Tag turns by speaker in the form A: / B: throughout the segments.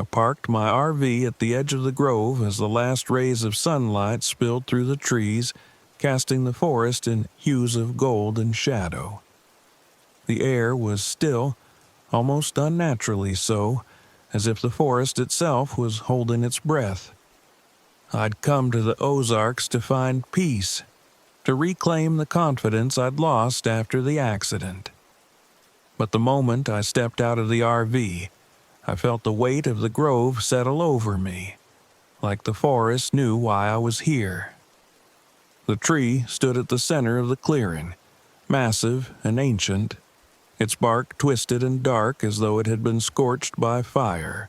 A: I parked my RV at the edge of the grove as the last rays of sunlight spilled through the trees, casting the forest in hues of gold and shadow. The air was still, almost unnaturally so, as if the forest itself was holding its breath. I'd come to the Ozarks to find peace, to reclaim the confidence I'd lost after the accident. But the moment I stepped out of the RV, I felt the weight of the grove settle over me, like the forest knew why I was here. The tree stood at the center of the clearing, massive and ancient, its bark twisted and dark as though it had been scorched by fire.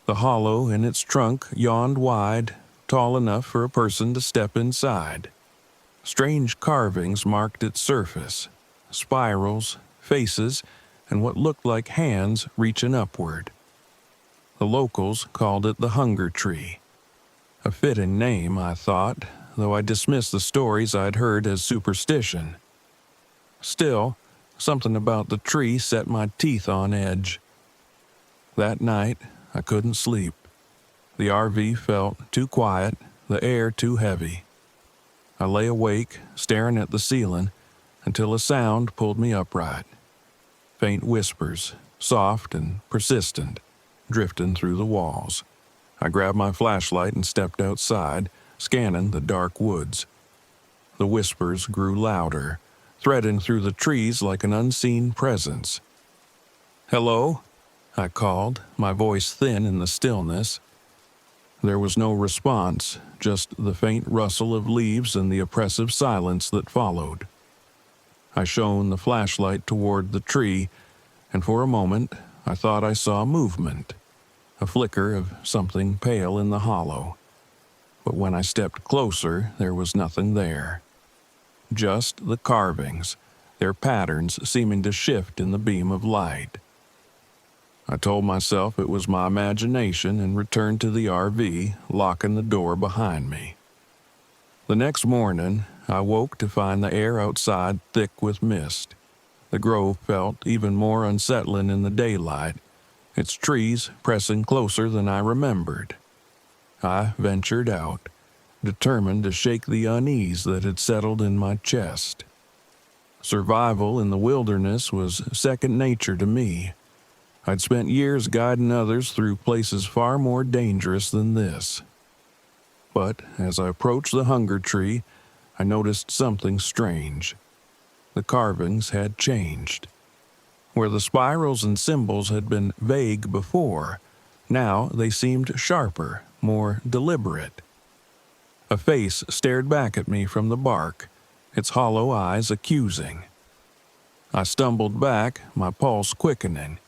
A: The hollow in its trunk yawned wide, tall enough for a person to step inside. Strange carvings marked its surface, spirals, faces, and what looked like hands reaching upward. The locals called it the hunger tree. A fitting name, I thought, though I dismissed the stories I'd heard as superstition. Still, something about the tree set my teeth on edge. That night, I couldn't sleep. The RV felt too quiet, the air too heavy. I lay awake, staring at the ceiling, until a sound pulled me upright. Faint whispers, soft and persistent, drifting through the walls. I grabbed my flashlight and stepped outside, scanning the dark woods. The whispers grew louder, threading through the trees like an unseen presence. "Hello?" I called, my voice thin in the stillness. There was no response, just the faint rustle of leaves and the oppressive silence that followed. I shone the flashlight toward the tree, and for a moment I thought I saw movement, a flicker of something pale in the hollow. But when I stepped closer, there was nothing there. Just the carvings, their patterns seeming to shift in the beam of light. I told myself it was my imagination and returned to the RV, locking the door behind me. The next morning, I woke to find the air outside thick with mist. The grove felt even more unsettling in the daylight, its trees pressing closer than I remembered. I ventured out, determined to shake the unease that had settled in my chest. Survival in the wilderness was second nature to me. I'd spent years guiding others through places far more dangerous than this. But as I approached the hunger tree, I noticed something strange. The carvings had changed. Where the spirals and symbols had been vague before, now they seemed sharper, more deliberate. A face stared back at me from the bark, its hollow eyes accusing. I stumbled back, my pulse quickening.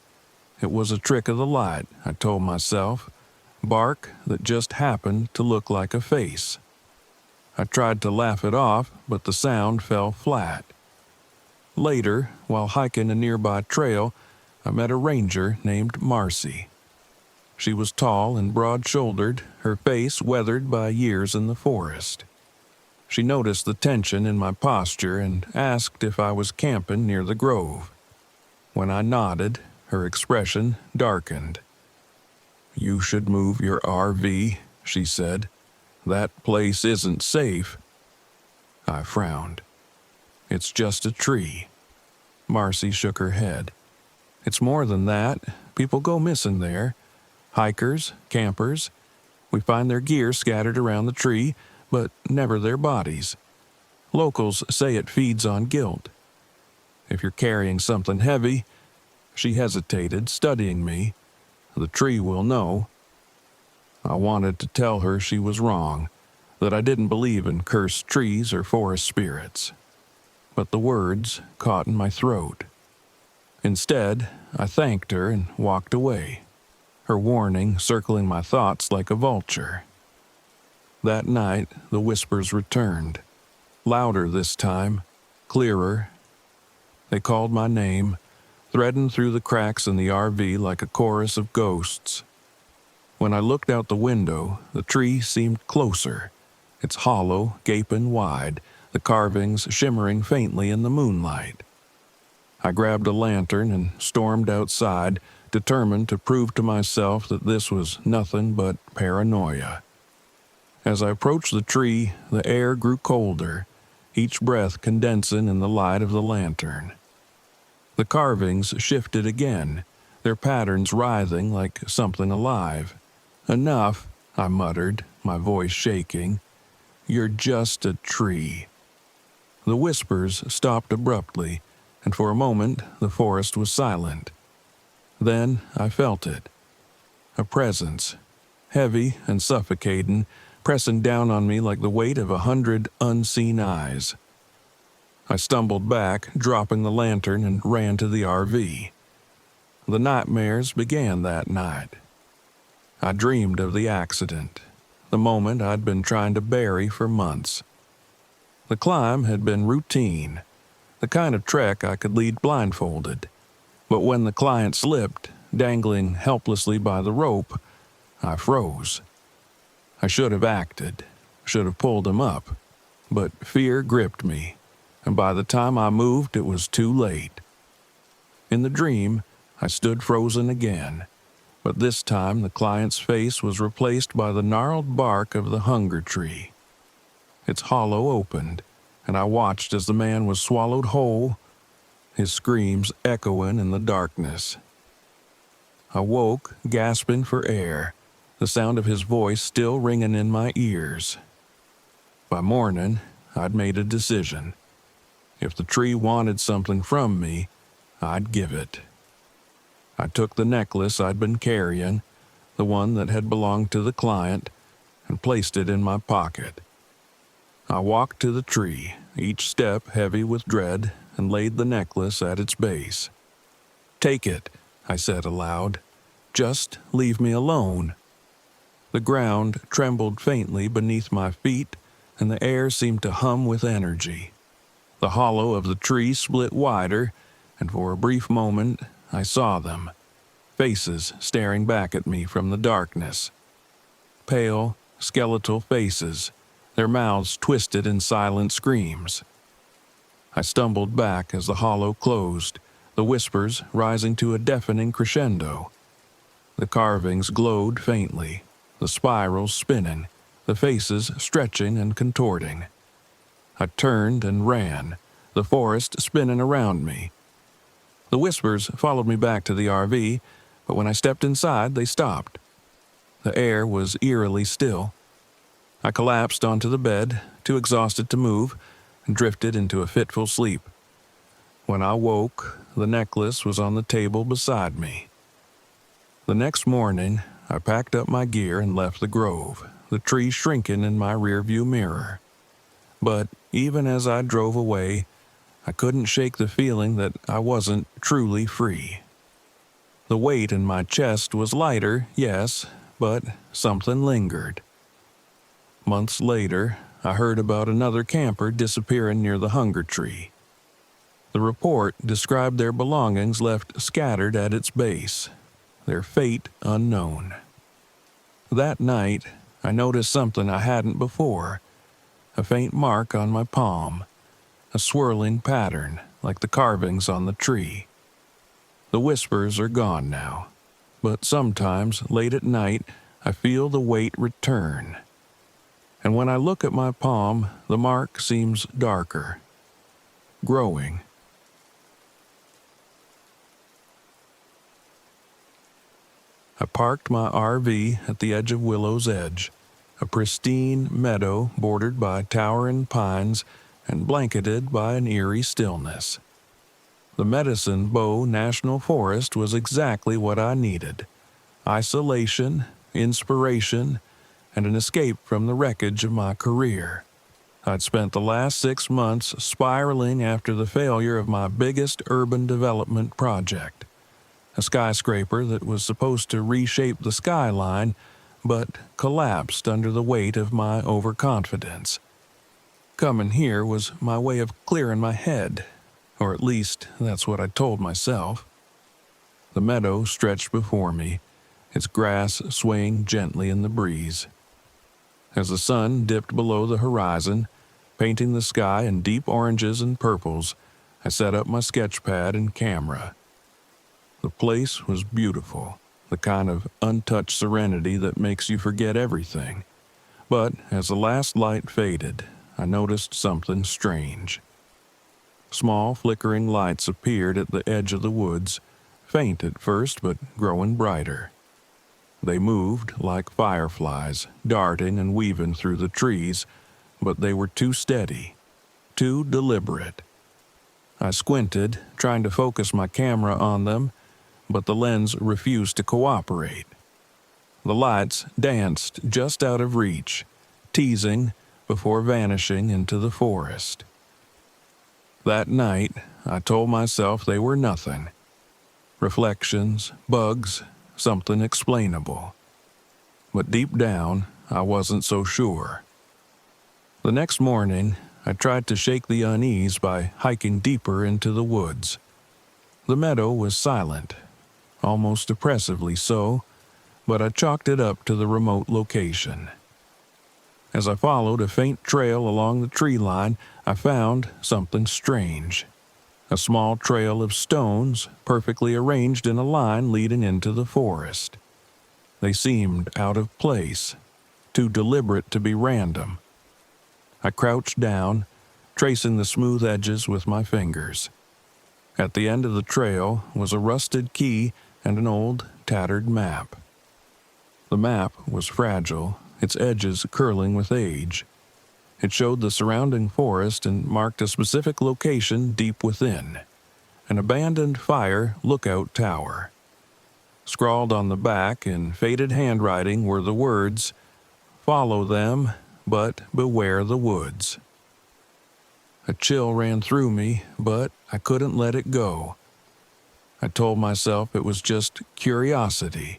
A: It was a trick of the light, I told myself, bark that just happened to look like a face. I tried to laugh it off, but the sound fell flat. Later, while hiking a nearby trail, I met a ranger named Marcy. She was tall and broad-shouldered, her face weathered by years in the forest. She noticed the tension in my posture and asked if I was camping near the grove. When I nodded, her expression darkened. "You should move your RV," she said. "That place isn't safe." I frowned. "It's just a tree." Marcy shook her head. "It's more than that. People go missing there. Hikers, campers. We find their gear scattered around the tree, but never their bodies. Locals say it feeds on guilt. If you're carrying something heavy—" She hesitated, studying me. "The tree will know." I wanted to tell her she was wrong, that I didn't believe in cursed trees or forest spirits. But the words caught in my throat. Instead, I thanked her and walked away, her warning circling my thoughts like a vulture. That night, the whispers returned, louder this time, clearer. They called my name, threading through the cracks in the RV like a chorus of ghosts. When I looked out the window, the tree seemed closer, its hollow gaping wide, the carvings shimmering faintly in the moonlight. I grabbed a lantern and stormed outside, determined to prove to myself that this was nothing but paranoia. As I approached the tree, the air grew colder, each breath condensing in the light of the lantern. The carvings shifted again, their patterns writhing like something alive. "Enough," I muttered, my voice shaking. "You're just a tree." The whispers stopped abruptly, and for a moment the forest was silent. Then I felt it. A presence, heavy and suffocating, pressing down on me like the weight of 100 unseen eyes. I stumbled back, dropping the lantern, and ran to the RV. The nightmares began that night. I dreamed of the accident, the moment I'd been trying to bury for months. The climb had been routine, the kind of trek I could lead blindfolded. But when the client slipped, dangling helplessly by the rope, I froze. I should have acted, should have pulled him up, but fear gripped me, and by the time I moved it was too late. In the dream, I stood frozen again, but this time the client's face was replaced by the gnarled bark of the hunger tree. Its hollow opened, and I watched as the man was swallowed whole, his screams echoing in the darkness. I woke, gasping for air, the sound of his voice still ringing in my ears. By morning, I'd made a decision. If the tree wanted something from me, I'd give it. I took the necklace I'd been carrying, the one that had belonged to the client, and placed it in my pocket. I walked to the tree, each step heavy with dread, and laid the necklace at its base. "Take it," I said aloud. "Just leave me alone." The ground trembled faintly beneath my feet, and the air seemed to hum with energy. The hollow of the tree split wider, and for a brief moment I saw them, faces staring back at me from the darkness. Pale, skeletal faces, their mouths twisted in silent screams. I stumbled back as the hollow closed, the whispers rising to a deafening crescendo. The carvings glowed faintly, the spirals spinning, the faces stretching and contorting. I turned and ran, the forest spinning around me. The whispers followed me back to the RV, but when I stepped inside, they stopped. The air was eerily still. I collapsed onto the bed, too exhausted to move, and drifted into a fitful sleep. When I woke, the necklace was on the table beside me. The next morning, I packed up my gear and left the grove, the tree shrinking in my rearview mirror. But even as I drove away, I couldn't shake the feeling that I wasn't truly free. The weight in my chest was lighter, yes, but something lingered. Months later, I heard about another camper disappearing near the hunger tree. The report described their belongings left scattered at its base, their fate unknown. That night, I noticed something I hadn't before, a faint mark on my palm, a swirling pattern like the carvings on the tree. The whispers are gone now, but sometimes late at night I feel the weight return. And when I look at my palm, the mark seems darker, growing. I parked my RV at the edge of Willow's Edge, a pristine meadow bordered by towering pines and blanketed by an eerie stillness. The Medicine Bow National Forest was exactly what I needed: isolation, inspiration, and an escape from the wreckage of my career. I'd spent the last 6 months spiraling after the failure of my biggest urban development project, a skyscraper that was supposed to reshape the skyline, but collapsed under the weight of my overconfidence. Coming here was my way of clearing my head, or at least that's what I told myself. The meadow stretched before me, its grass swaying gently in the breeze. As the sun dipped below the horizon, painting the sky in deep oranges and purples, I set up my sketch pad and camera. The place was beautiful, the kind of untouched serenity that makes you forget everything. But as the last light faded, I noticed something strange. Small flickering lights appeared at the edge of the woods, faint at first but growing brighter. They moved like fireflies, darting and weaving through the trees, but they were too steady, too deliberate. I squinted, trying to focus my camera on them, but the lens refused to cooperate. The lights danced just out of reach, teasing before vanishing into the forest. That night, I told myself they were nothing. Reflections, bugs, something explainable. But deep down, I wasn't so sure. The next morning, I tried to shake the unease by hiking deeper into the woods. The meadow was silent, almost oppressively so, but I chalked it up to the remote location. As I followed a faint trail along the tree line, I found something strange. A small trail of stones, perfectly arranged in a line leading into the forest. They seemed out of place, too deliberate to be random. I crouched down, tracing the smooth edges with my fingers. At the end of the trail was a rusted key and an old, tattered map. The map was fragile, its edges curling with age. It showed the surrounding forest and marked a specific location deep within, an abandoned fire lookout tower. Scrawled on the back in faded handwriting were the words, "Follow them, but beware the woods." A chill ran through me, but I couldn't let it go. I told myself it was just curiosity,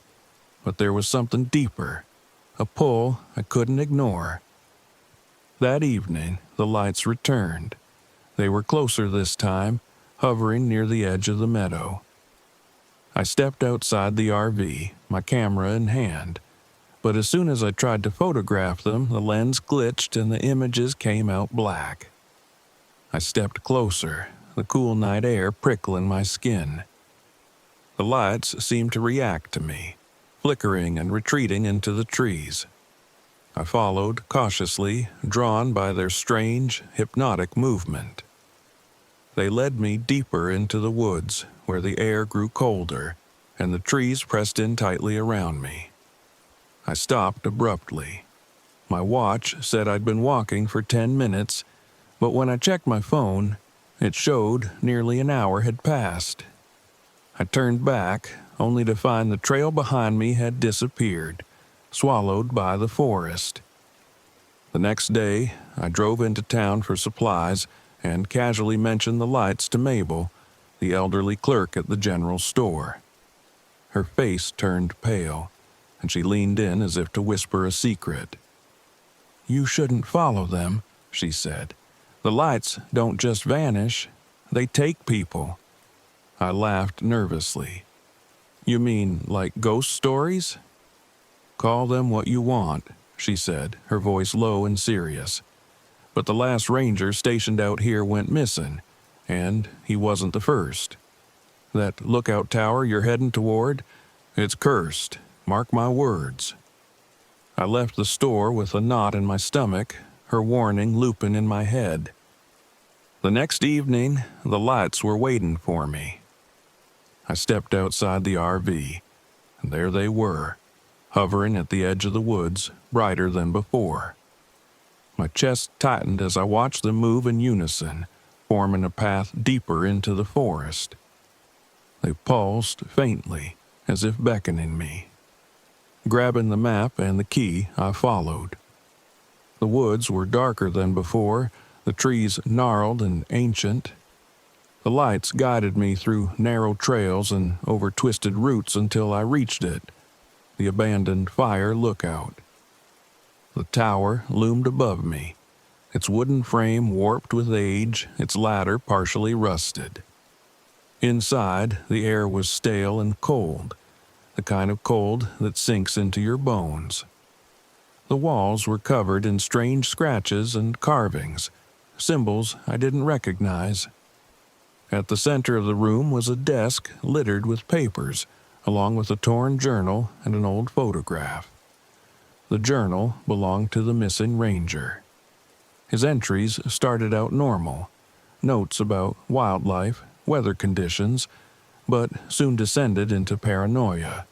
A: but there was something deeper, a pull I couldn't ignore. That evening, the lights returned. They were closer this time, hovering near the edge of the meadow. I stepped outside the RV, my camera in hand, but as soon as I tried to photograph them, the lens glitched and the images came out black. I stepped closer, the cool night air prickling my skin. The lights seemed to react to me, flickering and retreating into the trees. I followed cautiously, drawn by their strange, hypnotic movement. They led me deeper into the woods, where the air grew colder, and the trees pressed in tightly around me. I stopped abruptly. My watch said I'd been walking for 10 minutes, but when I checked my phone, it showed nearly an hour had passed. I turned back, only to find the trail behind me had disappeared, swallowed by the forest. The next day, I drove into town for supplies and casually mentioned the lights to Mabel, the elderly clerk at the general store. Her face turned pale, and she leaned in as if to whisper a secret. "You shouldn't follow them," she said. "The lights don't just vanish, they take people." I laughed nervously. "You mean like ghost stories?" "Call them what you want," she said, her voice low and serious. "But the last ranger stationed out here went missing, and he wasn't the first. That lookout tower you're heading toward, it's cursed, mark my words." I left the store with a knot in my stomach, her warning looping in my head. The next evening, the lights were waiting for me. I stepped outside the RV, and there they were, hovering at the edge of the woods, brighter than before. My chest tightened as I watched them move in unison, forming a path deeper into the forest. They pulsed faintly, as if beckoning me. Grabbing the map and the key, I followed. The woods were darker than before, the trees gnarled and ancient. The lights guided me through narrow trails and over twisted roots until I reached it, the abandoned fire lookout. The tower loomed above me, its wooden frame warped with age, its ladder partially rusted. Inside, the air was stale and cold, the kind of cold that sinks into your bones. The walls were covered in strange scratches and carvings, symbols I didn't recognize. At the center of the room was a desk littered with papers, along with a torn journal and an old photograph. The journal belonged to the missing ranger. His entries started out normal, notes about wildlife, weather conditions, but soon descended into paranoia.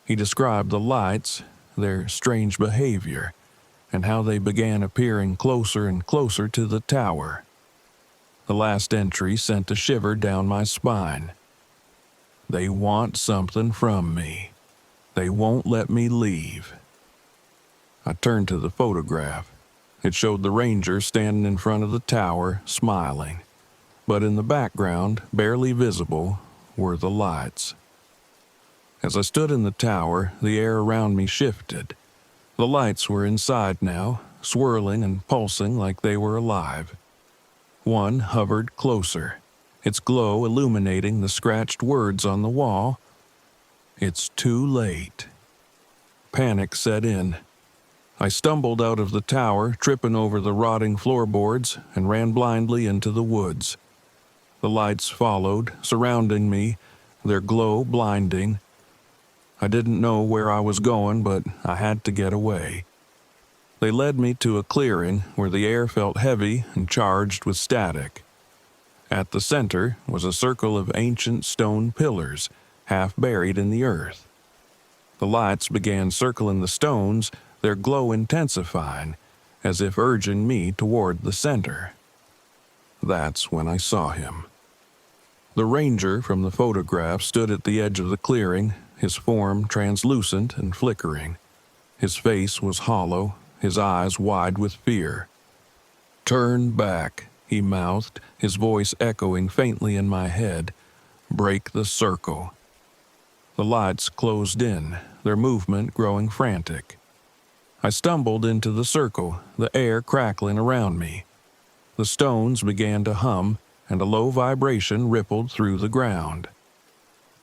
A: He described the lights, their strange behavior, and how they began appearing closer and closer to the tower. The last entry sent a shiver down my spine. They want something from me. They won't let me leave. I turned to the photograph. It showed the ranger standing in front of the tower, smiling. But in the background, barely visible, were the lights. As I stood in the tower, the air around me shifted. The lights were inside now, swirling and pulsing like they were alive. One hovered closer, its glow illuminating the scratched words on the wall. "It's too late." Panic set in. I stumbled out of the tower, tripping over the rotting floorboards, and ran blindly into the woods. The lights followed, surrounding me, their glow blinding. I didn't know where I was going, but I had to get away. They led me to a clearing where the air felt heavy and charged with static. At the center was a circle of ancient stone pillars, half buried in the earth. The lights began circling the stones, their glow intensifying, as if urging me toward the center. That's when I saw him. The ranger from the photograph stood at the edge of the clearing, his form translucent and flickering. His face was hollow, his eyes wide with fear. "Turn back," he mouthed, his voice echoing faintly in my head. "Break the circle." The lights closed in, their movement growing frantic. I stumbled into the circle, the air crackling around me. The stones began to hum, and a low vibration rippled through the ground.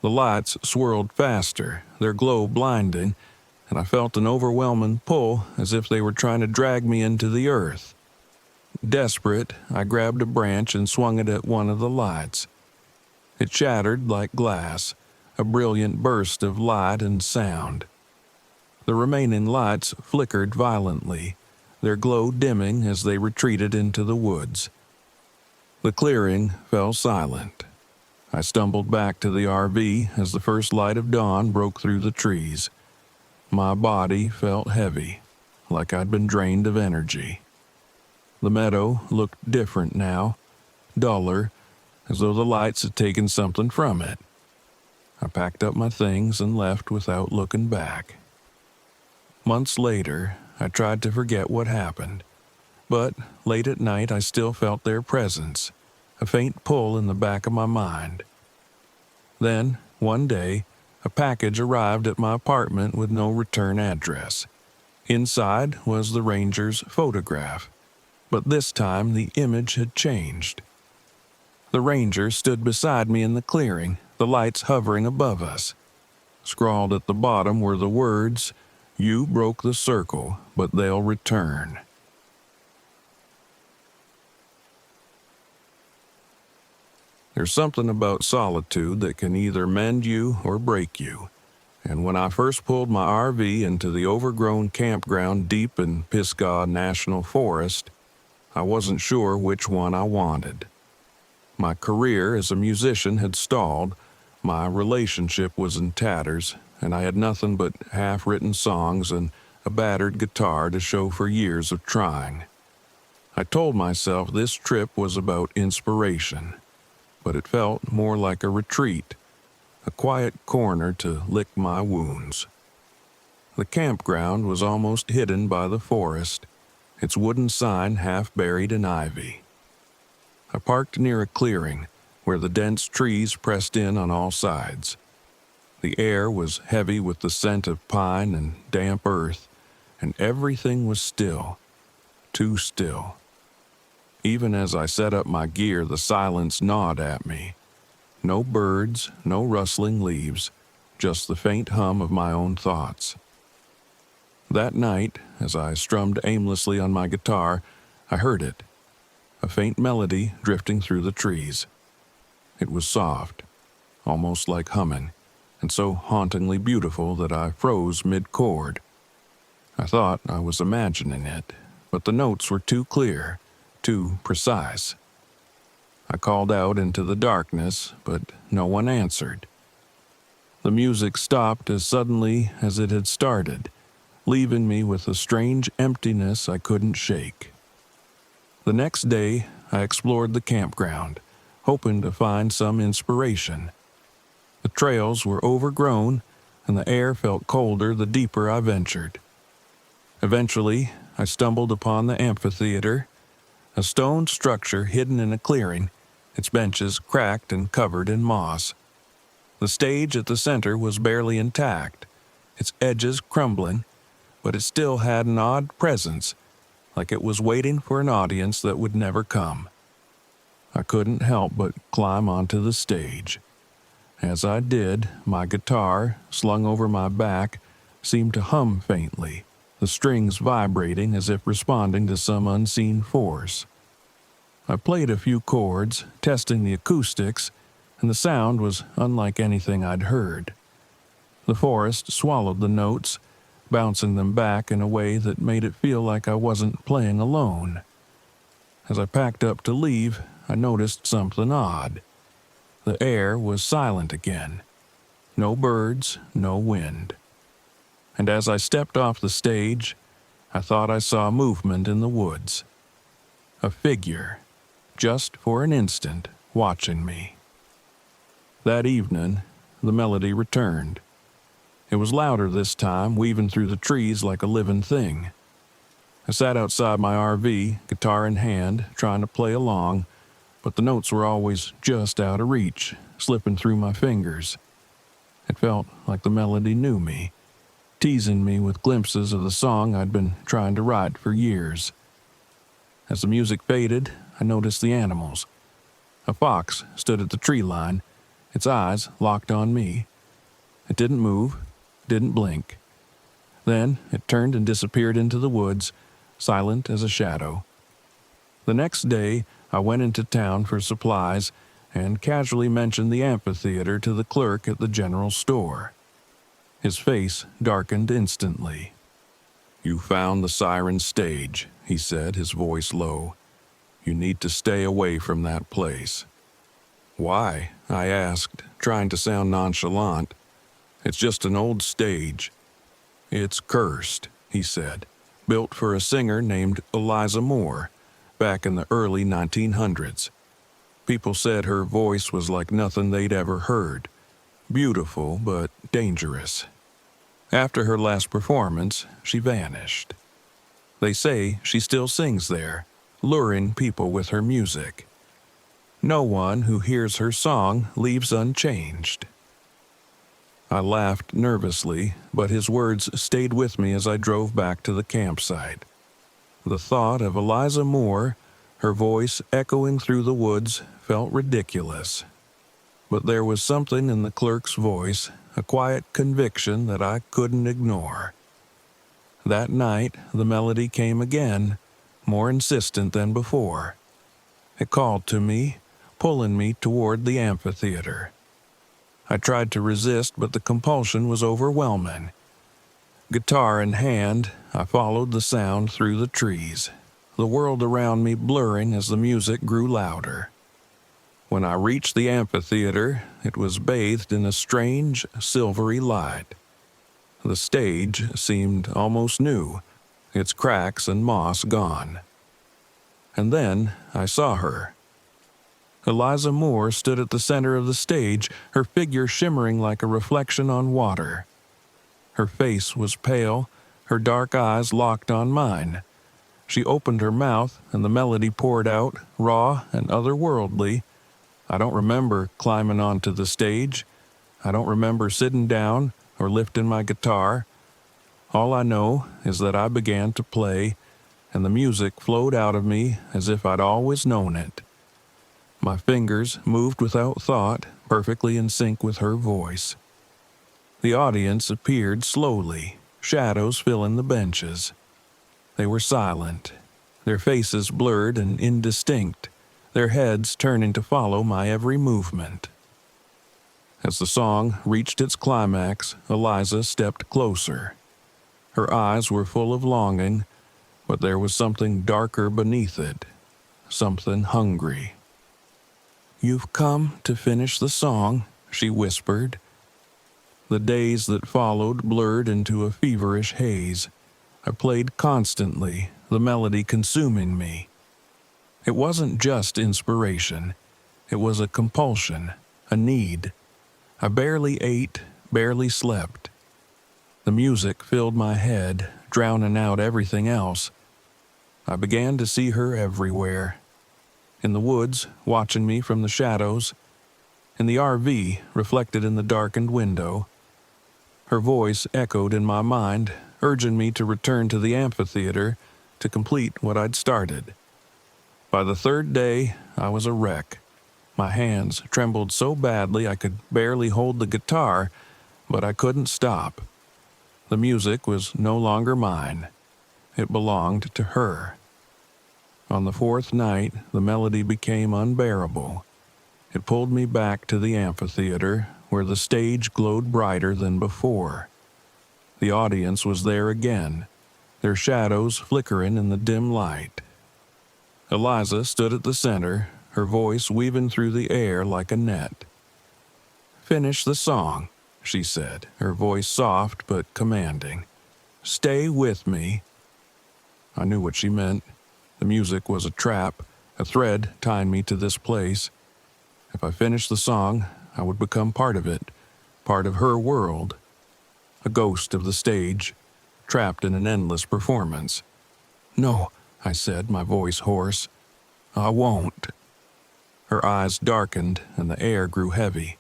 A: The lights swirled faster, their glow blinding, and I felt an overwhelming pull as if they were trying to drag me into the earth. Desperate, I grabbed a branch and swung it at one of the lights. It shattered like glass, a brilliant burst of light and sound. The remaining lights flickered violently, their glow dimming as they retreated into the woods. The clearing fell silent. I stumbled back to the RV as the first light of dawn broke through the trees. My body felt heavy, like I'd been drained of energy. The meadow looked different now, duller, as though the lights had taken something from it. I packed up my things and left without looking back. Months later, I tried to forget what happened, but late at night I still felt their presence, a faint pull in the back of my mind. Then, one day, a package arrived at my apartment with no return address. Inside was the ranger's photograph, but this time the image had changed. The ranger stood beside me in the clearing, the lights hovering above us. Scrawled at the bottom were the words, "You broke the circle, but they'll return." There's something about solitude that can either mend you or break you. And when I first pulled my RV into the overgrown campground deep in Pisgah National Forest, I wasn't sure which one I wanted. My career as a musician had stalled, my relationship was in tatters, and I had nothing but half-written songs and a battered guitar to show for years of trying. I told myself this trip was about inspiration, but it felt more like a retreat, a quiet corner to lick my wounds. The campground was almost hidden by the forest, its wooden sign half buried in ivy. I parked near a clearing where the dense trees pressed in on all sides. The air was heavy with the scent of pine and damp earth, and everything was still, too still. Even as I set up my gear, the silence gnawed at me. No birds, no rustling leaves, just the faint hum of my own thoughts. That night, as I strummed aimlessly on my guitar, I heard it, a faint melody drifting through the trees. It was soft, almost like humming, and so hauntingly beautiful that I froze mid-chord. I thought I was imagining it, but the notes were too clear, too precise. I called out into the darkness, but no one answered. The music stopped as suddenly as it had started, leaving me with a strange emptiness I couldn't shake. The next day, I explored the campground, hoping to find some inspiration. The trails were overgrown, and the air felt colder the deeper I ventured. Eventually, I stumbled upon the amphitheater, a stone structure hidden in a clearing, its benches cracked and covered in moss. The stage at the center was barely intact, its edges crumbling, but it still had an odd presence, like it was waiting for an audience that would never come. I couldn't help but climb onto the stage. As I did, my guitar, slung over my back, seemed to hum faintly, the strings vibrating as if responding to some unseen force. I played a few chords, testing the acoustics, and the sound was unlike anything I'd heard. The forest swallowed the notes, bouncing them back in a way that made it feel like I wasn't playing alone. As I packed up to leave, I noticed something odd. The air was silent again. No birds, no wind. And as I stepped off the stage, I thought I saw movement in the woods. A figure, just for an instant, watching me. That evening, the melody returned. It was louder this time, weaving through the trees like a living thing. I sat outside my RV, guitar in hand, trying to play along, but the notes were always just out of reach, slipping through my fingers. It felt like the melody knew me, teasing me with glimpses of the song I'd been trying to write for years. As the music faded, I noticed the animals. A fox stood at the tree line, its eyes locked on me. It didn't move, didn't blink. Then it turned and disappeared into the woods, silent as a shadow. The next day, I went into town for supplies and casually mentioned the amphitheater to the clerk at the general store. His face darkened instantly. "You found the siren stage," he said, his voice low. "You need to stay away from that place." "Why?" I asked, trying to sound nonchalant. "It's just an old stage." "It's cursed," he said, "built for a singer named Eliza Moore, back in the early 1900s. People said her voice was like nothing they'd ever heard. Beautiful, but dangerous. After her last performance, she vanished. They say she still sings there, luring people with her music. No one who hears her song leaves unchanged." I laughed nervously, but his words stayed with me as I drove back to the campsite. The thought of Eliza Moore, her voice echoing through the woods, felt ridiculous. But there was something in the clerk's voice, a quiet conviction that I couldn't ignore. That night, the melody came again, more insistent than before. It called to me, pulling me toward the amphitheater. I tried to resist, but the compulsion was overwhelming. Guitar in hand, I followed the sound through the trees, the world around me blurring as the music grew louder. When I reached the amphitheater, it was bathed in a strange, silvery light. The stage seemed almost new, its cracks and moss gone. And then I saw her. Eliza Moore stood at the center of the stage, her figure shimmering like a reflection on water. Her face was pale, her dark eyes locked on mine. She opened her mouth, and the melody poured out, raw and otherworldly. I don't remember climbing onto the stage. I don't remember sitting down or lifting my guitar. All I know is that I began to play, and the music flowed out of me as if I'd always known it. My fingers moved without thought, perfectly in sync with her voice. The audience appeared slowly, shadows filling the benches. They were silent, their faces blurred and indistinct, their heads turning to follow my every movement. As the song reached its climax, Eliza stepped closer. Her eyes were full of longing, but there was something darker beneath it, something hungry. "You've come to finish the song," she whispered. The days that followed blurred into a feverish haze. I played constantly, the melody consuming me. It wasn't just inspiration. It was a compulsion, a need. I barely ate, barely slept. The music filled my head, drowning out everything else. I began to see her everywhere. In the woods, watching me from the shadows. In the RV, reflected in the darkened window. Her voice echoed in my mind, urging me to return to the amphitheater to complete what I'd started. By the third day, I was a wreck. My hands trembled so badly I could barely hold the guitar, but I couldn't stop. The music was no longer mine. It belonged to her. On the fourth night, the melody became unbearable. It pulled me back to the amphitheater, where the stage glowed brighter than before. The audience was there again, their shadows flickering in the dim light. Eliza stood at the center, her voice weaving through the air like a net. "Finish the song," she said, her voice soft but commanding. "Stay with me." I knew what she meant. The music was a trap, a thread tying me to this place. If I finished the song, I would become part of it, part of her world. A ghost of the stage, trapped in an endless performance. "No," I said, my voice hoarse. "I won't." Her eyes darkened and the air grew heavy.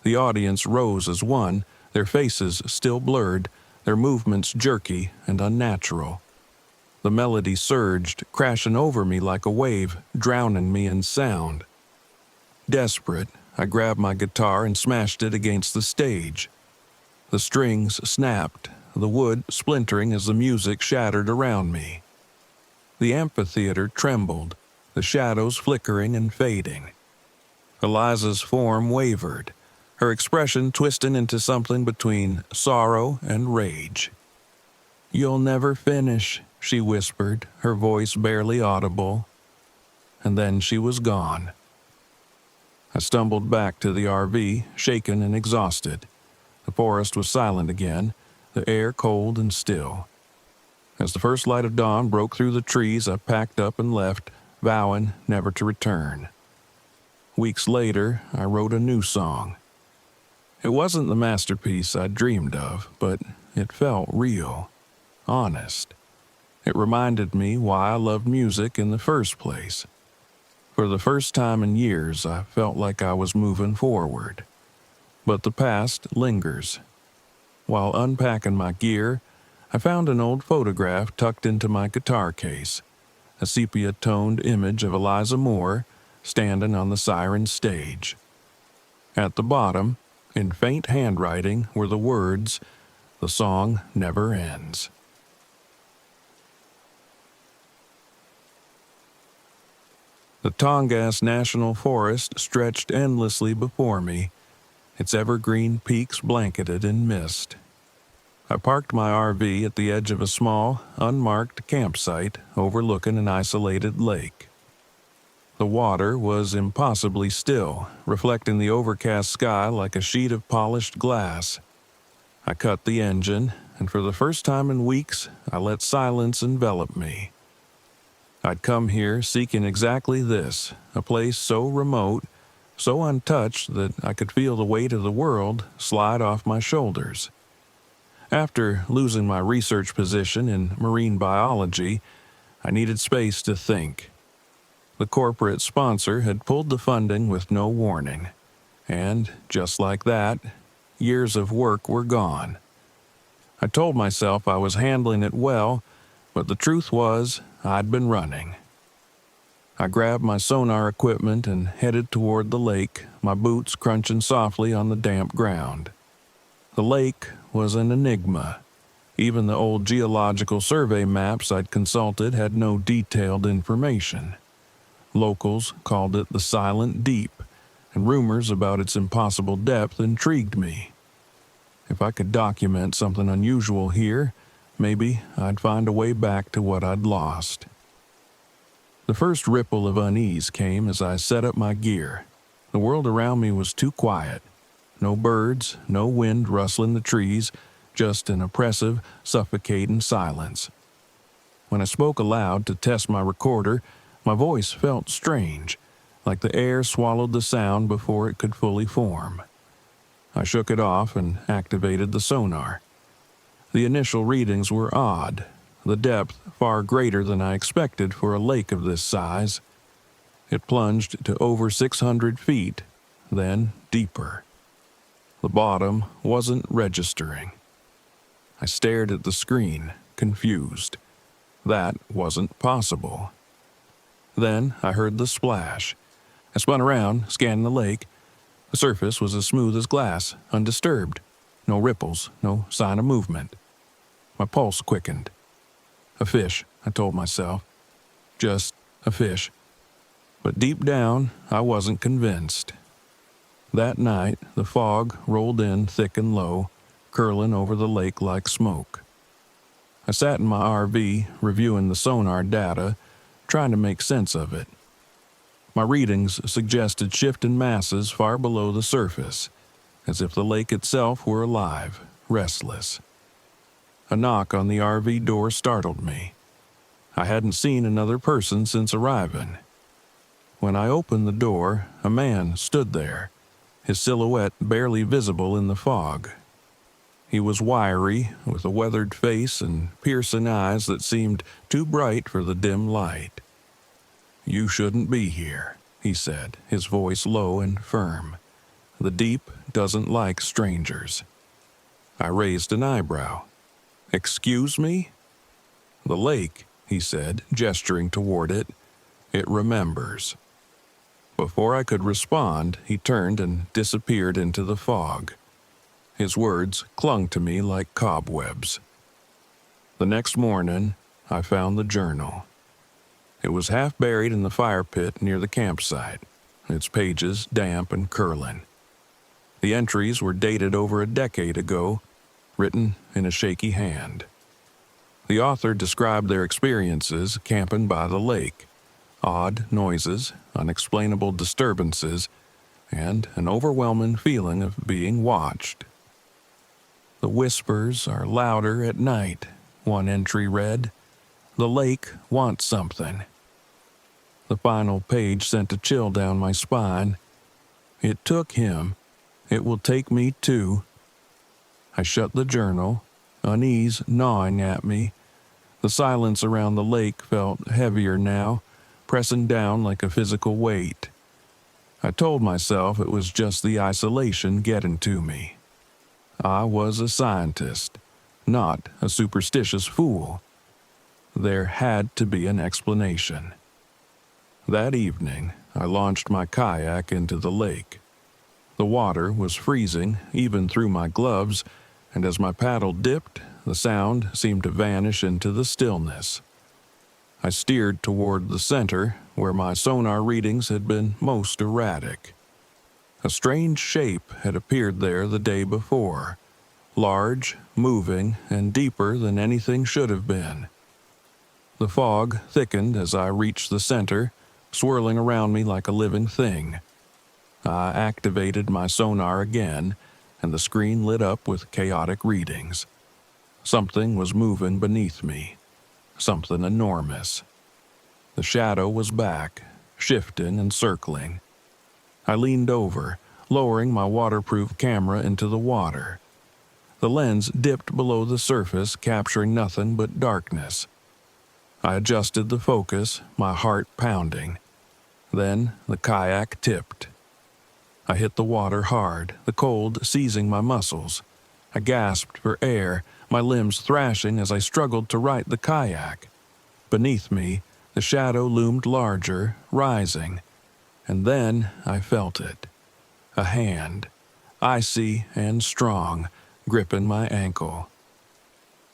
A: The audience rose as one, their faces still blurred, their movements jerky and unnatural. The melody surged, crashing over me like a wave, drowning me in sound. Desperate, I grabbed my guitar and smashed it against the stage. The strings snapped, the wood splintering as the music shattered around me. The amphitheater trembled, the shadows flickering and fading. Eliza's form wavered, her expression twisting into something between sorrow and rage. "You'll never finish," she whispered, her voice barely audible. And then she was gone. I stumbled back to the RV, shaken and exhausted. The forest was silent again, the air cold and still. As the first light of dawn broke through the trees, I packed up and left, vowing never to return. Weeks later, I wrote a new song. It wasn't the masterpiece I'd dreamed of, but it felt real, honest. It reminded me why I loved music in the first place. For the first time in years, I felt like I was moving forward. But the past lingers. While unpacking my gear, I found an old photograph tucked into my guitar case, a sepia-toned image of Eliza Moore standing on the siren stage. At the bottom, in faint handwriting, were the words, "The song never ends." The Tongass National Forest stretched endlessly before me, its evergreen peaks blanketed in mist. I parked my RV at the edge of a small, unmarked campsite overlooking an isolated lake. The water was impossibly still, reflecting the overcast sky like a sheet of polished glass. I cut the engine, and for the first time in weeks, I let silence envelop me. I'd come here seeking exactly this, a place so remote, so untouched that I could feel the weight of the world slide off my shoulders. After losing my research position in marine biology, I needed space to think. The corporate sponsor had pulled the funding with no warning, and just like that, years of work were gone. I told myself I was handling it well, but the truth was I'd been running. I grabbed my sonar equipment and headed toward the lake, my boots crunching softly on the damp ground. The lake was an enigma. Even the old geological survey maps I'd consulted had no detailed information. Locals called it the Silent Deep, and rumors about its impossible depth intrigued me. If I could document something unusual here, maybe I'd find a way back to what I'd lost. The first ripple of unease came as I set up my gear. The world around me was too quiet. No birds, no wind rustling the trees, just an oppressive, suffocating silence. When I spoke aloud to test my recorder, my voice felt strange, like the air swallowed the sound before it could fully form. I shook it off and activated the sonar. The initial readings were odd, the depth far greater than I expected for a lake of this size. It plunged to over 600 feet, then deeper. The bottom wasn't registering. I stared at the screen, confused. That wasn't possible. Then I heard the splash. I spun around, scanning the lake. The surface was as smooth as glass, undisturbed. No ripples, no sign of movement. My pulse quickened. A fish, I told myself. Just a fish. But deep down, I wasn't convinced. That night, the fog rolled in thick and low, curling over the lake like smoke. I sat in my RV, reviewing the sonar data, trying to make sense of it. My readings suggested shifting masses far below the surface, as if the lake itself were alive, restless. A knock on the RV door startled me. I hadn't seen another person since arriving. When I opened the door, a man stood there, his silhouette barely visible in the fog. He was wiry, with a weathered face and piercing eyes that seemed too bright for the dim light. "You shouldn't be here," he said, his voice low and firm. "The deep doesn't like strangers." I raised an eyebrow. "Excuse me?" "The lake," he said, gesturing toward it. "It remembers." Before I could respond, he turned and disappeared into the fog. His words clung to me like cobwebs. The next morning, I found the journal. It was half buried in the fire pit near the campsite, its pages damp and curling. The entries were dated over a decade ago, written in a shaky hand. The author described their experiences camping by the lake, odd noises, unexplainable disturbances, and an overwhelming feeling of being watched. "The whispers are louder at night," one entry read. "The lake wants something." The final page sent a chill down my spine. It took him. It will take me too. I shut the journal, unease gnawing at me. The silence around the lake felt heavier now, pressing down like a physical weight. I told myself it was just the isolation getting to me. I was a scientist, not a superstitious fool. There had to be an explanation. That evening, I launched my kayak into the lake. The water was freezing, even through my gloves, and as my paddle dipped, the sound seemed to vanish into the stillness. I steered toward the center, where my sonar readings had been most erratic. A strange shape had appeared there the day before, large, moving, and deeper than anything should have been. The fog thickened as I reached the center, swirling around me like a living thing. I activated my sonar again, and the screen lit up with chaotic readings. Something was moving beneath me, something enormous. The shadow was back, shifting and circling. I leaned over, lowering my waterproof camera into the water. The lens dipped below the surface, capturing nothing but darkness. I adjusted the focus, my heart pounding. Then the kayak tipped. I hit the water hard, the cold seizing my muscles. I gasped for air, my limbs thrashing as I struggled to right the kayak. Beneath me, the shadow loomed larger, rising. And then I felt it. A hand, icy and strong, gripping my ankle.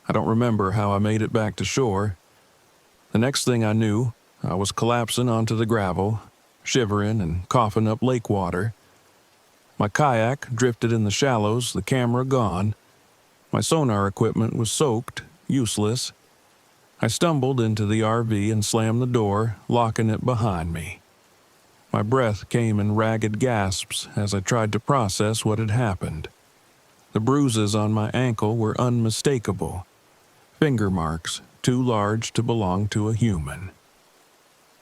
A: I don't remember how I made it back to shore. The next thing I knew, I was collapsing onto the gravel, shivering and coughing up lake water. My kayak drifted in the shallows, the camera gone. My sonar equipment was soaked, useless. I stumbled into the RV and slammed the door, locking it behind me. My breath came in ragged gasps as I tried to process what had happened. The bruises on my ankle were unmistakable. Finger marks, too large to belong to a human.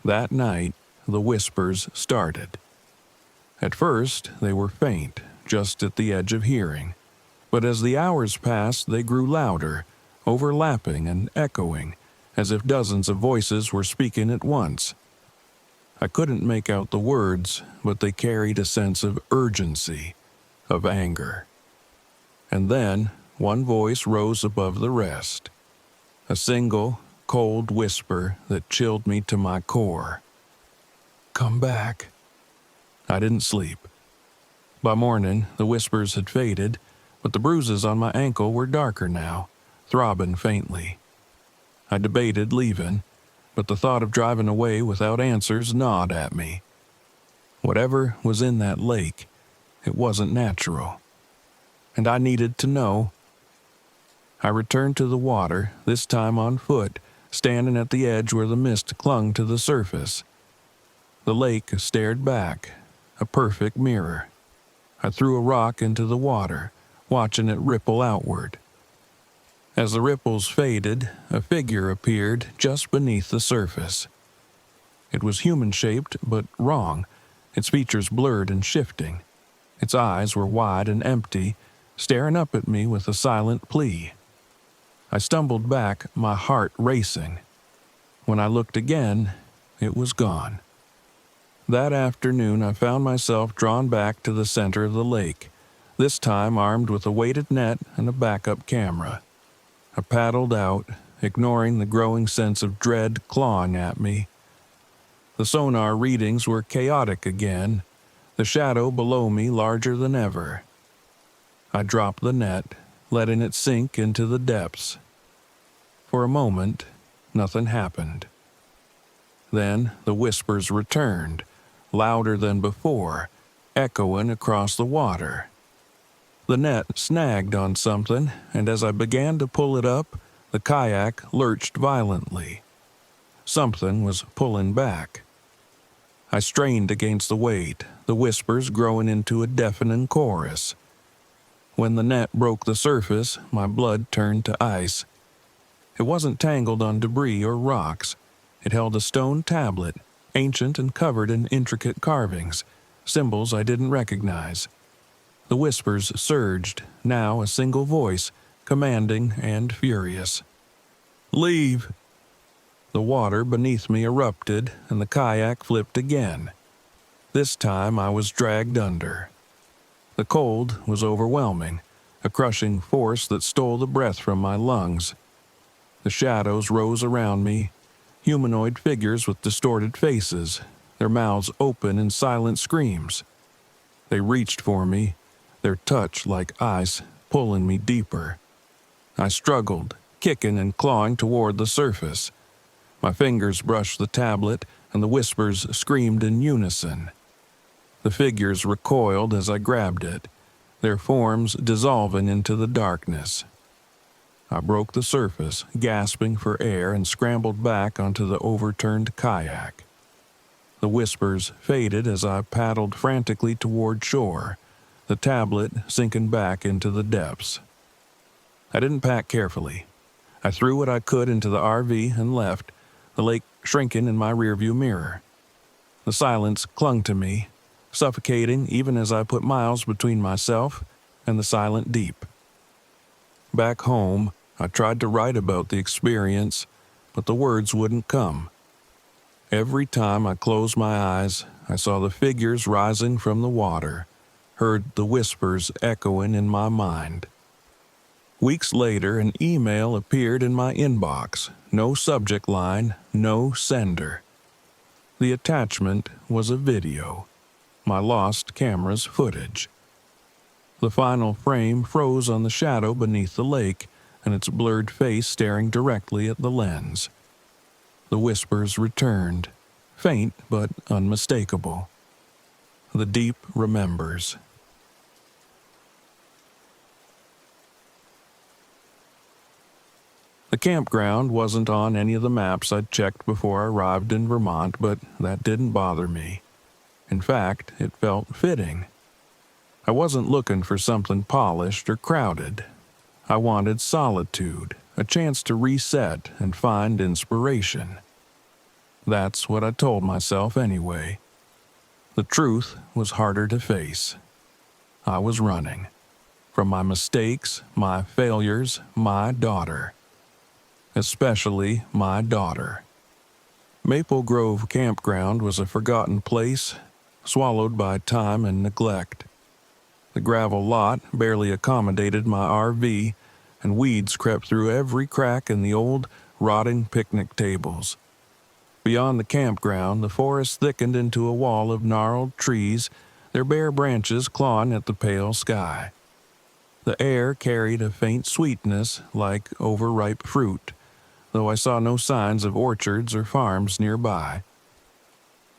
A: That night, the whispers started. At first, they were faint, just at the edge of hearing. But as the hours passed, they grew louder, overlapping and echoing, as if dozens of voices were speaking at once. I couldn't make out the words, but they carried a sense of urgency, of anger. And then, one voice rose above the rest. A single, cold whisper that chilled me to my core. "Come back." I didn't sleep. By morning, the whispers had faded, but the bruises on my ankle were darker now, throbbing faintly. I debated leaving, but the thought of driving away without answers gnawed at me. Whatever was in that lake, it wasn't natural. And I needed to know. I returned to the water, this time on foot, standing at the edge where the mist clung to the surface. The lake stared back, a perfect mirror. I threw a rock into the water, watching it ripple outward. As the ripples faded, a figure appeared just beneath the surface. It was human-shaped, but wrong, its features blurred and shifting. Its eyes were wide and empty, staring up at me with a silent plea. I stumbled back, my heart racing. When I looked again, it was gone. That afternoon, I found myself drawn back to the center of the lake, this time armed with a weighted net and a backup camera. I paddled out, ignoring the growing sense of dread clawing at me. The sonar readings were chaotic again, the shadow below me larger than ever. I dropped the net, letting it sink into the depths. For a moment, nothing happened. Then the whispers returned, louder than before, echoing across the water. The net snagged on something, and as I began to pull it up, the kayak lurched violently. Something was pulling back. I strained against the weight, the whispers growing into a deafening chorus. When the net broke the surface, my blood turned to ice. It wasn't tangled on debris or rocks. It held a stone tablet, ancient and covered in intricate carvings, symbols I didn't recognize. The whispers surged, now a single voice, commanding and furious. "Leave!" The water beneath me erupted, and the kayak flipped again. This time I was dragged under. The cold was overwhelming, a crushing force that stole the breath from my lungs. The shadows rose around me, humanoid figures with distorted faces, their mouths open in silent screams. They reached for me, their touch like ice, pulling me deeper. I struggled, kicking and clawing toward the surface. My fingers brushed the tablet, and the whispers screamed in unison. The figures recoiled as I grabbed it, their forms dissolving into the darkness. I broke the surface, gasping for air, and scrambled back onto the overturned kayak. The whispers faded as I paddled frantically toward shore, the tablet sinking back into the depths. I didn't pack carefully. I threw what I could into the RV and left, the lake shrinking in my rearview mirror. The silence clung to me, suffocating even as I put miles between myself and the silent deep. Back home, I tried to write about the experience, but the words wouldn't come. Every time I closed my eyes, I saw the figures rising from the water, heard the whispers echoing in my mind. Weeks later, an email appeared in my inbox. No subject line, no sender. The attachment was a video, my lost camera's footage. The final frame froze on the shadow beneath the lake, and its blurred face staring directly at the lens. The whispers returned, faint but unmistakable. The deep remembers. The campground wasn't on any of the maps I'd checked before I arrived in Vermont, but that didn't bother me. In fact, it felt fitting. I wasn't looking for something polished or crowded. I wanted solitude, a chance to reset and find inspiration. That's what I told myself anyway. The truth was harder to face. I was running. From my mistakes, my failures, my daughter. Especially my daughter. Maple Grove Campground was a forgotten place, swallowed by time and neglect. The gravel lot barely accommodated my RV, and weeds crept through every crack in the old, rotting picnic tables. Beyond the campground, the forest thickened into a wall of gnarled trees, their bare branches clawing at the pale sky. The air carried a faint sweetness like overripe fruit, though I saw no signs of orchards or farms nearby.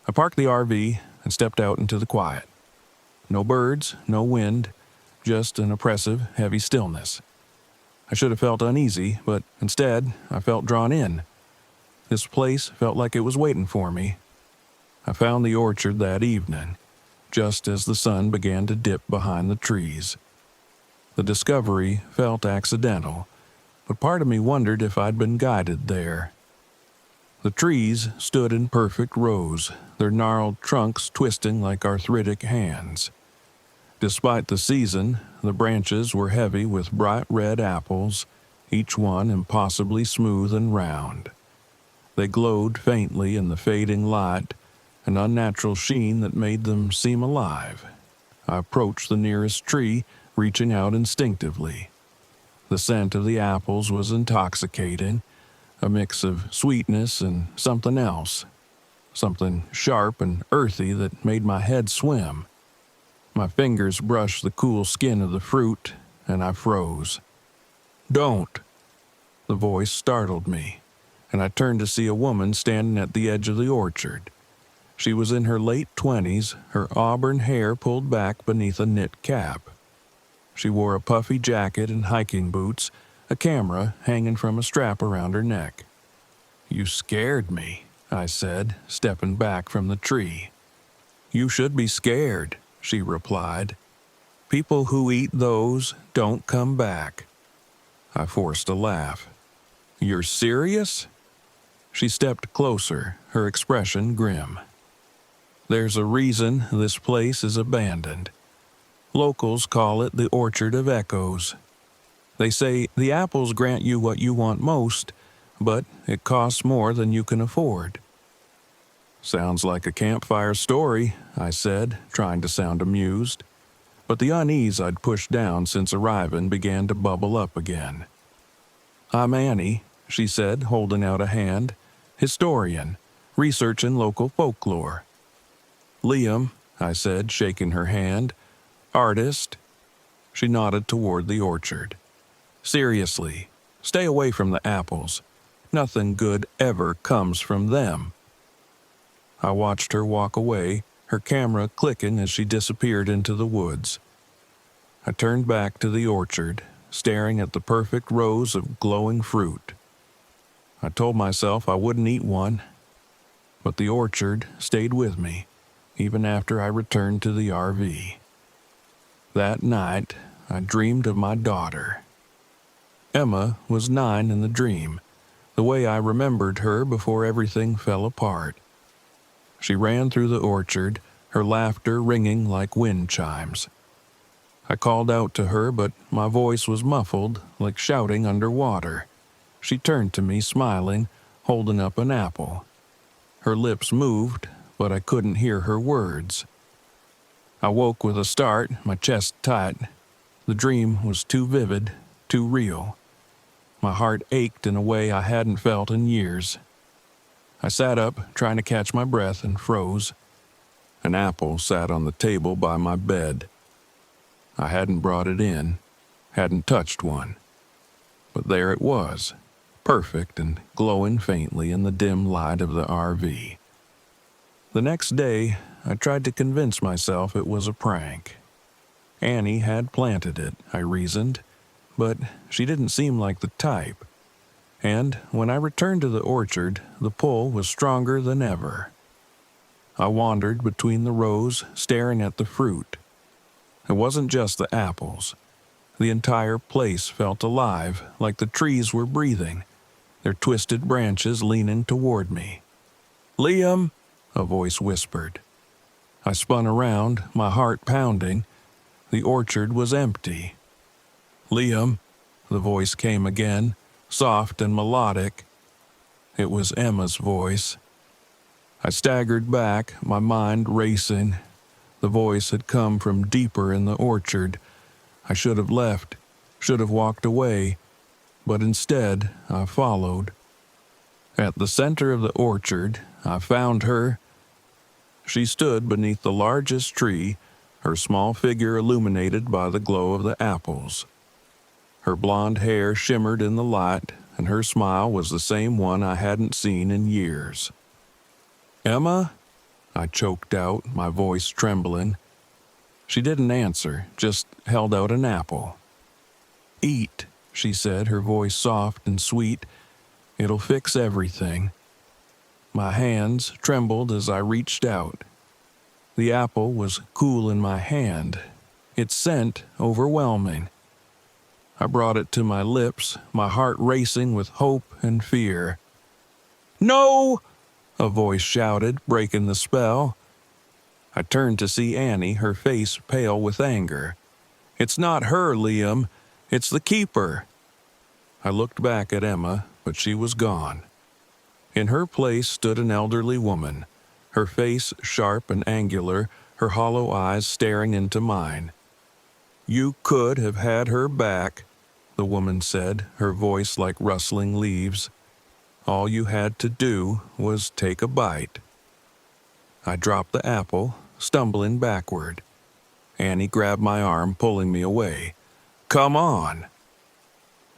A: I parked the RV and stepped out into the quiet. No birds, no wind, just an oppressive, heavy stillness. I should have felt uneasy, but instead I felt drawn in. This place felt like it was waiting for me. I found the orchard that evening, just as the sun began to dip behind the trees. The discovery felt accidental, but part of me wondered if I'd been guided there. The trees stood in perfect rows, their gnarled trunks twisting like arthritic hands. Despite the season, the branches were heavy with bright red apples, each one impossibly smooth and round. They glowed faintly in the fading light, an unnatural sheen that made them seem alive. I approached the nearest tree, reaching out instinctively. The scent of the apples was intoxicating, a mix of sweetness and something else, something sharp and earthy that made my head swim. My fingers brushed the cool skin of the fruit, and I froze. "Don't!" The voice startled me, and I turned to see a woman standing at the edge of the orchard. She was in her late 20s, her auburn hair pulled back beneath a knit cap. She wore a puffy jacket and hiking boots, a camera hanging from a strap around her neck. "You scared me," I said, stepping back from the tree. "You should be scared," she replied. "People who eat those don't come back." I forced a laugh. "You're serious?" She stepped closer, her expression grim. "There's a reason this place is abandoned. Locals call it the Orchard of Echoes. They say the apples grant you what you want most, but it costs more than you can afford." "Sounds like a campfire story," I said, trying to sound amused. But the unease I'd pushed down since arriving began to bubble up again. "I'm Annie," she said, holding out a hand. "Historian, researching local folklore." "Liam," I said, shaking her hand. "Artist." She nodded toward the orchard. "Seriously, stay away from the apples. Nothing good ever comes from them." I watched her walk away, her camera clicking as she disappeared into the woods. I turned back to the orchard, staring at the perfect rows of glowing fruit. I told myself I wouldn't eat one, but the orchard stayed with me, even after I returned to the RV. That night, I dreamed of my daughter. Emma was 9 in the dream, the way I remembered her before everything fell apart. She ran through the orchard, her laughter ringing like wind chimes. I called out to her, but my voice was muffled, like shouting underwater. She turned to me, smiling, holding up an apple. Her lips moved, but I couldn't hear her words. I woke with a start, my chest tight. The dream was too vivid, too real. My heart ached in a way I hadn't felt in years. I sat up, trying to catch my breath, and froze. An apple sat on the table by my bed. I hadn't brought it in, hadn't touched one. But there it was, perfect and glowing faintly in the dim light of the RV. The next day, I tried to convince myself it was a prank. Annie had planted it, I reasoned, but she didn't seem like the type. And when I returned to the orchard, the pull was stronger than ever. I wandered between the rows, staring at the fruit. It wasn't just the apples. The entire place felt alive, like the trees were breathing, their twisted branches leaning toward me. "Liam," a voice whispered. I spun around, my heart pounding. The orchard was empty. "Liam," the voice came again, soft and melodic. It was Emma's voice. I staggered back, my mind racing. The voice had come from deeper in the orchard. I should have left, should have walked away, but instead I followed. At the center of the orchard, I found her. She stood beneath the largest tree, her small figure illuminated by the glow of the apples. Her blonde hair shimmered in the light, and her smile was the same one I hadn't seen in years. "Emma?" I choked out, my voice trembling. She didn't answer, just held out an apple. "Eat," she said, her voice soft and sweet. "It'll fix everything." My hands trembled as I reached out. The apple was cool in my hand, its scent overwhelming. I brought it to my lips, my heart racing with hope and fear. "No!" a voice shouted, breaking the spell. I turned to see Annie, her face pale with anger. "It's not her, Liam. It's the keeper." I looked back at Emma, but she was gone. In her place stood an elderly woman, her face sharp and angular, her hollow eyes staring into mine. "You could have had her back," the woman said, her voice like rustling leaves. "All you had to do was take a bite." I dropped the apple, stumbling backward. Annie grabbed my arm, pulling me away. "Come on!"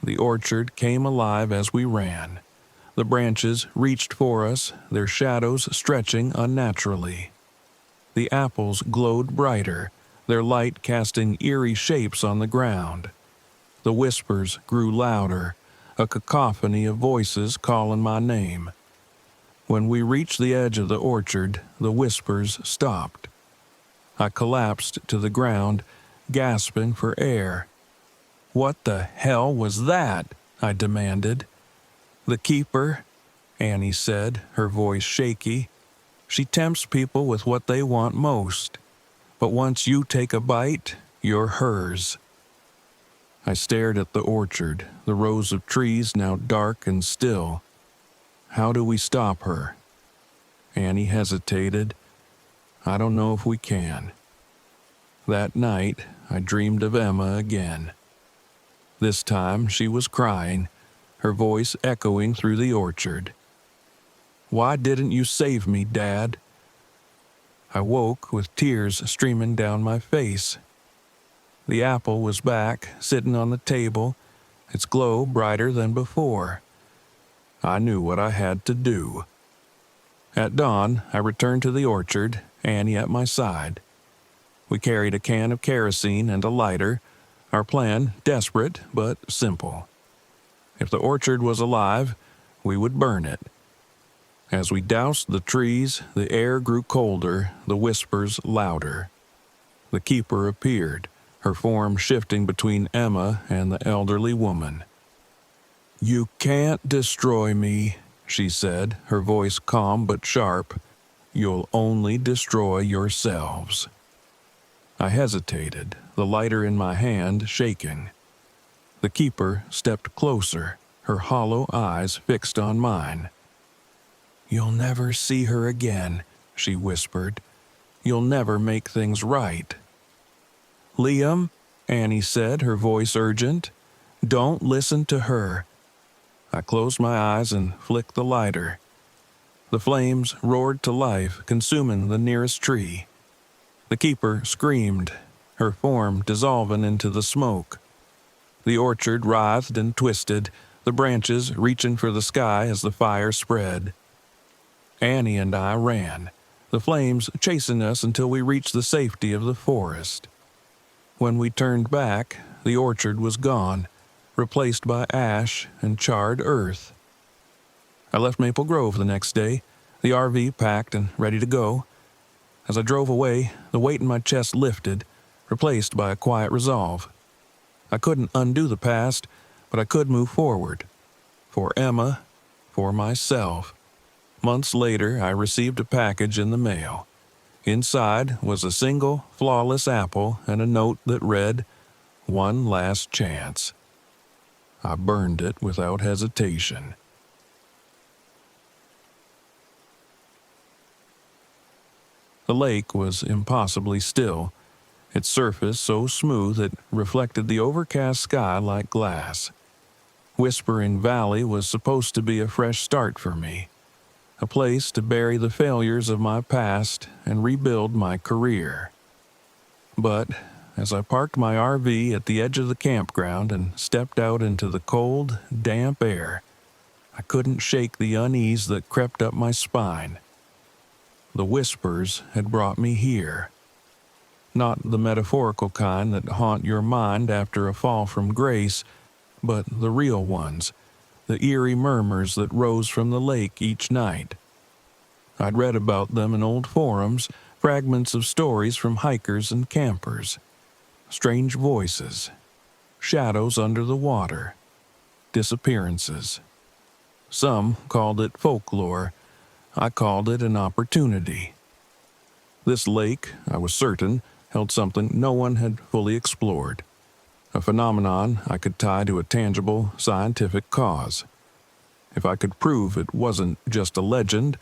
A: The orchard came alive as we ran. The branches reached for us, their shadows stretching unnaturally. The apples glowed brighter, their light casting eerie shapes on the ground. The whispers grew louder, a cacophony of voices calling my name. When we reached the edge of the orchard, the whispers stopped. I collapsed to the ground, gasping for air. "What the hell was that?" I demanded. "The keeper," Annie said, her voice shaky. "She tempts people with what they want most. But once you take a bite, you're hers." I stared at the orchard, the rows of trees now dark and still. "How do we stop her?" Annie hesitated. "I don't know if we can." That night, I dreamed of Emma again. This time she was crying, her voice echoing through the orchard. "Why didn't you save me, Dad?" I woke with tears streaming down my face. The apple was back, sitting on the table, its glow brighter than before. I knew what I had to do. At dawn, I returned to the orchard, Annie at my side. We carried a can of kerosene and a lighter, our plan desperate but simple. If the orchard was alive, we would burn it. As we doused the trees, the air grew colder, the whispers louder. The keeper appeared, her form shifting between Emma and the elderly woman. "You can't destroy me," she said, her voice calm but sharp. "You'll only destroy yourselves." I hesitated, the lighter in my hand shaking. The keeper stepped closer, her hollow eyes fixed on mine. "You'll never see her again," she whispered. "You'll never make things right." "Liam," Annie said, her voice urgent, "don't listen to her." I closed my eyes and flicked the lighter. The flames roared to life, consuming the nearest tree. The keeper screamed, her form dissolving into the smoke. The orchard writhed and twisted, the branches reaching for the sky as the fire spread. Annie and I ran, the flames chasing us until we reached the safety of the forest. When we turned back, the orchard was gone, replaced by ash and charred earth. I left Maple Grove the next day, the RV packed and ready to go. As I drove away, the weight in my chest lifted, replaced by a quiet resolve. I couldn't undo the past, but I could move forward. For Emma, for myself. Months later, I received a package in the mail. Inside was a single, flawless apple and a note that read, "One last chance." I burned it without hesitation. The lake was impossibly still, its surface so smooth it reflected the overcast sky like glass. Whispering Valley was supposed to be a fresh start for me, a place to bury the failures of my past and rebuild my career. But as I parked my RV at the edge of the campground and stepped out into the cold, damp air, I couldn't shake the unease that crept up my spine. The whispers had brought me here. Not the metaphorical kind that haunt your mind after a fall from grace, but the real ones, the eerie murmurs that rose from the lake each night. I'd read about them in old forums, fragments of stories from hikers and campers. Strange voices, shadows under the water, disappearances. Some called it folklore. I called it an opportunity. This lake, I was certain, held something no one had fully explored, a phenomenon I could tie to a tangible scientific cause. If I could prove it wasn't just a legend,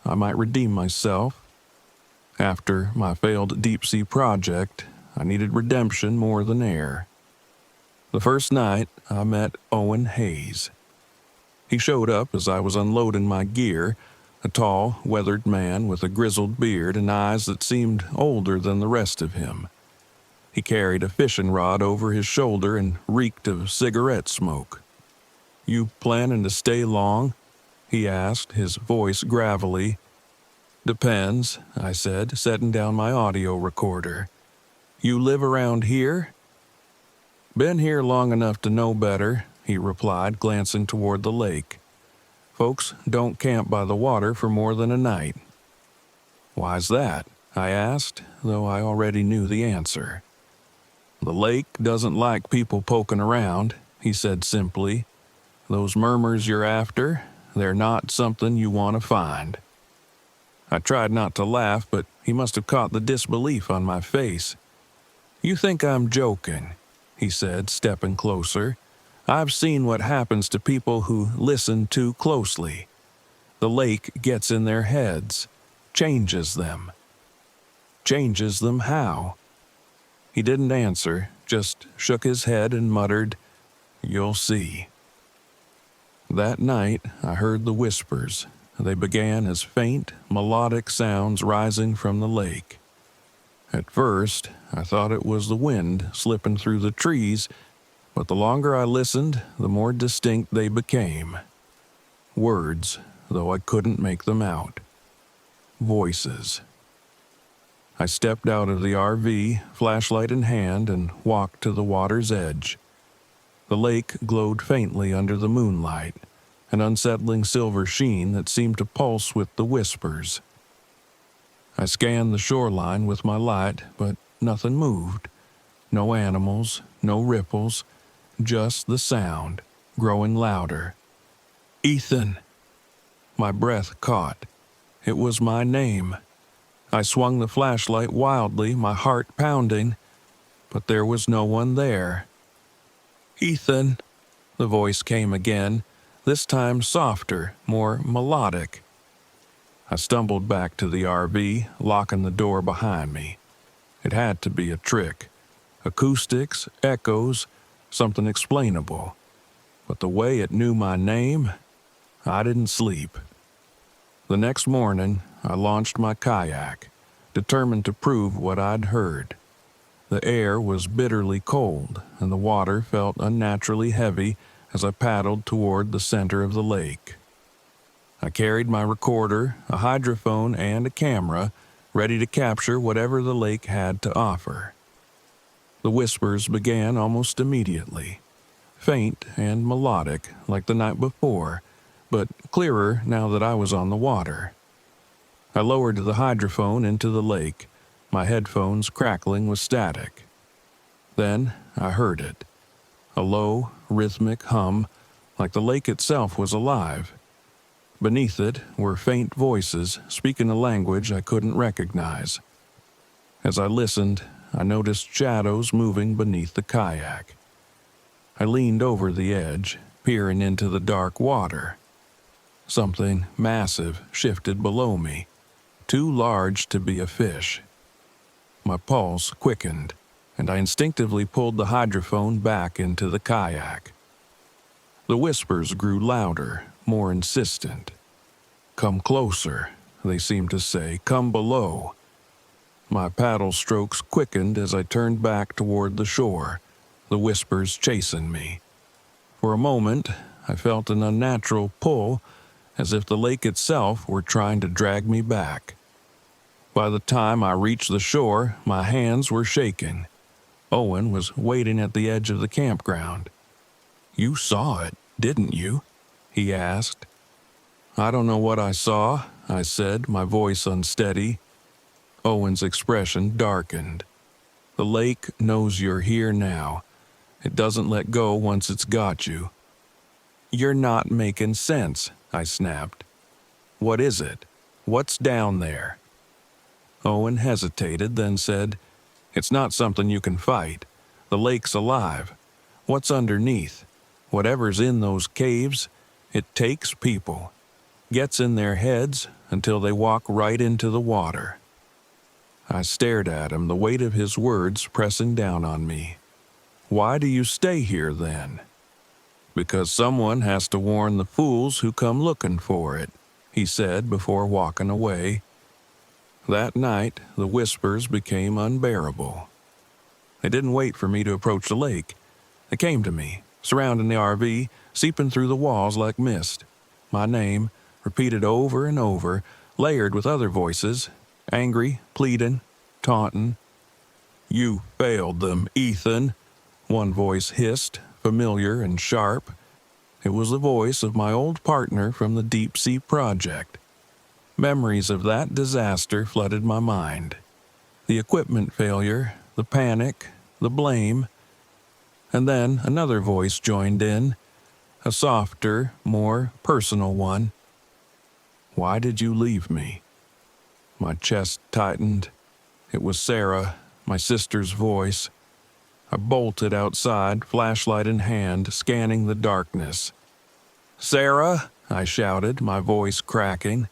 A: I might redeem myself. After my failed deep-sea project, I needed redemption more than air. The first night, I met Owen Hayes. He showed up as I was unloading my gear, a tall, weathered man with a grizzled beard and eyes that seemed older than the rest of him. He carried a fishing rod over his shoulder and reeked of cigarette smoke. "You planning to stay long?" he asked, his voice gravelly. "Depends," I said, setting down my audio recorder. "You live around here?" "Been here long enough to know better," he replied, glancing toward the lake. "Folks don't camp by the water for more than a night." "Why's that?" I asked, though I already knew the answer. "The lake doesn't like people poking around," he said simply. "Those murmurs you're after, they're not something you want to find." I tried not to laugh, but he must have caught the disbelief on my face. "You think I'm joking," he said, stepping closer. "I've seen what happens to people who listen too closely. The lake gets in their heads, changes them." "Changes them how?" He didn't answer, just shook his head and muttered, "You'll see." That night, I heard the whispers. They began as faint, melodic sounds rising from the lake. At first, I thought it was the wind slipping through the trees, but the longer I listened, the more distinct they became. Words, though I couldn't make them out. Voices. I stepped out of the RV, flashlight in hand, and walked to the water's edge. The lake glowed faintly under the moonlight, an unsettling silver sheen that seemed to pulse with the whispers. I scanned the shoreline with my light, but nothing moved. No animals, no ripples, just the sound, growing louder. "Ethan!" My breath caught. It was my name. I swung the flashlight wildly, my heart pounding, but there was no one there. "Ethan!" The voice came again, this time softer, more melodic. I stumbled back to the RV, locking the door behind me. It had to be a trick. Acoustics, echoes, something explainable. But the way it knew my name, I didn't sleep. The next morning, I launched my kayak, determined to prove what I'd heard. The air was bitterly cold, and the water felt unnaturally heavy, as I paddled toward the center of the lake. I carried my recorder, a hydrophone, and a camera, ready to capture whatever the lake had to offer. The whispers began almost immediately, faint and melodic like the night before, but clearer now that I was on the water. I lowered the hydrophone into the lake, my headphones crackling with static. Then I heard it, a low, rhythmic hum, like the lake itself was alive. Beneath it were faint voices speaking a language I couldn't recognize. As I listened, I noticed shadows moving beneath the kayak. I leaned over the edge, peering into the dark water. Something massive shifted below me, too large to be a fish. My pulse quickened, and I instinctively pulled the hydrophone back into the kayak. The whispers grew louder, more insistent. "Come closer," they seemed to say. "Come below." My paddle strokes quickened as I turned back toward the shore, the whispers chasing me. For a moment, I felt an unnatural pull, as if the lake itself were trying to drag me back. By the time I reached the shore, my hands were shaking. Owen was waiting at the edge of the campground. "You saw it, didn't you?" he asked. "I don't know what I saw," I said, my voice unsteady. Owen's expression darkened. "The lake knows you're here now. It doesn't let go once it's got you." "You're not making sense," I snapped. "What is it? What's down there?" Owen hesitated, then said, "It's not something you can fight. The lake's alive. What's underneath? Whatever's in those caves, it takes people. Gets in their heads until they walk right into the water." I stared at him, the weight of his words pressing down on me. "Why do you stay here then?" "Because someone has to warn the fools who come looking for it," he said before walking away. That night, the whispers became unbearable. They didn't wait for me to approach the lake. They came to me, surrounding the RV, seeping through the walls like mist. My name, repeated over and over, layered with other voices, angry, pleading, taunting. "You failed them, Ethan," one voice hissed, familiar and sharp. It was the voice of my old partner from the Deep Sea Project. Memories of that disaster flooded my mind. The equipment failure, the panic, the blame. And then another voice joined in, a softer, more personal one. "Why did you leave me?" My chest tightened. It was Sarah, my sister's voice. I bolted outside, flashlight in hand, scanning the darkness. "Sarah!" I shouted, my voice cracking.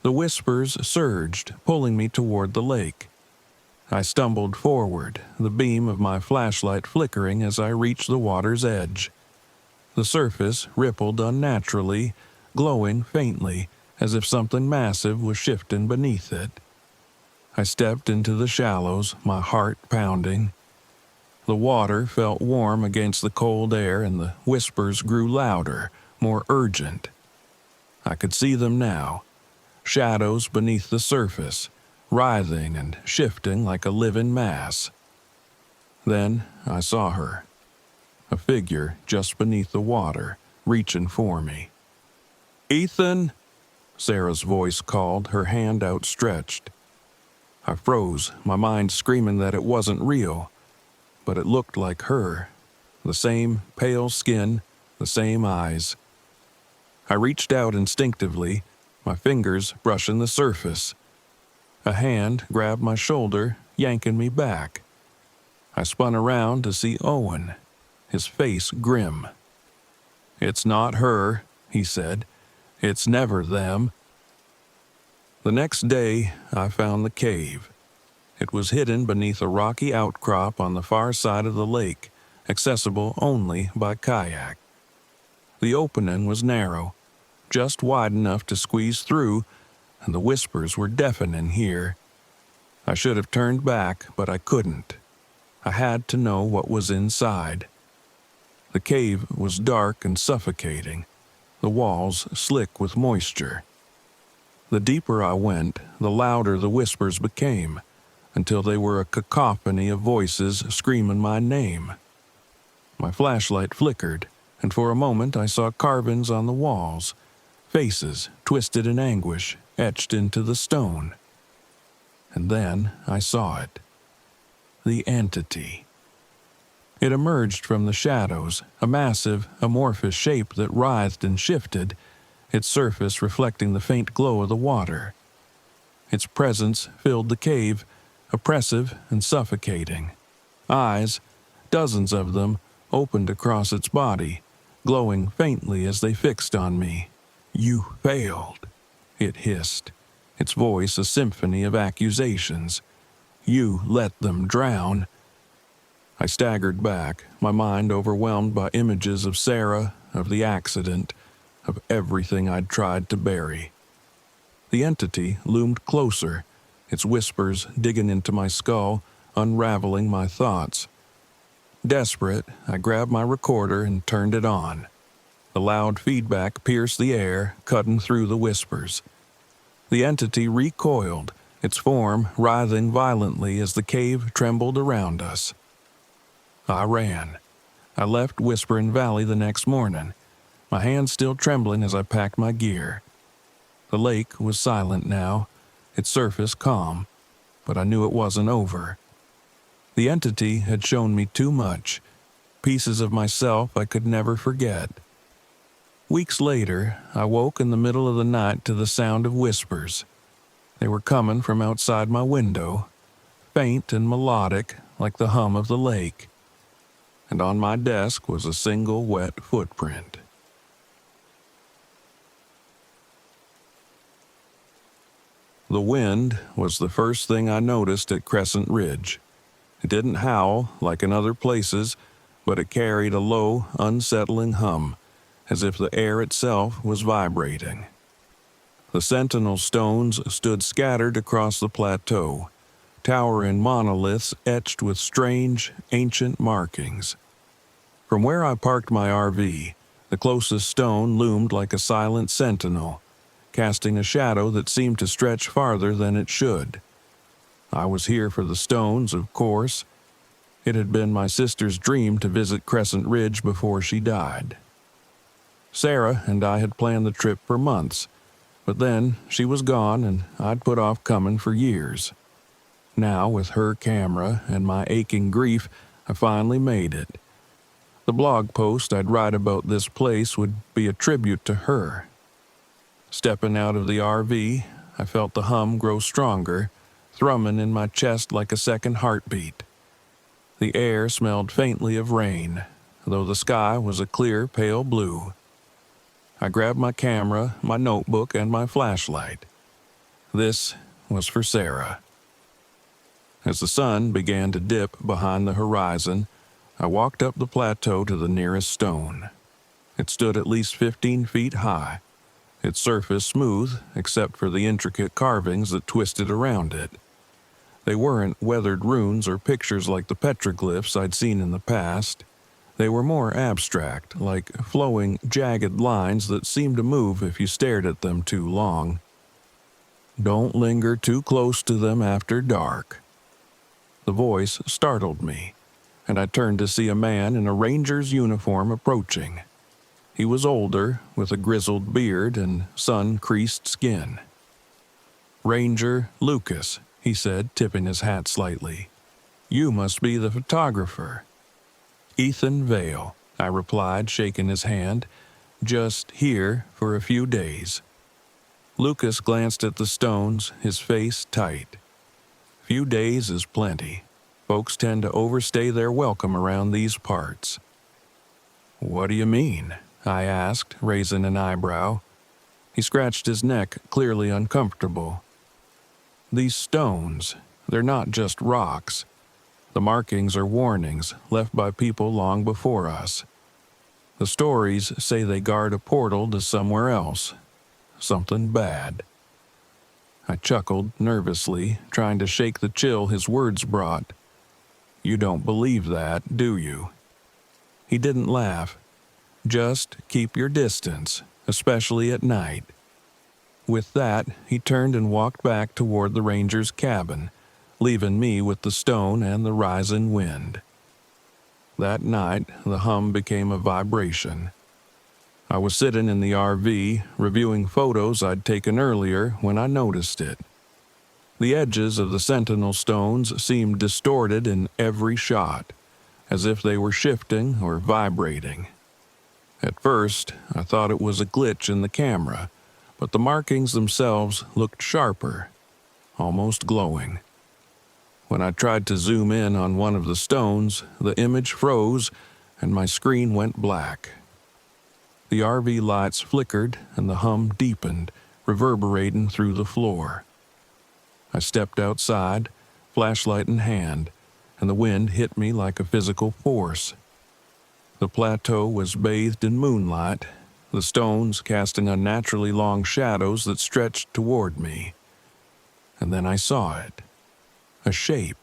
A: The whispers surged, pulling me toward the lake. I stumbled forward, the beam of my flashlight flickering as I reached the water's edge. The surface rippled unnaturally, glowing faintly, as if something massive was shifting beneath it. I stepped into the shallows, my heart pounding. The water felt warm against the cold air, and the whispers grew louder, more urgent. I could see them now, shadows beneath the surface, writhing and shifting like a living mass. Then I saw her, a figure just beneath the water, reaching for me. "Ethan!" Sarah's voice called, her hand outstretched. I froze, my mind screaming that it wasn't real, but it looked like her, the same pale skin, the same eyes. I reached out instinctively, my fingers brushing the surface. A hand grabbed my shoulder, yanking me back. I spun around to see Owen, his face grim. "It's not her," he said. "It's never them." The next day, I found the cave. It was hidden beneath a rocky outcrop on the far side of the lake, accessible only by kayak. The opening was narrow, just wide enough to squeeze through, and the whispers were deafening here. I should have turned back, but I couldn't. I had to know what was inside. The cave was dark and suffocating, the walls slick with moisture. The deeper I went, the louder the whispers became, until they were a cacophony of voices screaming my name. My flashlight flickered, and for a moment I saw carvings on the walls, faces twisted in anguish, etched into the stone. And then I saw it. The entity. It emerged from the shadows, a massive, amorphous shape that writhed and shifted, its surface reflecting the faint glow of the water. Its presence filled the cave, oppressive and suffocating. Eyes, dozens of them, opened across its body, glowing faintly as they fixed on me. "You failed," it hissed, its voice a symphony of accusations. "You let them drown." I staggered back, my mind overwhelmed by images of Sarah, of the accident, of everything I'd tried to bury. The entity loomed closer, its whispers digging into my skull, unraveling my thoughts. Desperate, I grabbed my recorder and turned it on. The loud feedback pierced the air, cutting through the whispers. The entity recoiled, its form writhing violently as the cave trembled around us. I ran. I left Whispering Valley the next morning, my hands still trembling as I packed my gear. The lake was silent now, its surface calm, but I knew it wasn't over. The entity had shown me too much, pieces of myself I could never forget. Weeks later, I woke in the middle of the night to the sound of whispers. They were coming from outside my window, faint and melodic like the hum of the lake. And on my desk was a single wet footprint. The wind was the first thing I noticed at Crescent Ridge. It didn't howl like in other places, but it carried a low, unsettling hum, as if the air itself was vibrating. The sentinel stones stood scattered across the plateau, towering monoliths etched with strange, ancient markings. From where I parked my RV, the closest stone loomed like a silent sentinel, casting a shadow that seemed to stretch farther than it should. I was here for the stones, of course. It had been my sister's dream to visit Crescent Ridge before she died. Sarah and I had planned the trip for months, but then she was gone and I'd put off coming for years. Now, with her camera and my aching grief, I finally made it. The blog post I'd write about this place would be a tribute to her. Stepping out of the RV, I felt the hum grow stronger, thrumming in my chest like a second heartbeat. The air smelled faintly of rain, though the sky was a clear, pale blue. I grabbed my camera, my notebook, and my flashlight. This was for Sarah. As the sun began to dip behind the horizon, I walked up the plateau to the nearest stone. It stood at least 15 feet high, its surface smooth except for the intricate carvings that twisted around it. They weren't weathered runes or pictures like the petroglyphs I'd seen in the past. They were more abstract, like flowing, jagged lines that seemed to move if you stared at them too long. "Don't linger too close to them after dark." The voice startled me, and I turned to see a man in a ranger's uniform approaching. He was older, with a grizzled beard and sun-creased skin. "Ranger Lucas," he said, tipping his hat slightly. "You must be the photographer." "Ethan Vale," I replied, shaking his hand. "Just here for a few days." Lucas glanced at the stones, his face tight. "Few days is plenty. Folks tend to overstay their welcome around these parts." "What do you mean?" I asked, raising an eyebrow. He scratched his neck, clearly uncomfortable. "These stones, they're not just rocks. The markings are warnings left by people long before us. The stories say they guard a portal to somewhere else, something bad." I chuckled nervously, trying to shake the chill his words brought. "You don't believe that, do you?" He didn't laugh. Just keep your distance, especially at night. With that, he turned and walked back toward the ranger's cabin, leaving me with the stone and the rising wind. That night, the hum became a vibration. I was sitting in the RV, reviewing photos I'd taken earlier when I noticed it. The edges of the sentinel stones seemed distorted in every shot, as if they were shifting or vibrating. At first, I thought it was a glitch in the camera, but the markings themselves looked sharper, almost glowing. When I tried to zoom in on one of the stones, the image froze and my screen went black. The RV lights flickered and the hum deepened, reverberating through the floor. I stepped outside, flashlight in hand, and the wind hit me like a physical force. The plateau was bathed in moonlight, the stones casting unnaturally long shadows that stretched toward me. And then I saw it. A shape.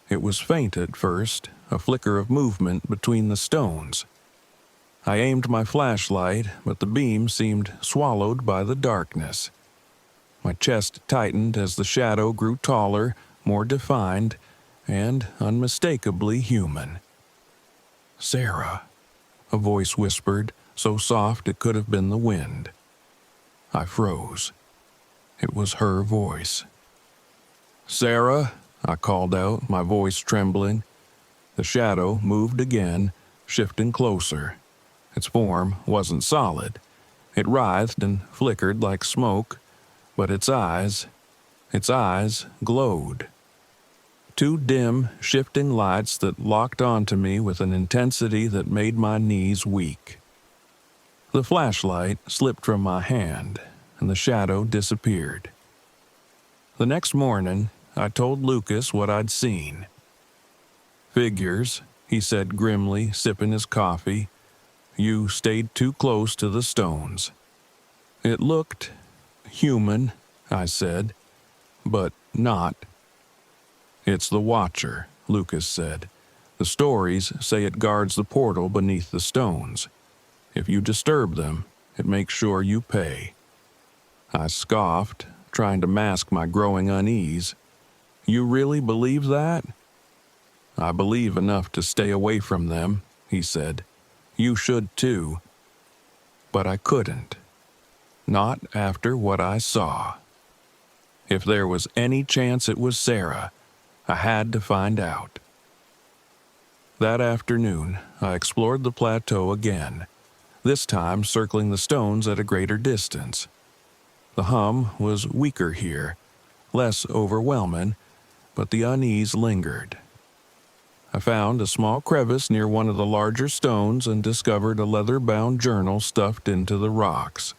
A: It was faint at first, a flicker of movement between the stones. I aimed my flashlight, but the beam seemed swallowed by the darkness. My chest tightened as the shadow grew taller, more defined, and unmistakably human. "Sarah," a voice whispered, so soft it could have been the wind. I froze. It was her voice. "Sarah," I called out, my voice trembling. The shadow moved again, shifting closer. Its form wasn't solid. It writhed and flickered like smoke, but its eyes glowed. Two dim, shifting lights that locked onto me with an intensity that made my knees weak. The flashlight slipped from my hand, and the shadow disappeared. The next morning, I told Lucas what I'd seen. "Figures," he said grimly, sipping his coffee. "You stayed too close to the stones." "It looked human," I said, "but not." "It's the Watcher," Lucas said. "The stories say it guards the portal beneath the stones. If you disturb them, it makes sure you pay." I scoffed, trying to mask my growing unease. "You really believe that?" "I believe enough to stay away from them," he said. "You should too." But I couldn't. Not after what I saw. If there was any chance it was Sarah, I had to find out. That afternoon, I explored the plateau again, this time circling the stones at a greater distance. The hum was weaker here, less overwhelming, but the unease lingered. I found a small crevice near one of the larger stones and discovered a leather-bound journal stuffed into the rocks.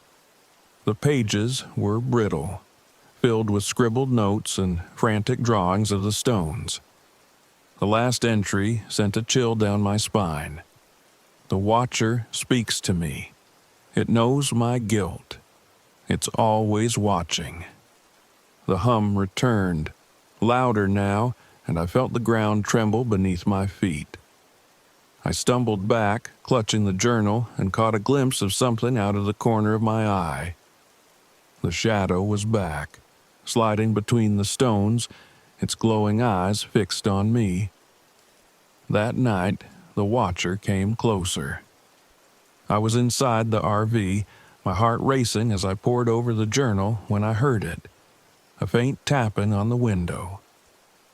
A: The pages were brittle, filled with scribbled notes and frantic drawings of the stones. The last entry sent a chill down my spine. "The Watcher speaks to me. It knows my guilt. It's always watching." The hum returned, louder now, and I felt the ground tremble beneath my feet. I stumbled back, clutching the journal, and caught a glimpse of something out of the corner of my eye. The shadow was back, sliding between the stones, its glowing eyes fixed on me. That night, the Watcher came closer. I was inside the RV, my heart racing as I pored over the journal when I heard it, a faint tapping on the window.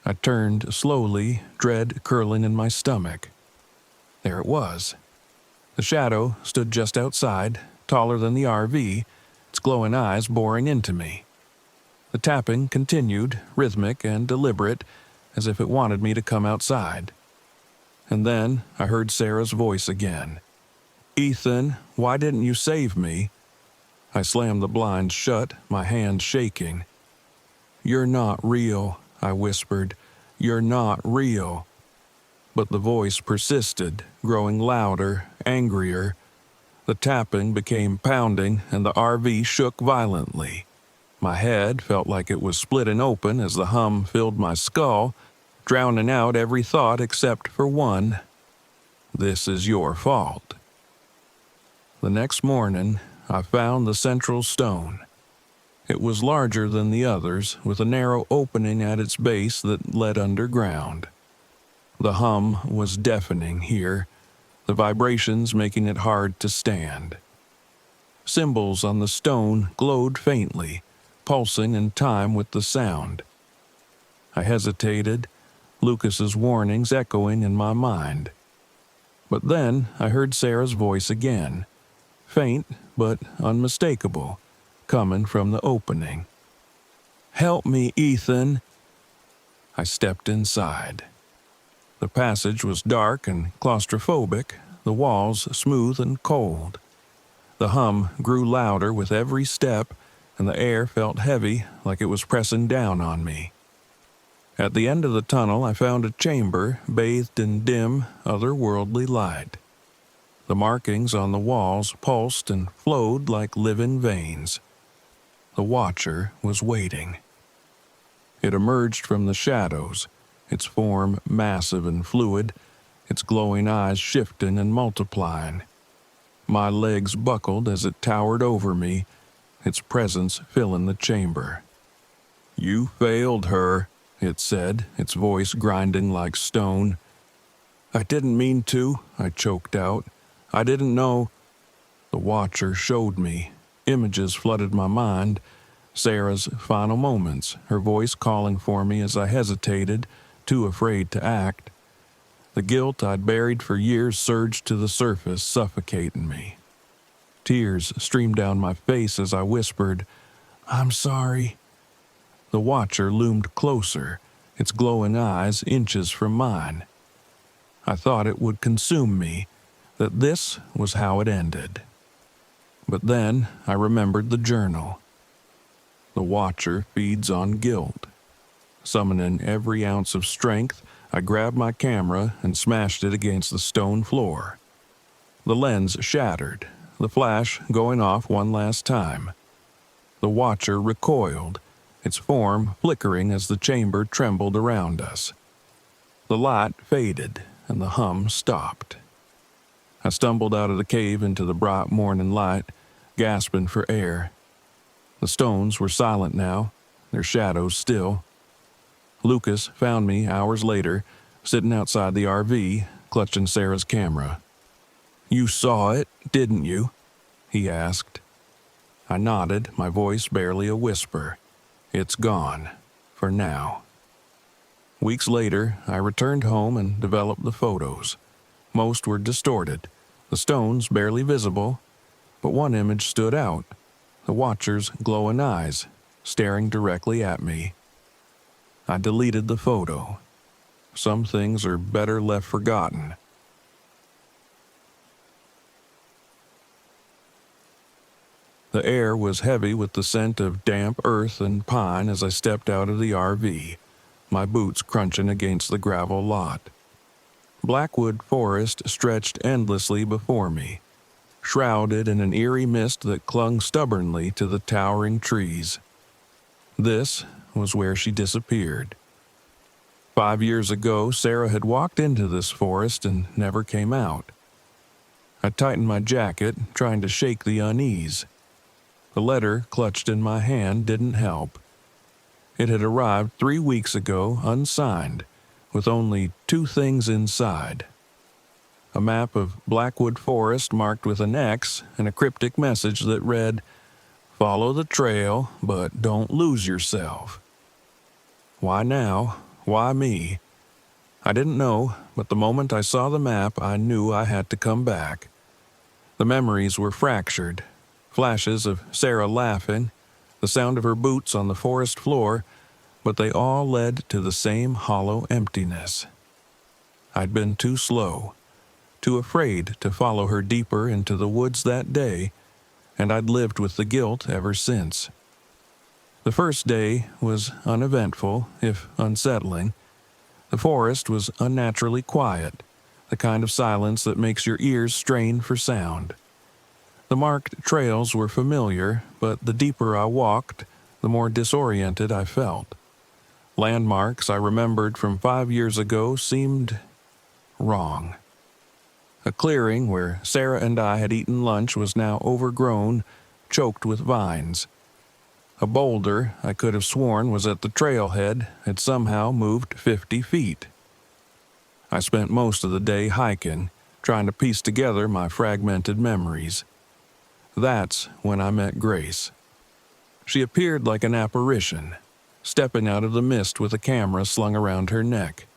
A: I turned slowly, dread curling in my stomach. There it was. The shadow stood just outside, taller than the RV, its glowing eyes boring into me. The tapping continued, rhythmic and deliberate, as if it wanted me to come outside. And then I heard Sarah's voice again. "Ethan, why didn't you save me?" I slammed the blinds shut, my hands shaking. "You're not real," I whispered. "You're not real." But the voice persisted, growing louder, angrier. The tapping became pounding, and the RV shook violently. My head felt like it was splitting open as the hum filled my skull, drowning out every thought except for one. This is your fault." The next morning, I found the central stone. It was larger than the others, with a narrow opening at its base that led underground. The hum was deafening here, the vibrations making it hard to stand. Symbols on the stone glowed faintly, pulsing in time with the sound. I hesitated, Lucas's warnings echoing in my mind. But then I heard Sarah's voice again, faint but unmistakable, coming from the opening. "Help me, Ethan." I stepped inside. The passage was dark and claustrophobic, the walls smooth and cold. The hum grew louder with every step, and the air felt heavy, like it was pressing down on me. At the end of the tunnel, I found a chamber bathed in dim, otherworldly light. The markings on the walls pulsed and flowed like living veins. The Watcher was waiting. It emerged from the shadows, its form massive and fluid, its glowing eyes shifting and multiplying. My legs buckled as it towered over me, its presence filling the chamber. "You failed her," it said, its voice grinding like stone. "I didn't mean to," I choked out. "I didn't know." The Watcher showed me. Images flooded my mind. Sarah's final moments, her voice calling for me as I hesitated, too afraid to act. The guilt I'd buried for years surged to the surface, suffocating me. Tears streamed down my face as I whispered, "I'm sorry." The Watcher loomed closer, its glowing eyes inches from mine. I thought it would consume me, that this was how it ended. But then I remembered the journal. The Watcher feeds on guilt. Summoning every ounce of strength, I grabbed my camera and smashed it against the stone floor. The lens shattered, the flash going off one last time. The Watcher recoiled, its form flickering as the chamber trembled around us. The light faded, and the hum stopped. I stumbled out of the cave into the bright morning light, gasping for air. The stones were silent now, their shadows still. Lucas found me hours later, sitting outside the RV, clutching Sarah's camera. "You saw it, didn't you?" he asked. I nodded, my voice barely a whisper. "It's gone, for now." Weeks later, I returned home and developed the photos. Most were distorted, the stones barely visible, but one image stood out, the Watcher's glowing eyes, staring directly at me. I deleted the photo. Some things are better left forgotten. The air was heavy with the scent of damp earth and pine as I stepped out of the RV, my boots crunching against the gravel lot. Blackwood forest stretched endlessly before me, shrouded in an eerie mist that clung stubbornly to the towering trees. This was where she disappeared. 5 years ago, Sarah had walked into this forest and never came out. I tightened my jacket, trying to shake the unease. The letter clutched in my hand didn't help. It had arrived 3 weeks ago, unsigned, with only 2 things inside. A map of Blackwood Forest marked with an X and a cryptic message that read, "Follow the trail, but don't lose yourself." Why now? Why me? I didn't know, but the moment I saw the map, I knew I had to come back. The memories were fractured. Flashes of Sarah laughing, the sound of her boots on the forest floor, but they all led to the same hollow emptiness. I'd been too slow, too afraid to follow her deeper into the woods that day, and I'd lived with the guilt ever since. The first day was uneventful, if unsettling. The forest was unnaturally quiet, the kind of silence that makes your ears strain for sound. The marked trails were familiar, but the deeper I walked, the more disoriented I felt. Landmarks I remembered from 5 years ago seemed wrong. A clearing where Sarah and I had eaten lunch was now overgrown, choked with vines. A boulder I could have sworn was at the trailhead had somehow moved 50 feet. I spent most of the day hiking, trying to piece together my fragmented memories. That's when I met Grace. She appeared like an apparition, stepping out of the mist with a camera slung around her neck.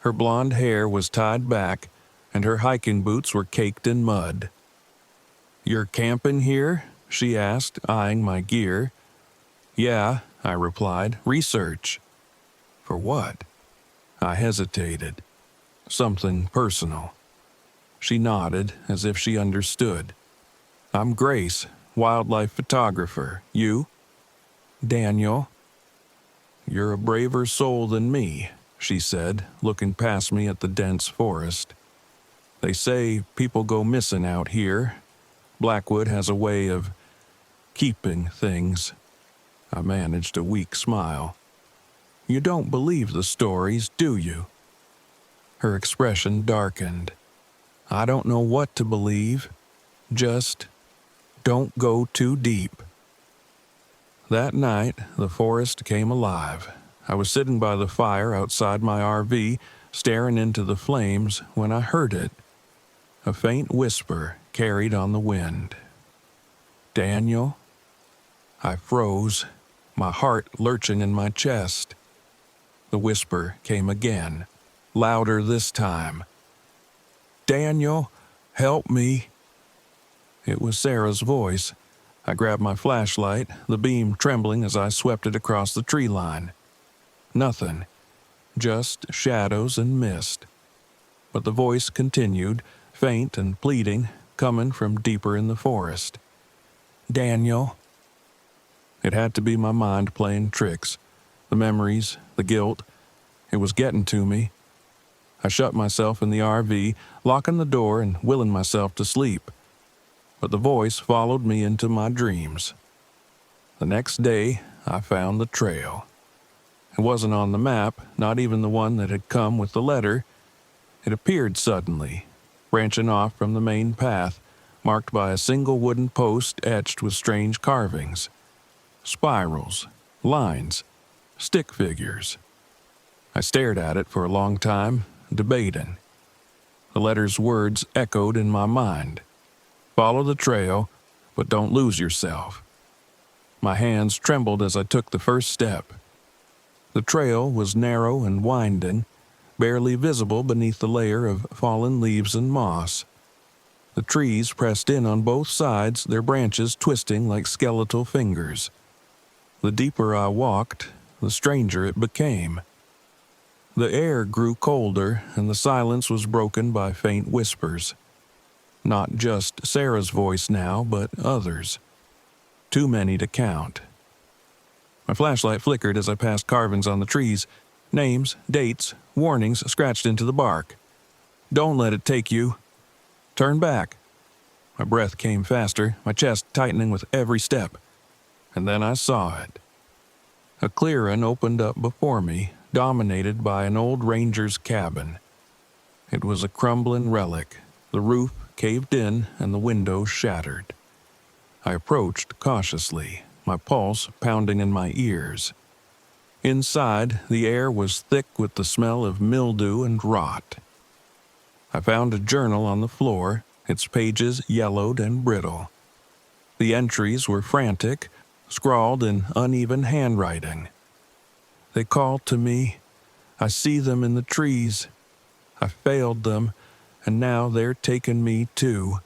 A: Her blonde hair was tied back, and her hiking boots were caked in mud. "You're camping here?" she asked, eyeing my gear. "Yeah," I replied, "research." "For what?" I hesitated. "Something personal." She nodded as if she understood. "I'm Grace, wildlife photographer. You?" "Daniel." "You're a braver soul than me," she said, looking past me at the dense forest. "They say people go missing out here. Blackwood has a way of keeping things." I managed a weak smile. "You don't believe the stories, do you?" Her expression darkened. "I don't know what to believe. Just don't go too deep." That night, the forest came alive. I was sitting by the fire outside my RV, staring into the flames, when I heard it. A faint whisper carried on the wind. "Daniel?" I froze, my heart lurching in my chest. The whisper came again, louder this time. "Daniel, help me." It was Sarah's voice. I grabbed my flashlight, the beam trembling as I swept it across the tree line. Nothing, just shadows and mist. But the voice continued, faint and pleading, coming from deeper in the forest. "Daniel." It had to be my mind playing tricks. The memories, the guilt. It was getting to me. I shut myself in the RV, locking the door and willing myself to sleep. But the voice followed me into my dreams. The next day, I found the trail. It wasn't on the map, not even the one that had come with the letter. It appeared suddenly, branching off from the main path, marked by a single wooden post etched with strange carvings. Spirals, lines, stick figures. I stared at it for a long time, debating. The letter's words echoed in my mind. "Follow the trail, but don't lose yourself." My hands trembled as I took the first step. The trail was narrow and winding, barely visible beneath the layer of fallen leaves and moss. The trees pressed in on both sides, their branches twisting like skeletal fingers. The deeper I walked, the stranger it became. The air grew colder, and the silence was broken by faint whispers. Not just Sarah's voice now, but others. Too many to count. My flashlight flickered as I passed carvings on the trees. Names, dates, warnings scratched into the bark. "Don't let it take you. Turn back." My breath came faster, my chest tightening with every step. And then I saw it. A clearing opened up before me, dominated by an old ranger's cabin. It was a crumbling relic, the roof caved in and the windows shattered. I approached cautiously, my pulse pounding in my ears. Inside, the air was thick with the smell of mildew and rot. I found a journal on the floor, its pages yellowed and brittle. The entries were frantic, scrawled in uneven handwriting. "They called to me. I see them in the trees. I failed them, and now they're taking me too."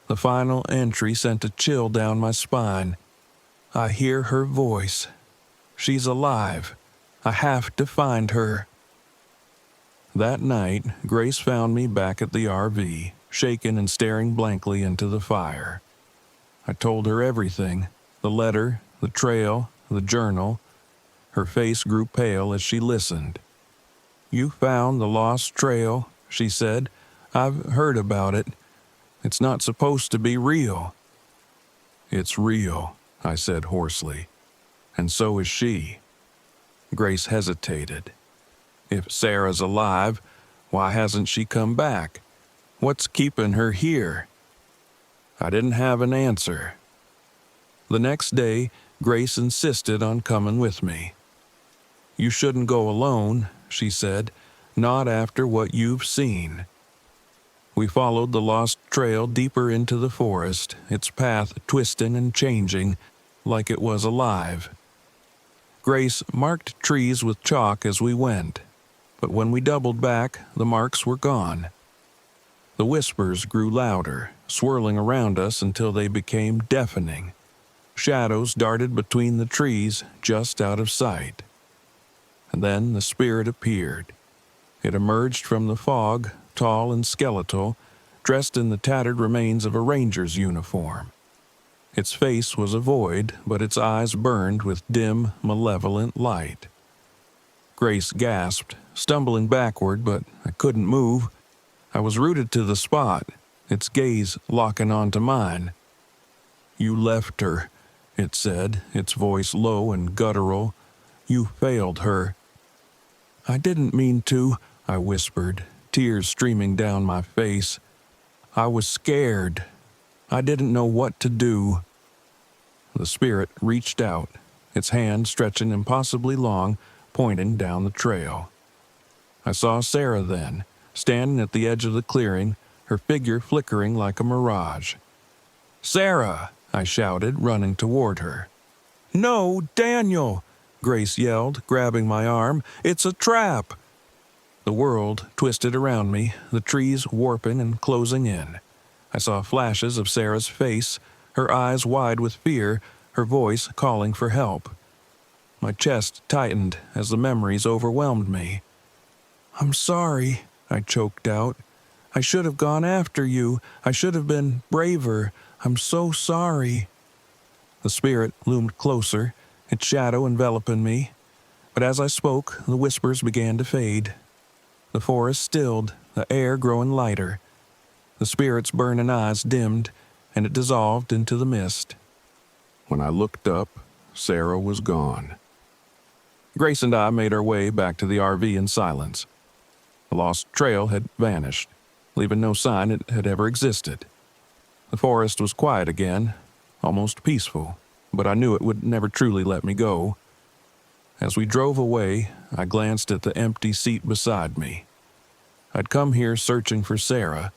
A: The final entry sent a chill down my spine. "I hear her voice. She's alive. I have to find her." That night, Grace found me back at the RV, shaken and staring blankly into the fire. I told her everything, the letter, the trail, the journal. Her face grew pale as she listened. "You found the lost trail," she said. "I've heard about it. It's not supposed to be real." "It's real," I said hoarsely. "And so is she." Grace hesitated. "If Sarah's alive, why hasn't she come back?" What's keeping her here? I didn't have an answer. The next day, Grace insisted on coming with me. You shouldn't go alone, she said, not after what you've seen. We followed the lost trail deeper into the forest, its path twisting and changing like it was alive. Grace marked trees with chalk as we went, but when we doubled back, the marks were gone. The whispers grew louder, swirling around us until they became deafening. Shadows darted between the trees just out of sight. And then the spirit appeared. It emerged from the fog, tall and skeletal, dressed in the tattered remains of a ranger's uniform. Its face was a void, but its eyes burned with dim, malevolent light. Grace gasped, stumbling backward, but I couldn't move. I was rooted to the spot, its gaze locking onto mine. You left her, it said, its voice low and guttural. You failed her. I didn't mean to, I whispered, tears streaming down my face. I was scared. I didn't know what to do. The spirit reached out, its hand stretching impossibly long, pointing down the trail. I saw Sarah then, standing at the edge of the clearing, her figure flickering like a mirage. "Sarah!" I shouted, running toward her. "No, Daniel!" Grace yelled, grabbing my arm. "It's a trap!" The world twisted around me, the trees warping and closing in. I saw flashes of Sarah's face, her eyes wide with fear, her voice calling for help. My chest tightened as the memories overwhelmed me. "I'm sorry," I choked out. "I should have gone after you. I should have been braver. I'm so sorry." The spirit loomed closer, its shadow enveloping me. But as I spoke, the whispers began to fade. The forest stilled, the air growing lighter. The spirit's burning eyes dimmed, and it dissolved into the mist. When I looked up, Sarah was gone. Grace and I made our way back to the RV in silence. The lost trail had vanished, leaving no sign it had ever existed. The forest was quiet again, almost peaceful, but I knew it would never truly let me go. As we drove away, I glanced at the empty seat beside me. I'd come here searching for Sarah,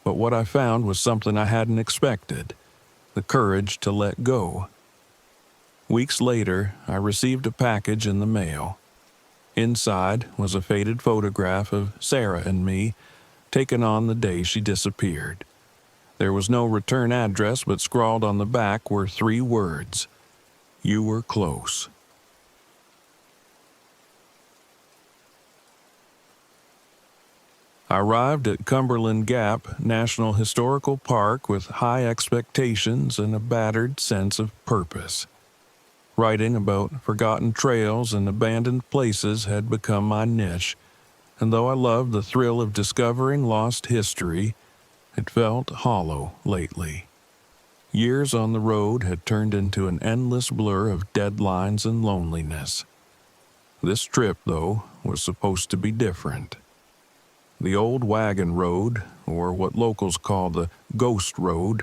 A: but what I found was something I hadn't expected: the courage to let go. Weeks later, I received a package in the mail. Inside was a faded photograph of Sarah and me, taken on the day she disappeared. There was no return address, but scrawled on the back were 3 words: "You were close." I arrived at Cumberland Gap National Historical Park with high expectations and a battered sense of purpose. Writing about forgotten trails and abandoned places had become my niche, and though I loved the thrill of discovering lost history, it felt hollow lately. Years on the road had turned into an endless blur of deadlines and loneliness. This trip, though, was supposed to be different. The old wagon road, or what locals call the ghost road,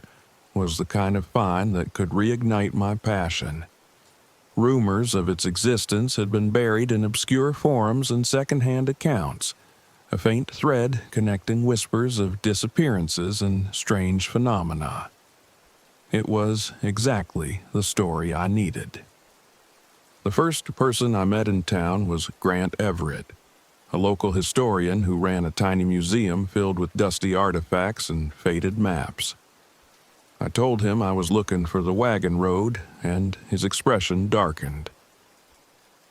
A: was the kind of find that could reignite my passion. Rumors of its existence had been buried in obscure forums and second-hand accounts, a faint thread connecting whispers of disappearances and strange phenomena. It was exactly the story I needed. The first person I met in town was Grant Everett, a local historian who ran a tiny museum filled with dusty artifacts and faded maps. I told him I was looking for the wagon road, and his expression darkened.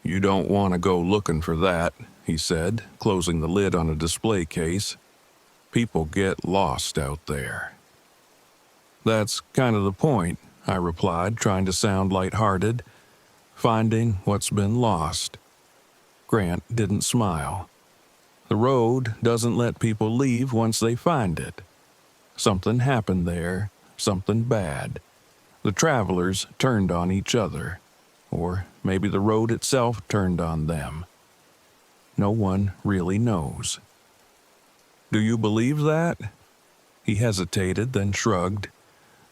A: "You don't want to go looking for that," he said, closing the lid on a display case. "People get lost out there." "That's kind of the point," I replied, trying to sound lighthearted. "Finding what's been lost." Grant didn't smile. "The road doesn't let people leave once they find it. Something happened there, something bad. The travelers turned on each other, or maybe the road itself turned on them. No one really knows." "Do you believe that?" He hesitated, then shrugged.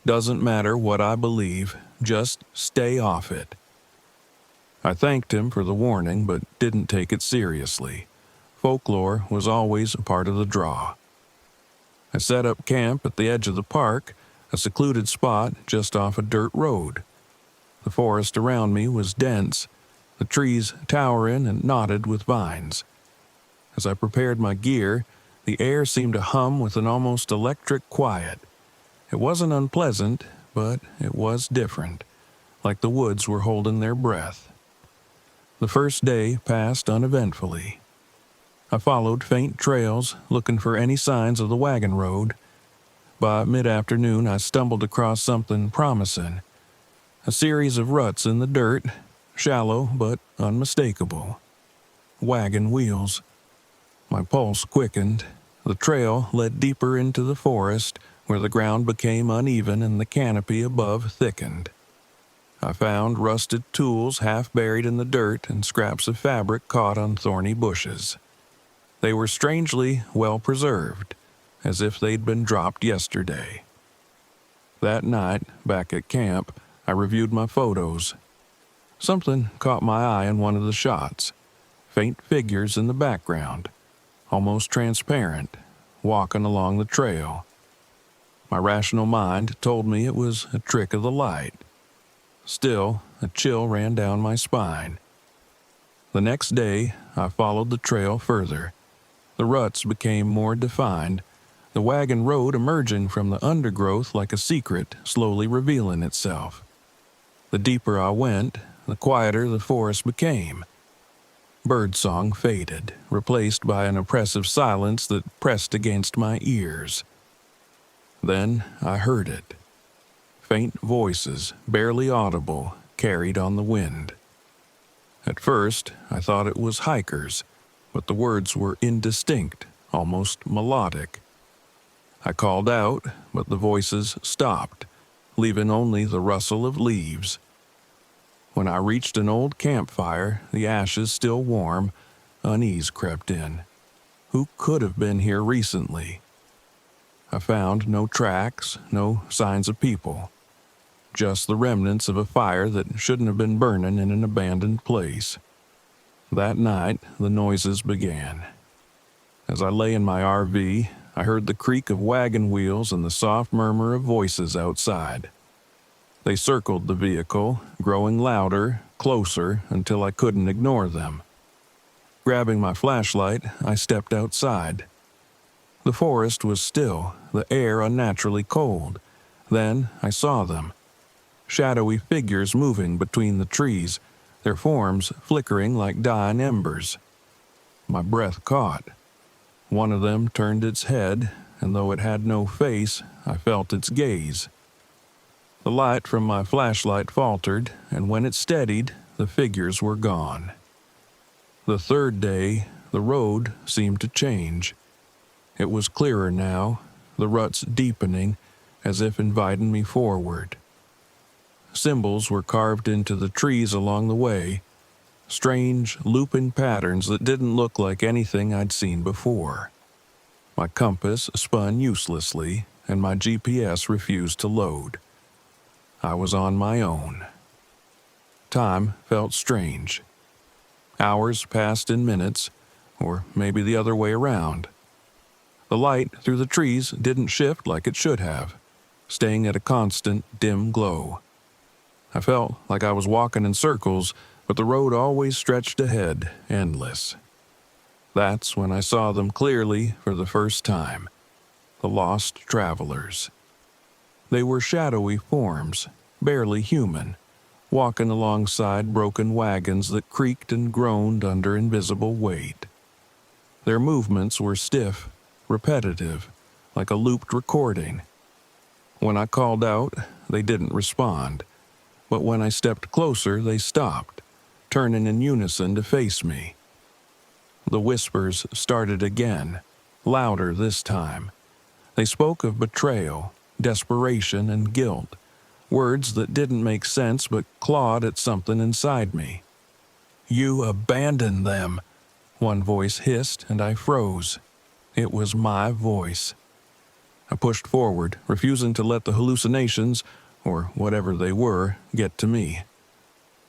A: "Doesn't matter what I believe, just stay off it." I thanked him for the warning, but didn't take it seriously. Folklore was always a part of the draw. I set up camp at the edge of the park, a secluded spot just off a dirt road. The forest around me was dense, the trees towering and knotted with vines. As I prepared my gear, the air seemed to hum with an almost electric quiet. It wasn't unpleasant, but it was different, like the woods were holding their breath. The first day passed uneventfully. I followed faint trails, looking for any signs of the wagon road. By mid-afternoon, I stumbled across something promising. A series of ruts in the dirt, shallow but unmistakable. Wagon wheels. My pulse quickened. The trail led deeper into the forest, where the ground became uneven and the canopy above thickened. I found rusted tools half buried in the dirt and scraps of fabric caught on thorny bushes. They were strangely well preserved, as if they'd been dropped yesterday. That night, back at camp, I reviewed my photos. Something caught my eye in one of the shots. Faint figures in the background, almost transparent, walking along the trail. My rational mind told me it was a trick of the light. Still, a chill ran down my spine. The next day, I followed the trail further. The ruts became more defined, the wagon road emerging from the undergrowth like a secret slowly revealing itself. The deeper I went, the quieter the forest became. Birdsong faded, replaced by an oppressive silence that pressed against my ears. Then I heard it. Faint voices, barely audible, carried on the wind. At first, I thought it was hikers, but the words were indistinct, almost melodic. I called out, but the voices stopped, leaving only the rustle of leaves. When I reached an old campfire, the ashes still warm, unease crept in. Who could have been here recently? I found no tracks, no signs of people. Just the remnants of a fire that shouldn't have been burning in an abandoned place. That night, the noises began. As I lay in my RV, I heard the creak of wagon wheels and the soft murmur of voices outside. They circled the vehicle, growing louder, closer, until I couldn't ignore them. Grabbing my flashlight, I stepped outside. The forest was still, the air unnaturally cold. Then I saw them. Shadowy figures moving between the trees, their forms flickering like dying embers. My breath caught. One of them turned its head, and though it had no face, I felt its gaze. The light from my flashlight faltered, and when it steadied, the figures were gone. The third day, the road seemed to change. It was clearer now, the ruts deepening, as if inviting me forward. Symbols were carved into the trees along the way, strange, looping patterns that didn't look like anything I'd seen before. My compass spun uselessly, and my GPS refused to load. I was on my own. Time felt strange. Hours passed in minutes, or maybe the other way around. The light through the trees didn't shift like it should have, staying at a constant, dim glow. I felt like I was walking in circles, but the road always stretched ahead, endless. That's when I saw them clearly for the first time. The lost travelers. They were shadowy forms, barely human, walking alongside broken wagons that creaked and groaned under invisible weight. Their movements were stiff, repetitive, like a looped recording. When I called out, they didn't respond. But when I stepped closer, they stopped, turning in unison to face me. The whispers started again, louder this time. They spoke of betrayal, desperation, and guilt, words that didn't make sense but clawed at something inside me. "You abandoned them," one voice hissed, and I froze. It was my voice. I pushed forward, refusing to let the hallucinations, or whatever they were, get to me.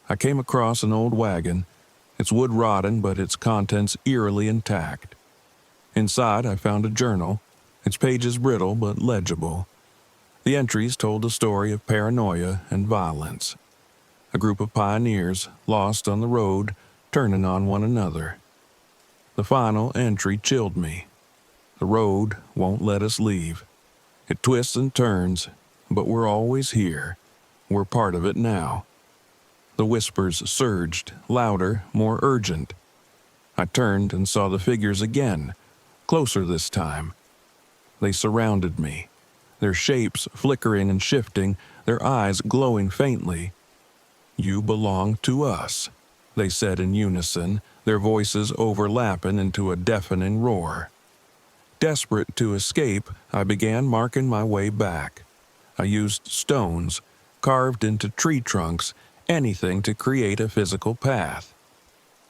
A: I came across an old wagon, its wood rotten but its contents eerily intact. Inside I found a journal, its pages brittle but legible. The entries told a story of paranoia and violence. A group of pioneers, lost on the road, turning on one another. The final entry chilled me. The road won't let us leave. It twists and turns, but we're always here. We're part of it now. The whispers surged, louder, more urgent. I turned and saw the figures again, closer this time. They surrounded me, their shapes flickering and shifting, their eyes glowing faintly. "You belong to us," they said in unison, their voices overlapping into a deafening roar. Desperate to escape, I began marking my way back. I used stones, carved into tree trunks, anything to create a physical path.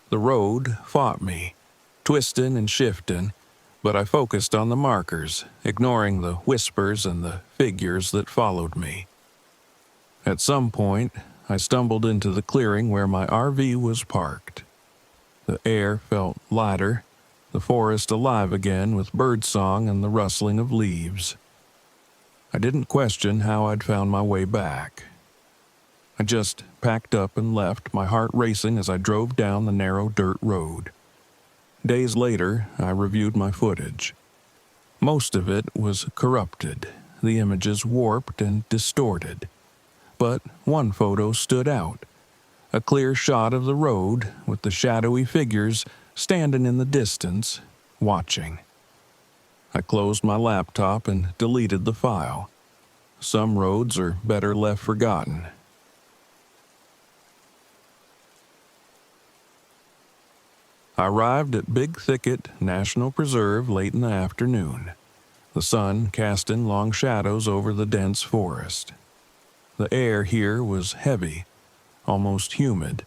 A: The road fought me, twisting and shifting, but I focused on the markers, ignoring the whispers and the figures that followed me. At some point, I stumbled into the clearing where my RV was parked. The air felt lighter, the forest alive again with birdsong and the rustling of leaves. I didn't question how I'd found my way back. I just packed up and left, my heart racing as I drove down the narrow dirt road. Days later, I reviewed my footage. Most of it was corrupted, the images warped and distorted. But one photo stood out, a clear shot of the road with the shadowy figures standing in the distance, watching. I closed my laptop and deleted the file. Some roads are better left forgotten. I arrived at Big Thicket National Preserve late in the afternoon, the sun casting long shadows over the dense forest. The air here was heavy, almost humid,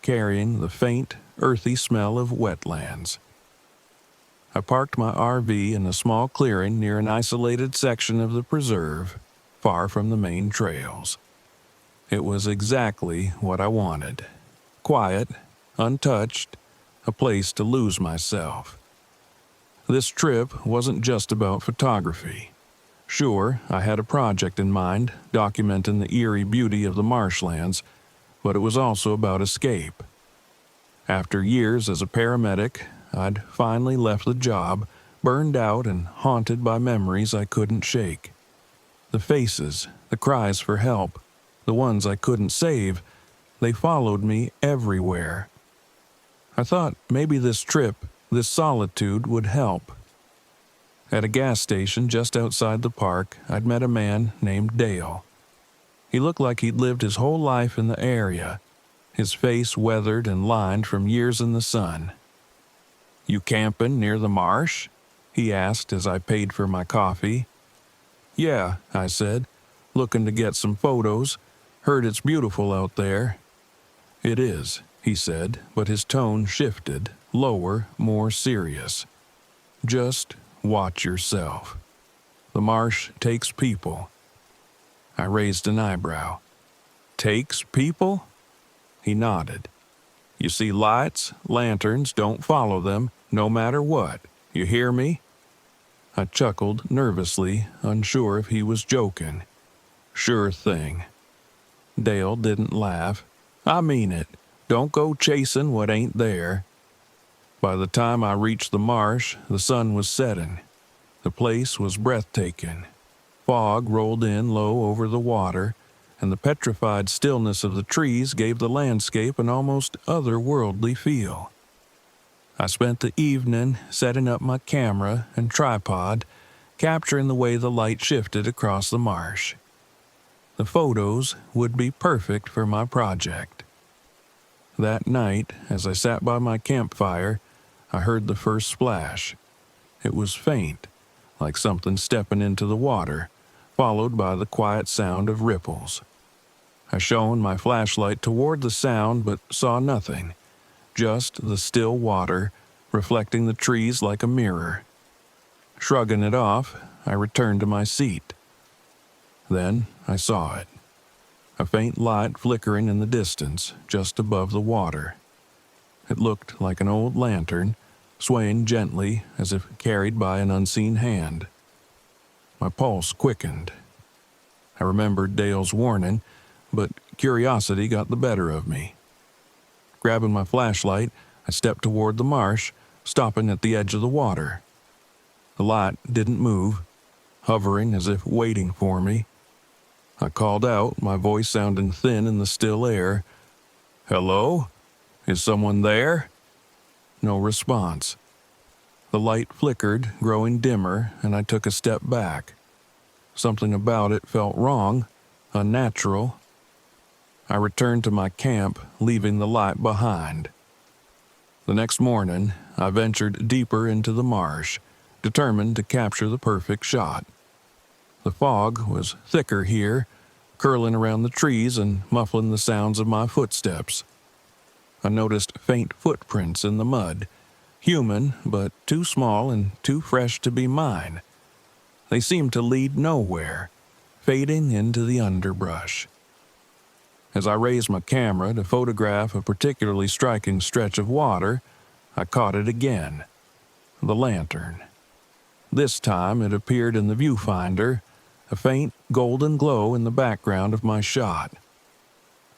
A: carrying the faint, earthy smell of wetlands. I parked my RV in a small clearing near an isolated section of the preserve, far from the main trails. It was exactly what I wanted. Quiet, untouched, a place to lose myself. This trip wasn't just about photography. Sure, I had a project in mind, documenting the eerie beauty of the marshlands, but it was also about escape. After years as a paramedic, I'd finally left the job, burned out and haunted by memories I couldn't shake. The faces, the cries for help, the ones I couldn't save, they followed me everywhere. I thought maybe this trip, this solitude, would help. At a gas station just outside the park, I'd met a man named Dale. He looked like he'd lived his whole life in the area, his face weathered and lined from years in the sun. "You camping near the marsh?" he asked as I paid for my coffee. "Yeah," I said, "looking to get some photos. Heard it's beautiful out there." "It is," he said, but his tone shifted, lower, more serious. "Just watch yourself. The marsh takes people." I raised an eyebrow. "Takes people?" He nodded. "You see lights, lanterns, don't follow them, no matter what. You hear me?" I chuckled nervously, unsure if he was joking. "Sure thing." Dale didn't laugh. "I mean it. Don't go chasing what ain't there." By the time I reached the marsh, the sun was setting. The place was breathtaking. Fog rolled in low over the water, and the petrified stillness of the trees gave the landscape an almost otherworldly feel. I spent the evening setting up my camera and tripod, capturing the way the light shifted across the marsh. The photos would be perfect for my project. That night, as I sat by my campfire, I heard the first splash. It was faint, like something stepping into the water, followed by the quiet sound of ripples. I shone my flashlight toward the sound but saw nothing, just the still water, reflecting the trees like a mirror. Shrugging it off, I returned to my seat. Then I saw it. A faint light flickering in the distance, just above the water. It looked like an old lantern, swaying gently as if carried by an unseen hand. My pulse quickened. I remembered Dale's warning, but curiosity got the better of me. Grabbing my flashlight, I stepped toward the marsh, stopping at the edge of the water. The light didn't move, hovering as if waiting for me. I called out, my voice sounding thin in the still air. "Hello? Is someone there?" No response. The light flickered, growing dimmer, and I took a step back. Something about it felt wrong, unnatural. I returned to my camp, leaving the light behind. The next morning, I ventured deeper into the marsh, determined to capture the perfect shot. The fog was thicker here, curling around the trees and muffling the sounds of my footsteps. I noticed faint footprints in the mud, human but too small and too fresh to be mine. They seemed to lead nowhere, fading into the underbrush. As I raised my camera to photograph a particularly striking stretch of water, I caught it again. The lantern. This time it appeared in the viewfinder, a faint golden glow in the background of my shot.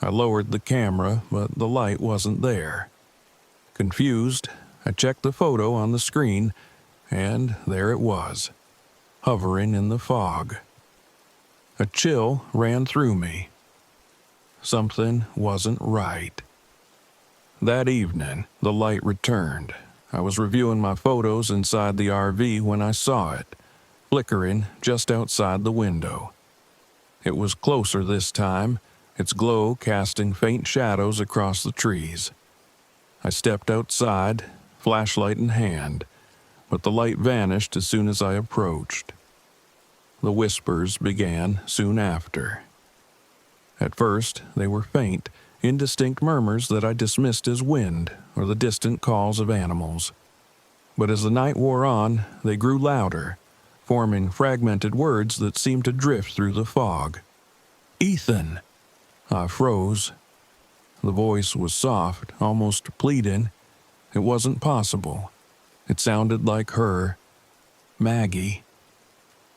A: I lowered the camera, but the light wasn't there. Confused, I checked the photo on the screen, and there it was, hovering in the fog. A chill ran through me. Something wasn't right. That evening, the light returned. I was reviewing my photos inside the RV when I saw it, flickering just outside the window. It was closer this time, its glow casting faint shadows across the trees. I stepped outside, flashlight in hand, but the light vanished as soon as I approached. The whispers began soon after. At first, they were faint, indistinct murmurs that I dismissed as wind or the distant calls of animals. But as the night wore on, they grew louder, forming fragmented words that seemed to drift through the fog. "Ethan!" I froze. The voice was soft, almost pleading. It wasn't possible. It sounded like her. Maggie.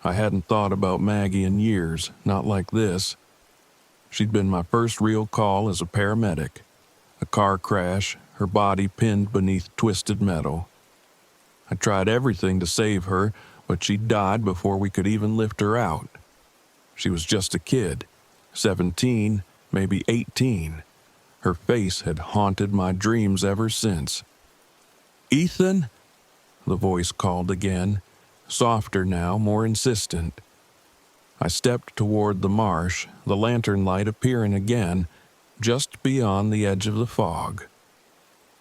A: I hadn't thought about Maggie in years, not like this. She'd been my first real call as a paramedic. A car crash, her body pinned beneath twisted metal. I tried everything to save her, but she died before we could even lift her out. She was just a kid, 17, maybe 18. Her face had haunted my dreams ever since. "Ethan?" The voice called again, softer now, more insistent. I stepped toward the marsh, the lantern light appearing again, just beyond the edge of the fog.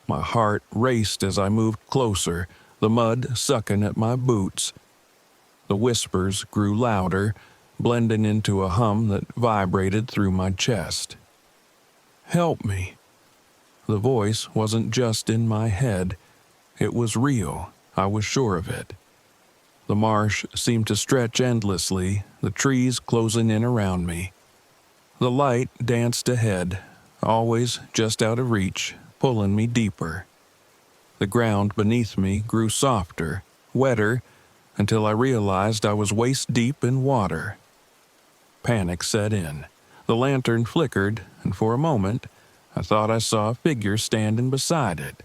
A: My heart raced as I moved closer, the mud sucking at my boots. The whispers grew louder, blending into a hum that vibrated through my chest. "Help me." The voice wasn't just in my head. It was real. I was sure of it. The marsh seemed to stretch endlessly, the trees closing in around me. The light danced ahead, always just out of reach, pulling me deeper. The ground beneath me grew softer, wetter, until I realized I was waist-deep in water. Panic set in. The lantern flickered, and for a moment, I thought I saw a figure standing beside it.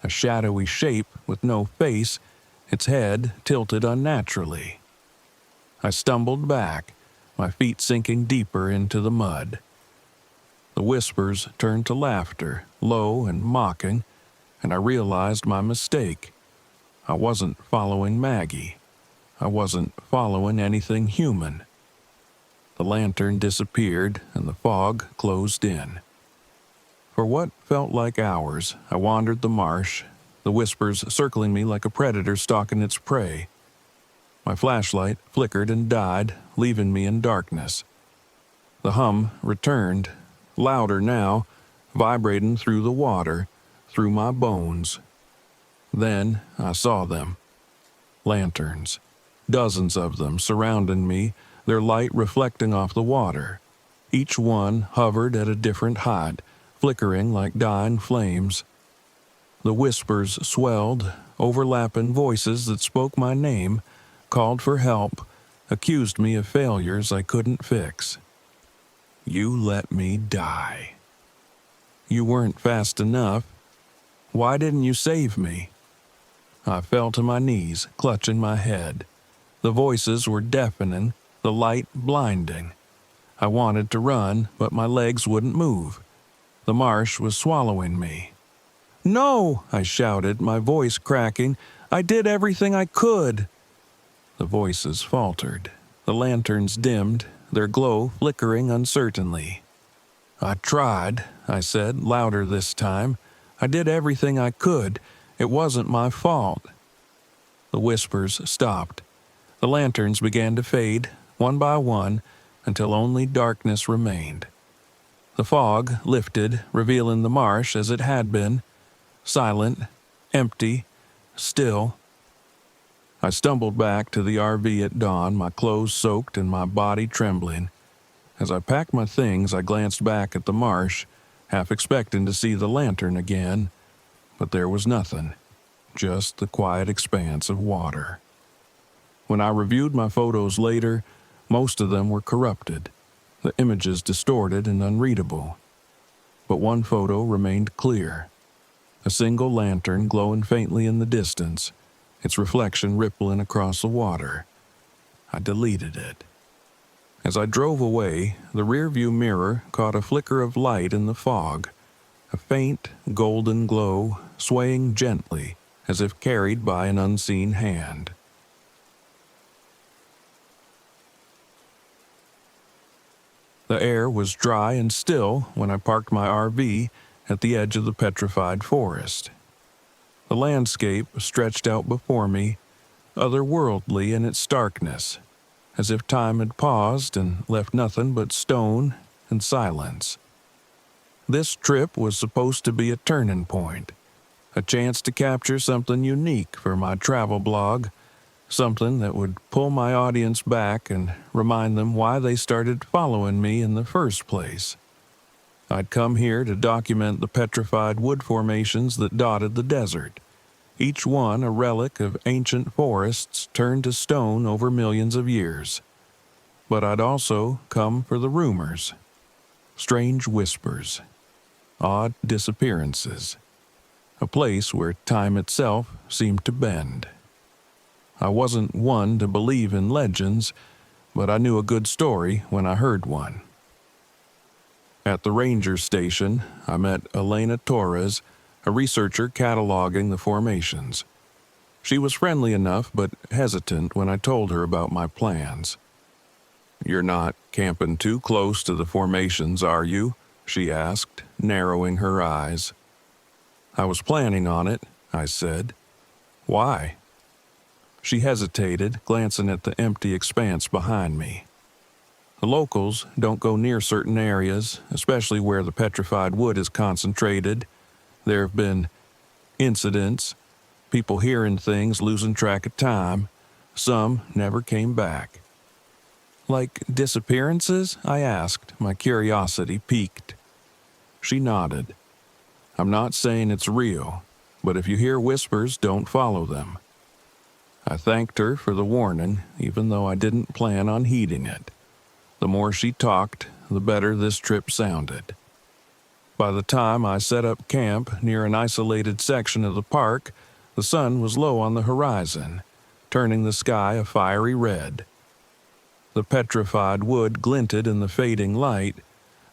A: A shadowy shape with no face, its head tilted unnaturally. I stumbled back, my feet sinking deeper into the mud. The whispers turned to laughter, low and mocking, and I realized my mistake. I wasn't following Maggie. I wasn't following anything human. The lantern disappeared, and the fog closed in. For what felt like hours, I wandered the marsh, the whispers circling me like a predator stalking its prey. My flashlight flickered and died, leaving me in darkness. The hum returned, louder now, vibrating through the water, through my bones. Then I saw them. Lanterns. dozens of them surrounding me, their light reflecting off the water. Each one hovered at a different height, flickering like dying flames. The whispers swelled, overlapping voices that spoke my name, called for help, accused me of failures I couldn't fix. You let me die. You weren't fast enough. Why didn't you save me? I fell to my knees, clutching my head. The voices were deafening, the light blinding. I wanted to run, but my legs wouldn't move. The marsh was swallowing me. No, I shouted, my voice cracking. I did everything I could. The voices faltered. The lanterns dimmed, their glow flickering uncertainly. I tried, I said, louder this time. I did everything I could. It wasn't my fault. The whispers stopped. The lanterns began to fade, one by one, until only darkness remained. The fog lifted, revealing the marsh as it had been, silent, empty, still. I stumbled back to the RV at dawn, my clothes soaked and my body trembling. As I packed my things, I glanced back at the marsh, half expecting to see the lantern again, but there was nothing, just the quiet expanse of water. When I reviewed my photos later, most of them were corrupted, the images distorted and unreadable. But one photo remained clear. A single lantern glowing faintly in the distance, its reflection rippling across the water. I deleted it. As I drove away, the rearview mirror caught a flicker of light in the fog, a faint golden glow swaying gently as if carried by an unseen hand. The air was dry and still when I parked my RV at the edge of the petrified forest. The landscape stretched out before me, otherworldly in its starkness, as if time had paused and left nothing but stone and silence. This trip was supposed to be a turning point, a chance to capture something unique for my travel blog, something that would pull my audience back and remind them why they started following me in the first place. I'd come here to document the petrified wood formations that dotted the desert, each one a relic of ancient forests turned to stone over millions of years. But I'd also come for the rumors, strange whispers, odd disappearances, a place where time itself seemed to bend. I wasn't one to believe in legends, but I knew a good story when I heard one. At the ranger station, I met Elena Torres, a researcher cataloging the formations. She was friendly enough but hesitant when I told her about my plans. "You're not camping too close to the formations, are you?" she asked, narrowing her eyes. "I was planning on it," I said. "Why?" She hesitated, glancing at the empty expanse behind me. "The locals don't go near certain areas, especially where the petrified wood is concentrated. There have been incidents, people hearing things, losing track of time. Some never came back." "Like disappearances?" I asked, my curiosity piqued. She nodded. "I'm not saying it's real, but if you hear whispers, don't follow them." I thanked her for the warning, even though I didn't plan on heeding it. The more she talked, the better this trip sounded. By the time I set up camp near an isolated section of the park, the sun was low on the horizon, turning the sky a fiery red. The petrified wood glinted in the fading light,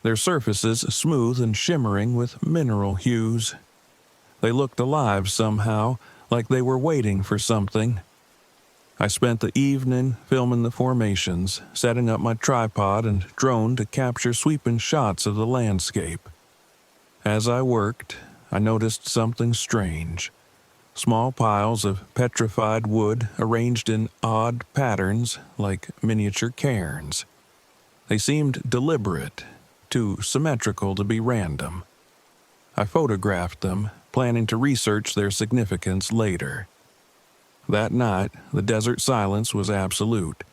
A: their surfaces smooth and shimmering with mineral hues. They looked alive somehow, like they were waiting for something. I spent the evening filming the formations, setting up my tripod and drone to capture sweeping shots of the landscape. As I worked, I noticed something strange. Small piles of petrified wood arranged in odd patterns like miniature cairns. They seemed deliberate, too symmetrical to be random. I photographed them, planning to research their significance later. That night, the desert silence was absolute.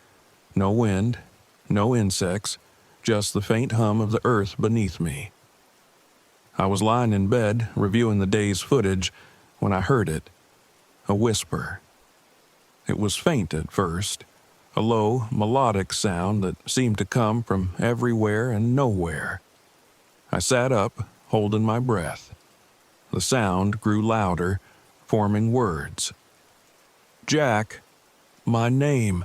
A: No wind, no insects, just the faint hum of the earth beneath me. I was lying in bed, reviewing the day's footage, when I heard it. A whisper. It was faint at first, a low, melodic sound that seemed to come from everywhere and nowhere. I sat up, holding my breath. The sound grew louder, forming words. Jack, my name.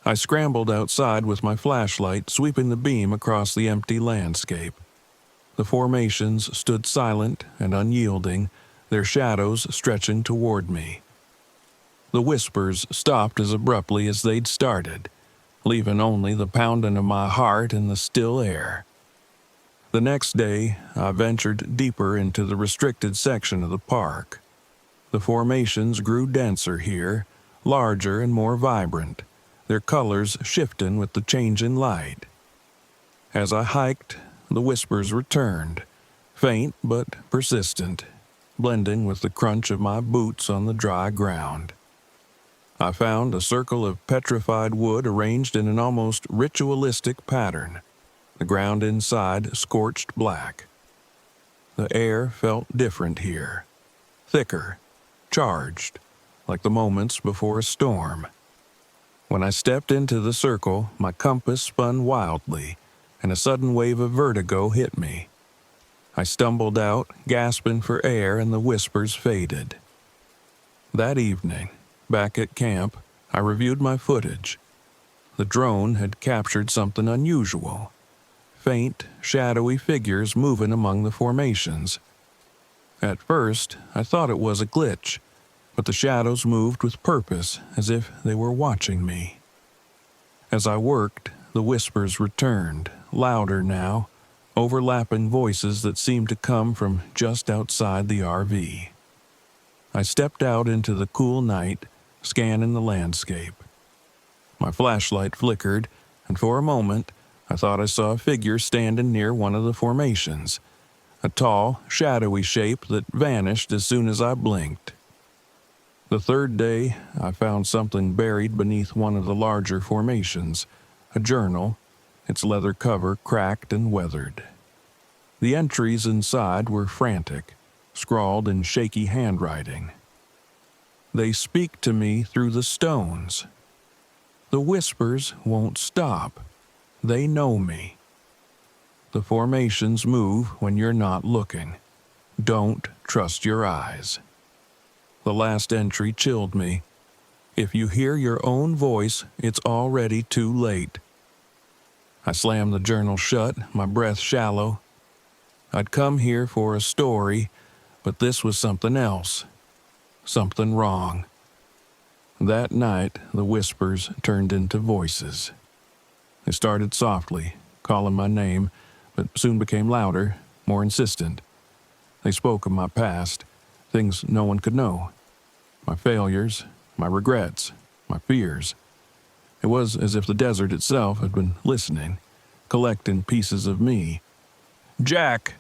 A: I scrambled outside with my flashlight, sweeping the beam across the empty landscape. The formations stood silent and unyielding, their shadows stretching toward me. The whispers stopped as abruptly as they'd started, leaving only the pounding of my heart in the still air. The next day, I ventured deeper into the restricted section of the park. The formations grew denser here, larger and more vibrant, their colors shifting with the changing light. As I hiked, the whispers returned, faint but persistent, blending with the crunch of my boots on the dry ground. I found a circle of petrified wood arranged in an almost ritualistic pattern, the ground inside scorched black. The air felt different here, thicker, charged, like the moments before a storm. When I stepped into the circle, my compass spun wildly, and a sudden wave of vertigo hit me. I stumbled out, gasping for air, and the whispers faded. That evening, back at camp, I reviewed my footage. The drone had captured something unusual. Faint, shadowy figures moving among the formations. At first, I thought it was a glitch, but the shadows moved with purpose, as if they were watching me. As I worked, the whispers returned, louder now, overlapping voices that seemed to come from just outside the RV. I stepped out into the cool night, scanning the landscape. My flashlight flickered, and for a moment, I thought I saw a figure standing near one of the formations, a tall, shadowy shape that vanished as soon as I blinked. The third day, I found something buried beneath one of the larger formations, a journal, its leather cover cracked and weathered. The entries inside were frantic, scrawled in shaky handwriting. They speak to me through the stones. The whispers won't stop. They know me. The formations move when you're not looking. Don't trust your eyes. The last entry chilled me. If you hear your own voice, it's already too late. I slammed the journal shut, my breath shallow. I'd come here for a story, but this was something else. Something wrong. That night, the whispers turned into voices. They started softly, calling my name, but soon became louder, more insistent. They spoke of my past, things no one could know. My failures, my regrets, my fears. It was as if the desert itself had been listening, collecting pieces of me. "Jack!"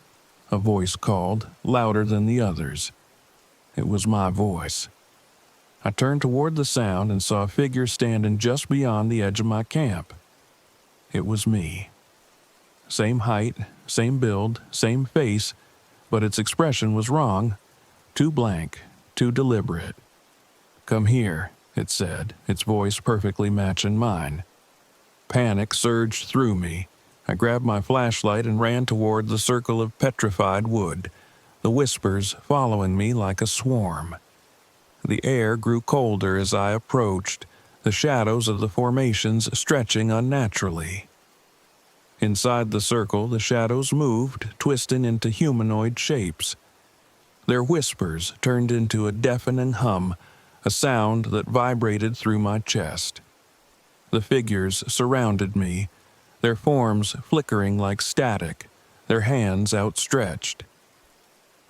A: a voice called, louder than the others. It was my voice. I turned toward the sound and saw a figure standing just beyond the edge of my camp. It was me. Same height, same build, same face, but its expression was wrong, too blank, too deliberate. "Come here," it said, its voice perfectly matching mine. Panic surged through me. I grabbed my flashlight and ran toward the circle of petrified wood, the whispers following me like a swarm. The air grew colder as I approached, the shadows of the formations stretching unnaturally. Inside the circle, the shadows moved, twisting into humanoid shapes. Their whispers turned into a deafening hum, a sound that vibrated through my chest. The figures surrounded me, their forms flickering like static, their hands outstretched.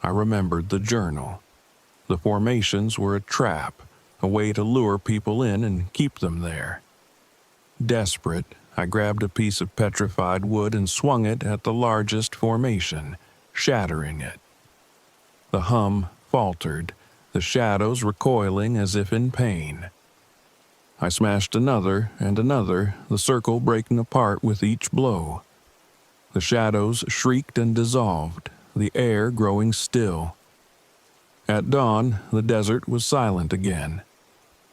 A: I remembered the journal. The formations were a trap, a way to lure people in and keep them there. Desperate, I grabbed a piece of petrified wood and swung it at the largest formation, shattering it. The hum faltered, the shadows recoiling as if in pain. I smashed another and another, the circle breaking apart with each blow. The shadows shrieked and dissolved, the air growing still. At dawn, the desert was silent again.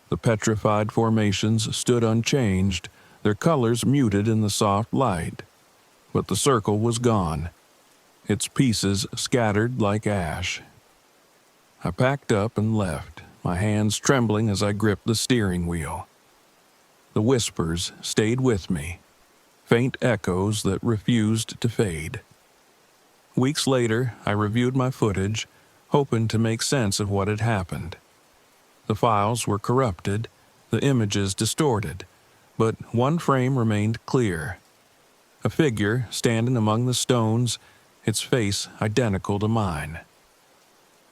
A: The petrified formations stood unchanged, their colors muted in the soft light. But the circle was gone, its pieces scattered like ash. I packed up and left, my hands trembling as I gripped the steering wheel. The whispers stayed with me, faint echoes that refused to fade. Weeks later, I reviewed my footage, hoping to make sense of what had happened. The files were corrupted, the images distorted, but one frame remained clear. A figure standing among the stones, its face identical to mine.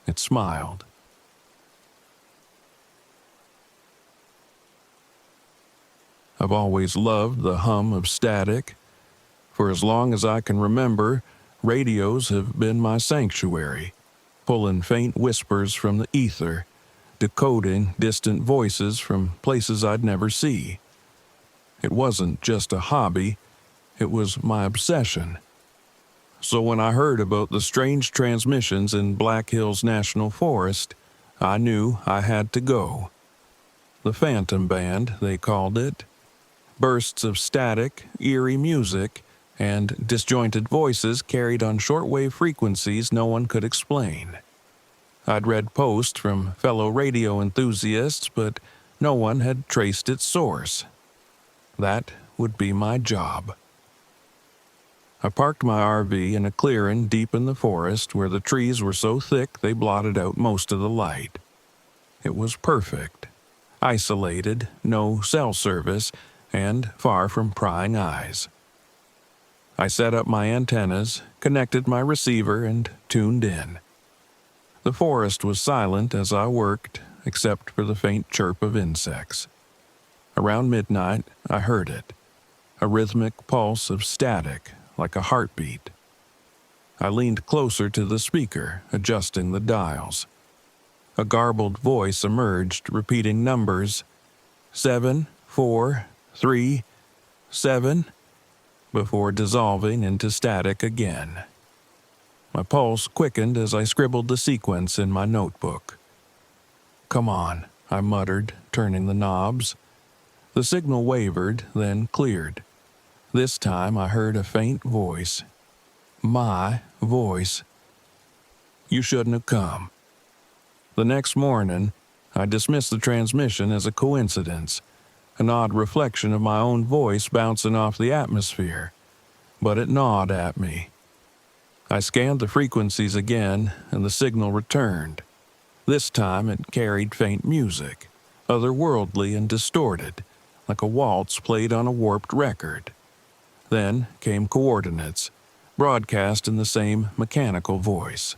A: It smiled. I've always loved the hum of static. For as long as I can remember, radios have been my sanctuary, pulling faint whispers from the ether, decoding distant voices from places I'd never see. It wasn't just a hobby, it was my obsession. So when I heard about the strange transmissions in Black Hills National Forest, I knew I had to go. The Phantom Band, they called it. Bursts of static, eerie music, and disjointed voices carried on shortwave frequencies no one could explain. I'd read posts from fellow radio enthusiasts, but no one had traced its source. That would be my job. I parked my RV in a clearing deep in the forest where the trees were so thick they blotted out most of the light. It was perfect. Isolated, no cell service, and far from prying eyes. I set up my antennas, connected my receiver, and tuned in. The forest was silent as I worked, except for the faint chirp of insects. Around midnight, I heard it, a rhythmic pulse of static, like a heartbeat. I leaned closer to the speaker, adjusting the dials. A garbled voice emerged, repeating numbers 7, 4, 3, 7, before dissolving into static again. My pulse quickened as I scribbled the sequence in my notebook. "Come on," I muttered, turning the knobs. The signal wavered, then cleared. This time I heard a faint voice. My voice. "You shouldn't have come." The next morning, I dismissed the transmission as a coincidence, an odd reflection of my own voice bouncing off the atmosphere, but it gnawed at me. I scanned the frequencies again, and the signal returned. This time it carried faint music, otherworldly and distorted, like a waltz played on a warped record. Then came coordinates, broadcast in the same mechanical voice.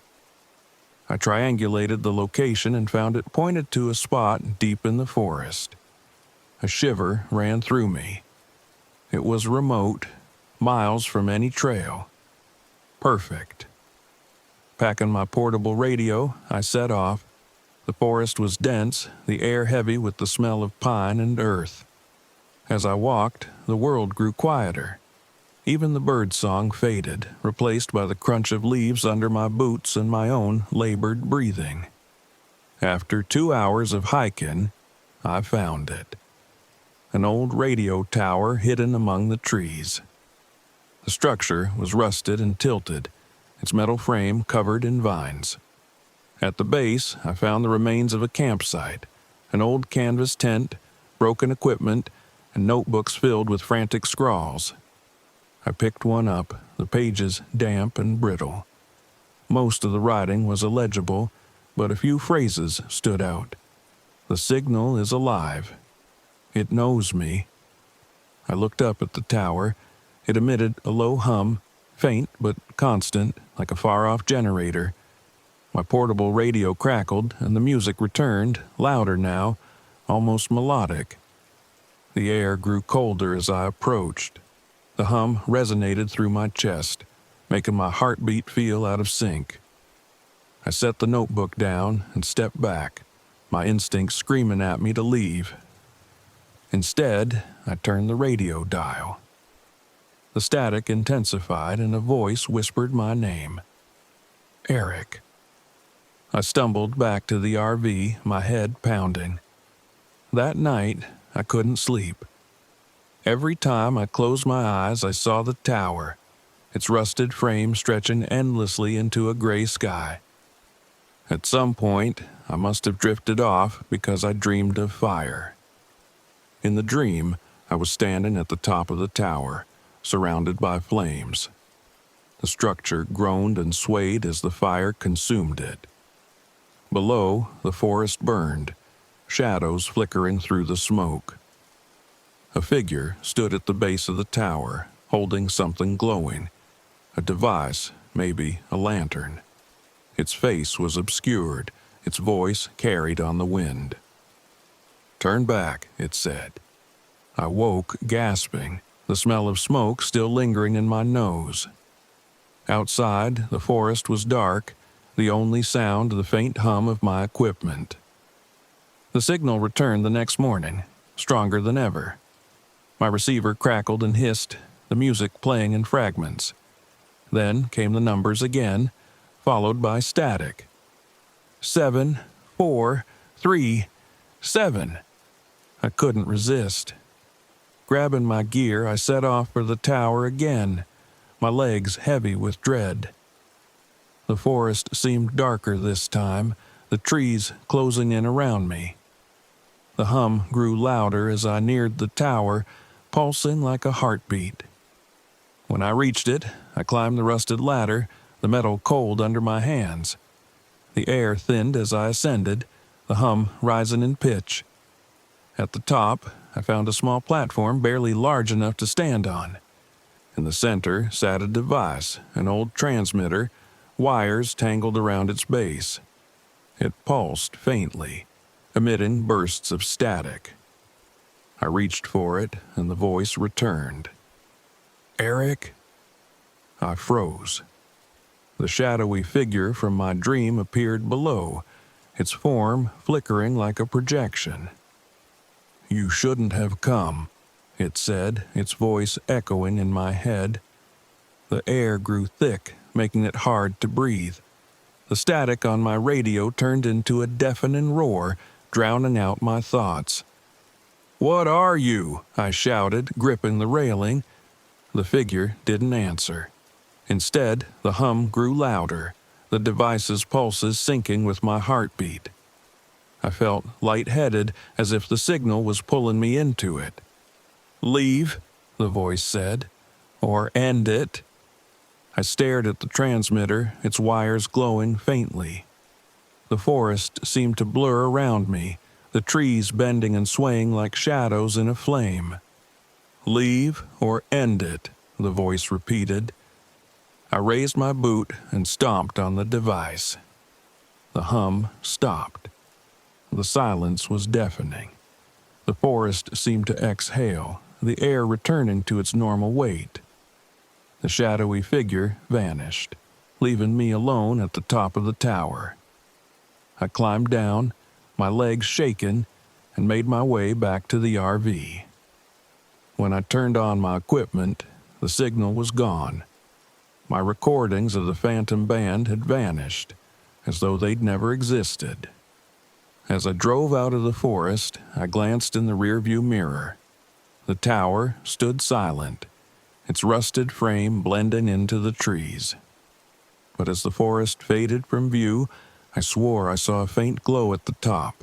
A: I triangulated the location and found it pointed to a spot deep in the forest. A shiver ran through me. It was remote, miles from any trail. Perfect. Packing my portable radio, I set off. The forest was dense, the air heavy with the smell of pine and earth. As I walked, the world grew quieter. Even the birdsong faded, replaced by the crunch of leaves under my boots and my own labored breathing. After 2 hours of hiking, I found it. An old radio tower hidden among the trees. The structure was rusted and tilted, its metal frame covered in vines. At the base, I found the remains of a campsite, an old canvas tent, broken equipment, and notebooks filled with frantic scrawls. I picked one up, the pages damp and brittle. Most of the writing was illegible, but a few phrases stood out. "The signal is alive. It knows me." I looked up at the tower. It emitted a low hum, faint but constant, like a far-off generator. My portable radio crackled, and the music returned, louder now, almost melodic. The air grew colder as I approached. The hum resonated through my chest, making my heartbeat feel out of sync. I set the notebook down and stepped back, my instincts screaming at me to leave. Instead, I turned the radio dial. The static intensified and a voice whispered my name. Eric. I stumbled back to the RV, my head pounding. That night, I couldn't sleep. Every time I closed my eyes, I saw the tower, its rusted frame stretching endlessly into a gray sky. At some point, I must have drifted off because I dreamed of fire. In the dream, I was standing at the top of the tower, surrounded by flames. The structure groaned and swayed as the fire consumed it. Below, the forest burned, shadows flickering through the smoke. A figure stood at the base of the tower, holding something glowing, a device, maybe a lantern. Its face was obscured, its voice carried on the wind. "Turn back," it said. I woke, gasping, the smell of smoke still lingering in my nose. Outside, the forest was dark, the only sound the faint hum of my equipment. The signal returned the next morning, stronger than ever. My receiver crackled and hissed, the music playing in fragments. Then came the numbers again, followed by static. 7, 4, 3, 7. I couldn't resist. Grabbing my gear, I set off for the tower again, my legs heavy with dread. The forest seemed darker this time, the trees closing in around me. The hum grew louder as I neared the tower, pulsing like a heartbeat. When I reached it, I climbed the rusted ladder, the metal cold under my hands. The air thinned as I ascended, the hum rising in pitch. At the top, I found a small platform barely large enough to stand on. In the center sat a device, an old transmitter, wires tangled around its base. It pulsed faintly, emitting bursts of static. I reached for it, and the voice returned. "Eric?" I froze. The shadowy figure from my dream appeared below, its form flickering like a projection. "You shouldn't have come," it said, its voice echoing in my head. The air grew thick, making it hard to breathe. The static on my radio turned into a deafening roar, drowning out my thoughts. "What are you?" I shouted, gripping the railing. The figure didn't answer. Instead, the hum grew louder, the device's pulses syncing with my heartbeat. I felt lightheaded, as if the signal was pulling me into it. "Leave," the voice said, "or end it." I stared at the transmitter, its wires glowing faintly. The forest seemed to blur around me, the trees bending and swaying like shadows in a flame. "Leave or end it," the voice repeated. I raised my boot and stomped on the device. The hum stopped. The silence was deafening. The forest seemed to exhale, the air returning to its normal weight. The shadowy figure vanished, leaving me alone at the top of the tower. I climbed down, my legs shaking, and made my way back to the RV. When I turned on my equipment, the signal was gone. My recordings of the Phantom Band had vanished, as though they'd never existed. As I drove out of the forest, I glanced in the rearview mirror. The tower stood silent, its rusted frame blending into the trees. But as the forest faded from view, I swore I saw a faint glow at the top.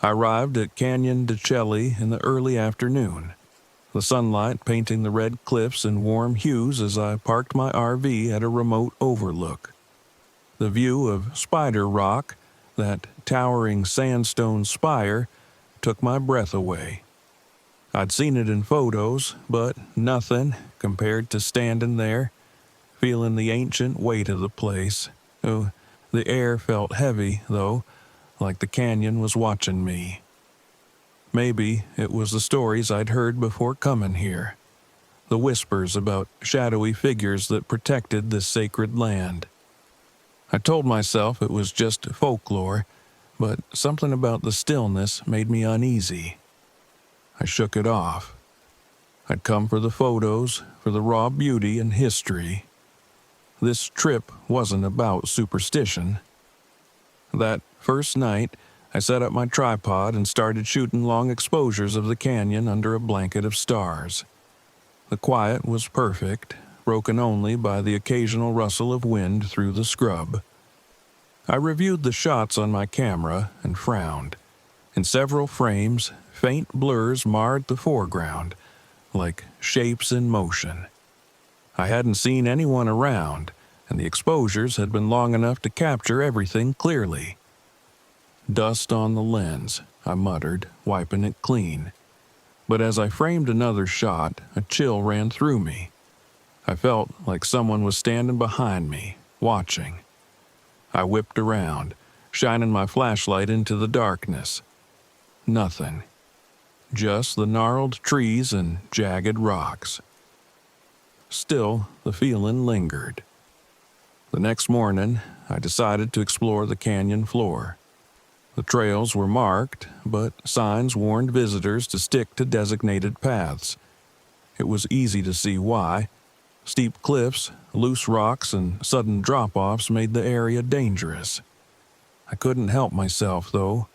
A: I arrived at Canyon de Delli in the early afternoon, the sunlight painting the red cliffs in warm hues as I parked my RV at a remote overlook. The view of Spider Rock, that towering sandstone spire, took my breath away. I'd seen it in photos, but nothing compared to standing there, feeling the ancient weight of the place. Oh, the air felt heavy, though, like the canyon was watching me. Maybe it was the stories I'd heard before coming here. the whispers about shadowy figures that protected this sacred land. I told myself it was just folklore, but something about the stillness made me uneasy. I shook it off. I'd come for the photos, for the raw beauty and history. This trip wasn't about superstition. That first night, I set up my tripod and started shooting long exposures of the canyon under a blanket of stars. The quiet was perfect, broken only by the occasional rustle of wind through the scrub. I reviewed the shots on my camera and frowned. In several frames, faint blurs marred the foreground, like shapes in motion. I hadn't seen anyone around, and the exposures had been long enough to capture everything clearly. "Dust on the lens," I muttered, wiping it clean. But as I framed another shot, a chill ran through me. I felt like someone was standing behind me, watching. I whipped around, shining my flashlight into the darkness. Nothing. Just the gnarled trees and jagged rocks. Still, the feeling lingered. The next morning, I decided to explore the canyon floor. The trails were marked, but signs warned visitors to stick to designated paths. It was easy to see why. Steep cliffs, loose rocks, and sudden drop-offs made the area dangerous. I couldn't help myself, though.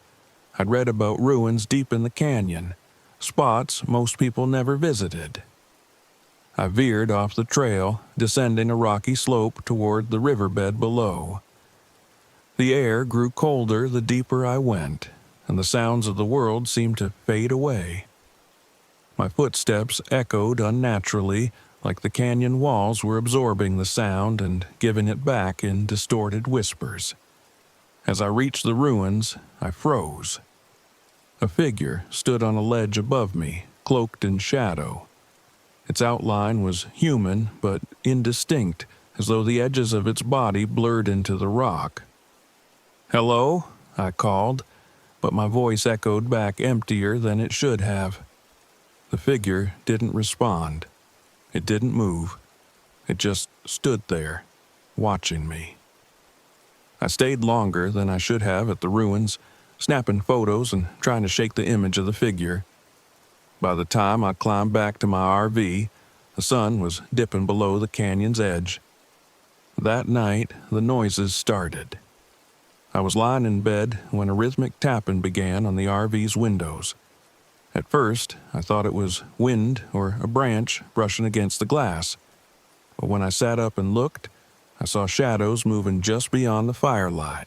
A: I'd read about ruins deep in the canyon, spots most people never visited. I veered off the trail, descending a rocky slope toward the riverbed below. The air grew colder the deeper I went, and the sounds of the world seemed to fade away. My footsteps echoed unnaturally, like the canyon walls were absorbing the sound and giving it back in distorted whispers. As I reached the ruins, I froze. A figure stood on a ledge above me, cloaked in shadow. Its outline was human, but indistinct, as though the edges of its body blurred into the rock. "Hello?" I called, but my voice echoed back emptier than it should have. The figure didn't respond. It didn't move. It just stood there, watching me. I stayed longer than I should have at the ruins, snapping photos and trying to shake the image of the figure. By the time I climbed back to my RV, the sun was dipping below the canyon's edge. That night, the noises started. I was lying in bed when a rhythmic tapping began on the RV's windows. At first, I thought it was wind or a branch brushing against the glass. But when I sat up and looked, I saw shadows moving just beyond the firelight.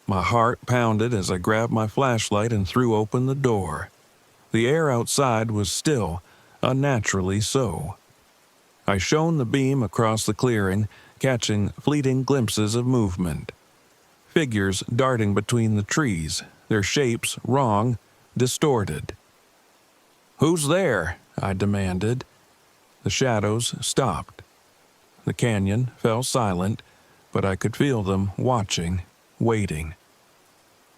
A: My heart pounded as I grabbed my flashlight and threw open the door. The air outside was still, unnaturally so. I shone the beam across the clearing, catching fleeting glimpses of movement. Figures darting between the trees, their shapes wrong, distorted. "Who's there?" I demanded. The shadows stopped. The canyon fell silent, but I could feel them watching, waiting.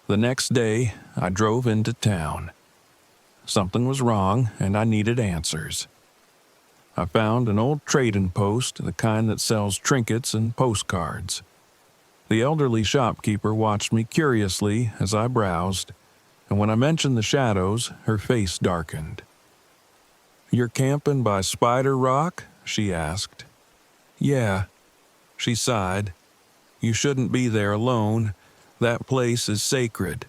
A: The next day, I drove into town. Something was wrong, and I needed answers. I found an old trading post, the kind that sells trinkets and postcards. The elderly shopkeeper watched me curiously as I browsed, and when I mentioned the shadows, her face darkened. "You're camping by Spider Rock?" she asked. "Yeah," she sighed. "You shouldn't be there alone. That place is sacred.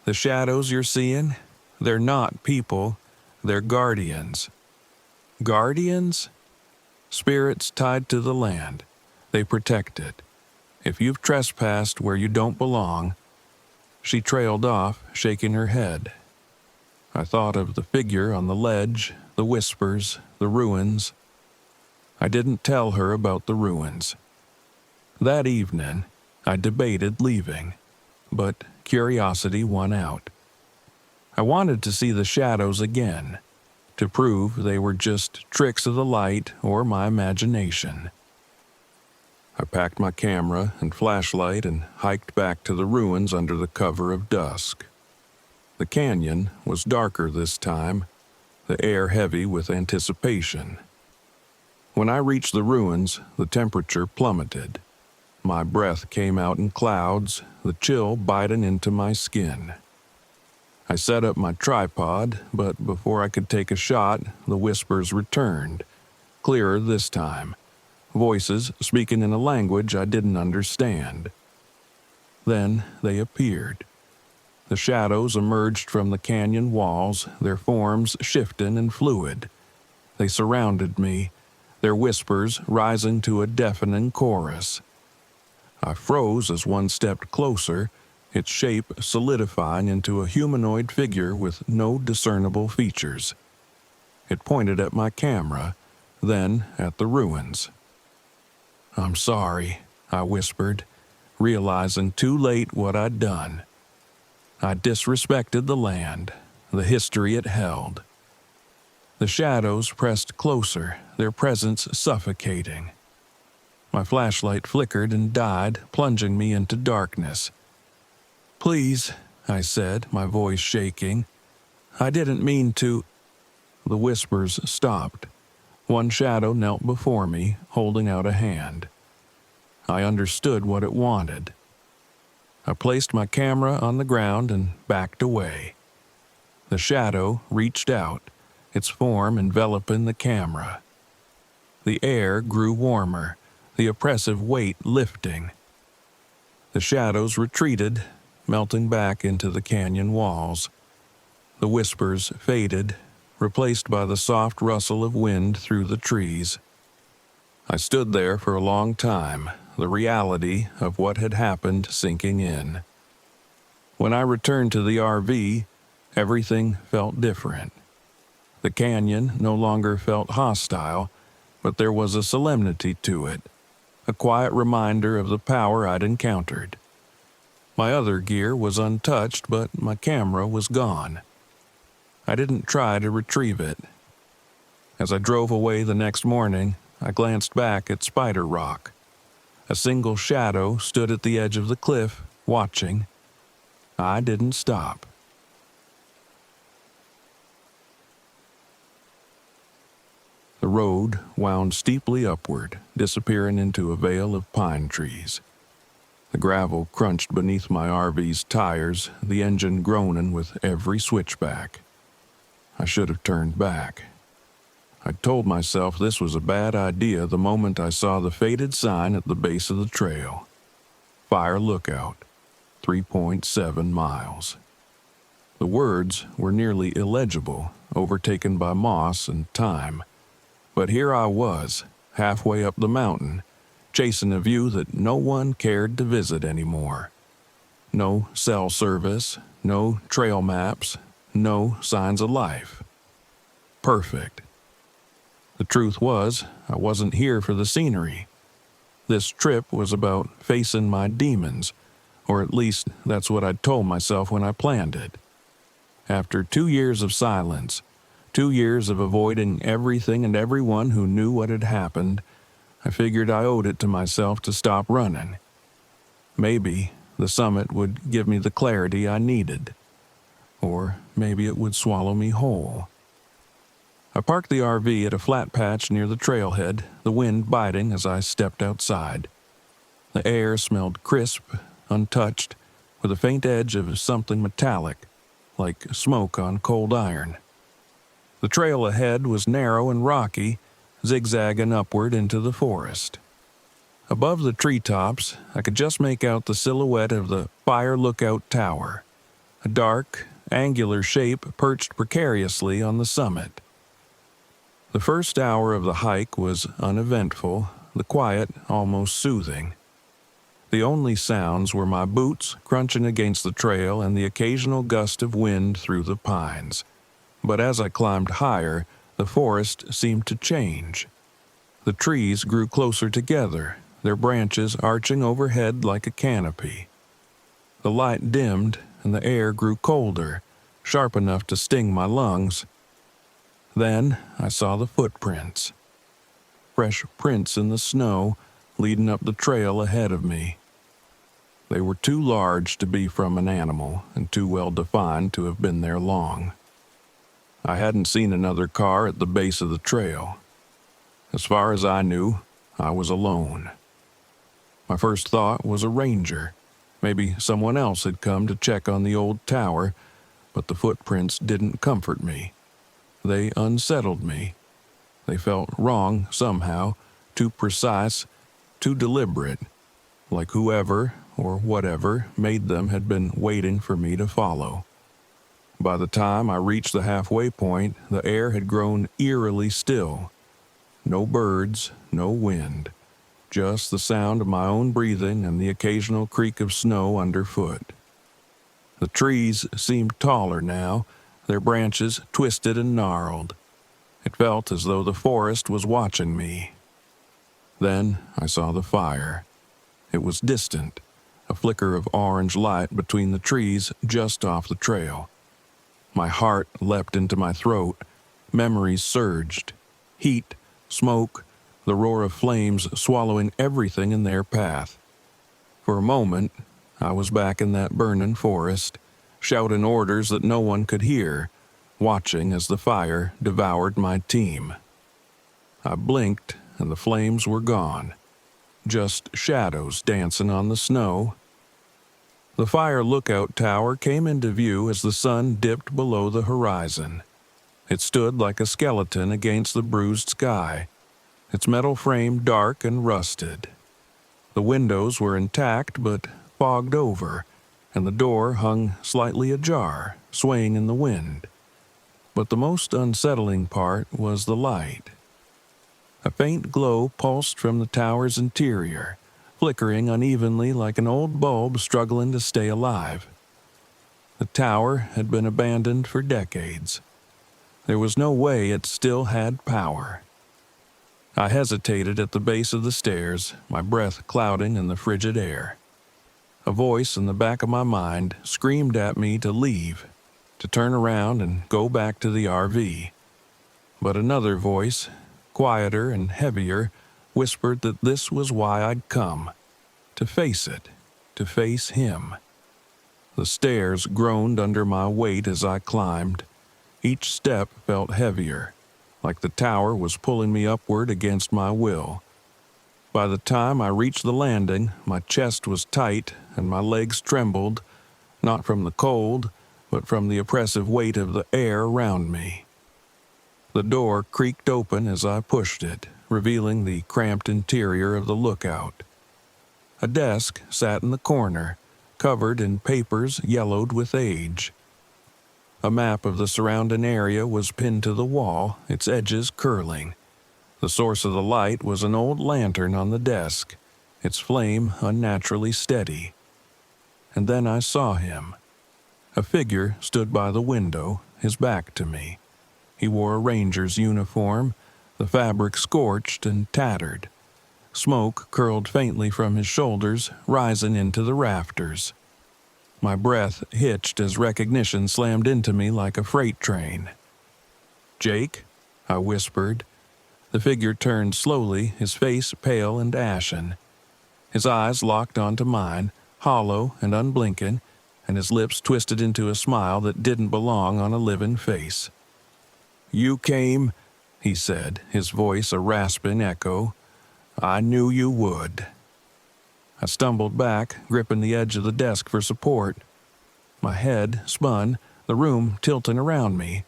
A: The shadows you're seeing, they're not people, they're guardians." "Guardians?" "Spirits tied to the land. They protect it. If you've trespassed where you don't belong..." She trailed off, shaking her head. I thought of the figure on the ledge, the whispers, the ruins. I didn't tell her about the ruins. That evening, I debated leaving, but curiosity won out. I wanted to see the shadows again, to prove they were just tricks of the light or my imagination. I packed my camera and flashlight and hiked back to the ruins under the cover of dusk. The canyon was darker this time, the air heavy with anticipation. When I reached the ruins, the temperature plummeted. My breath came out in clouds, the chill biting into my skin. I set up my tripod, but before I could take a shot, the whispers returned, clearer this time, voices speaking in a language I didn't understand. Then they appeared. The shadows emerged from the canyon walls, their forms shifting and fluid. They surrounded me, their whispers rising to a deafening chorus. I froze as one stepped closer, its shape solidifying into a humanoid figure with no discernible features. It pointed at my camera, then at the ruins. "I'm sorry," I whispered, realizing too late what I'd done. I disrespected the land, the history it held. The shadows pressed closer, their presence suffocating. My flashlight flickered and died, plunging me into darkness. "Please," I said, my voice shaking. "I didn't mean to—" The whispers stopped. One shadow knelt before me, holding out a hand. I understood what it wanted. I placed my camera on the ground and backed away. The shadow reached out, its form enveloping the camera. The air grew warmer, the oppressive weight lifting. The shadows retreated, melting back into the canyon walls. The whispers faded, replaced by the soft rustle of wind through the trees. I stood there for a long time, the reality of what had happened sinking in. When I returned to the RV, everything felt different. The canyon no longer felt hostile, but there was a solemnity to it, a quiet reminder of the power I'd encountered. My other gear was untouched, but my camera was gone. I didn't try to retrieve it. As I drove away the next morning, I glanced back at Spider Rock. A single shadow stood at the edge of the cliff, watching. I didn't stop. The road wound steeply upward, disappearing into a veil of pine trees. The gravel crunched beneath my RV's tires, the engine groaning with every switchback. I should have turned back. I told myself this was a bad idea the moment I saw the faded sign at the base of the trail. Fire Lookout, 3.7 miles. The words were nearly illegible, overtaken by moss and time. But here I was, halfway up the mountain, chasing a view that no one cared to visit anymore. No cell service, no trail maps, no signs of life. Perfect. The truth was, I wasn't here for the scenery. This trip was about facing my demons, or at least that's what I'd told myself when I planned it. After 2 years of silence, 2 years of avoiding everything and everyone who knew what had happened, I figured I owed it to myself to stop running. Maybe the summit would give me the clarity I needed. Or maybe it would swallow me whole. I parked the RV at a flat patch near the trailhead, the wind biting as I stepped outside. The air smelled crisp, untouched, with a faint edge of something metallic, like smoke on cold iron. The trail ahead was narrow and rocky, zigzagging upward into the forest. Above the treetops, I could just make out the silhouette of the Fire Lookout Tower, a dark, angular shape perched precariously on the summit. The first hour of the hike was uneventful, the quiet almost soothing. The only sounds were my boots crunching against the trail and the occasional gust of wind through the pines. But as I climbed higher, the forest seemed to change. The trees grew closer together, their branches arching overhead like a canopy. The light dimmed, and the air grew colder, sharp enough to sting my lungs. Then I saw the footprints. Fresh prints in the snow, leading up the trail ahead of me. They were too large to be from an animal, and too well defined to have been there long. I hadn't seen another car at the base of the trail. As far as I knew, I was alone. My first thought was a ranger. Maybe someone else had come to check on the old tower, but the footprints didn't comfort me. They unsettled me. They felt wrong somehow, too precise, too deliberate, like whoever or whatever made them had been waiting for me to follow. By the time I reached the halfway point, the air had grown eerily still. No birds, no wind, just the sound of my own breathing and the occasional creak of snow underfoot. The trees seemed taller now, their branches twisted and gnarled. It felt as though the forest was watching me. Then I saw the fire. It was distant, a flicker of orange light between the trees just off the trail. My heart leapt into my throat. Memories surged. Heat, smoke, the roar of flames swallowing everything in their path. For a moment, I was back in that burning forest, shouting orders that no one could hear, watching as the fire devoured my team. I blinked, and the flames were gone. Just shadows dancing on the snow. The fire lookout tower came into view as the sun dipped below the horizon. It stood like a skeleton against the bruised sky, its metal frame dark and rusted. The windows were intact but fogged over, and the door hung slightly ajar, swaying in the wind. But the most unsettling part was the light. A faint glow pulsed from the tower's interior, flickering unevenly like an old bulb struggling to stay alive. The tower had been abandoned for decades. There was no way it still had power. I hesitated at the base of the stairs, my breath clouding in the frigid air. A voice in the back of my mind screamed at me to leave, to turn around and go back to the RV. But another voice, quieter and heavier, whispered that this was why I'd come, to face it, to face him. The stairs groaned under my weight as I climbed. Each step felt heavier, like the tower was pulling me upward against my will. By the time I reached the landing, my chest was tight and my legs trembled, not from the cold, but from the oppressive weight of the air around me. The door creaked open as I pushed it, revealing the cramped interior of the lookout. A desk sat in the corner, covered in papers yellowed with age. A map of the surrounding area was pinned to the wall, its edges curling. The source of the light was an old lantern on the desk, its flame unnaturally steady. And then I saw him. A figure stood by the window, his back to me. He wore a ranger's uniform, the fabric scorched and tattered. Smoke curled faintly from his shoulders, rising into the rafters. My breath hitched as recognition slammed into me like a freight train. "Jake?" I whispered. The figure turned slowly, his face pale and ashen. His eyes locked onto mine, hollow and unblinking, and his lips twisted into a smile that didn't belong on a living face. "You came," he said, his voice a rasping echo. "I knew you would." I stumbled back, gripping the edge of the desk for support. My head spun, the room tilting around me.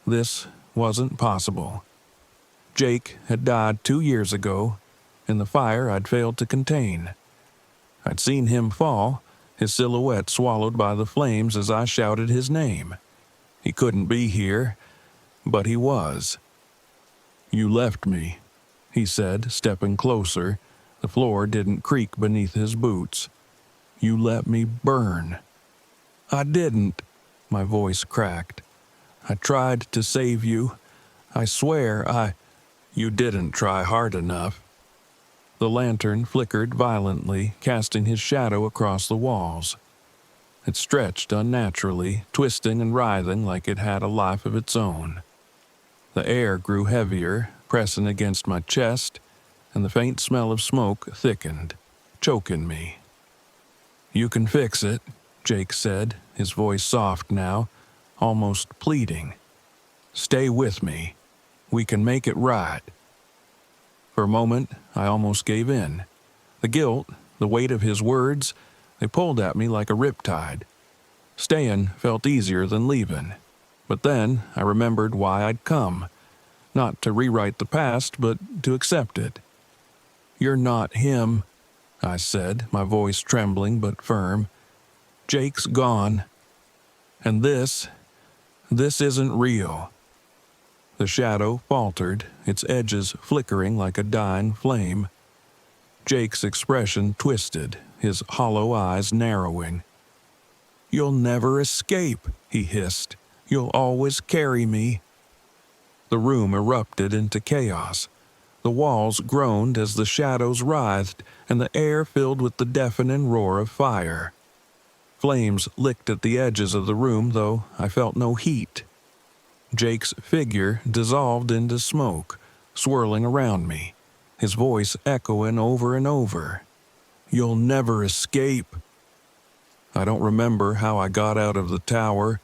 A: This wasn't possible. Jake had died 2 years ago, in the fire I'd failed to contain. I'd seen him fall, his silhouette swallowed by the flames as I shouted his name. He couldn't be here, but he was. "You left me," he said, stepping closer. The floor didn't creak beneath his boots. "You let me burn." "I didn't," my voice cracked. "I tried to save you. I swear You didn't try hard enough." The lantern flickered violently, casting his shadow across the walls. It stretched unnaturally, twisting and writhing like it had a life of its own. The air grew heavier, pressing against my chest, and the faint smell of smoke thickened, choking me. "You can fix it," Jake said, his voice soft now, almost pleading. "Stay with me. We can make it right." For a moment, I almost gave in. The guilt, the weight of his words, they pulled at me like a riptide. Staying felt easier than leaving. But then I remembered why I'd come. Not to rewrite the past, but to accept it. "You're not him," I said, my voice trembling but firm. "Jake's gone. And this isn't real." The shadow faltered, its edges flickering like a dying flame. Jake's expression twisted, his hollow eyes narrowing. "You'll never escape," he hissed. "You'll always carry me." The room erupted into chaos. The walls groaned as the shadows writhed, and the air filled with the deafening roar of fire. Flames licked at the edges of the room, though I felt no heat. Jake's figure dissolved into smoke, swirling around me, his voice echoing over and over. "You'll never escape." I don't remember how I got out of the tower.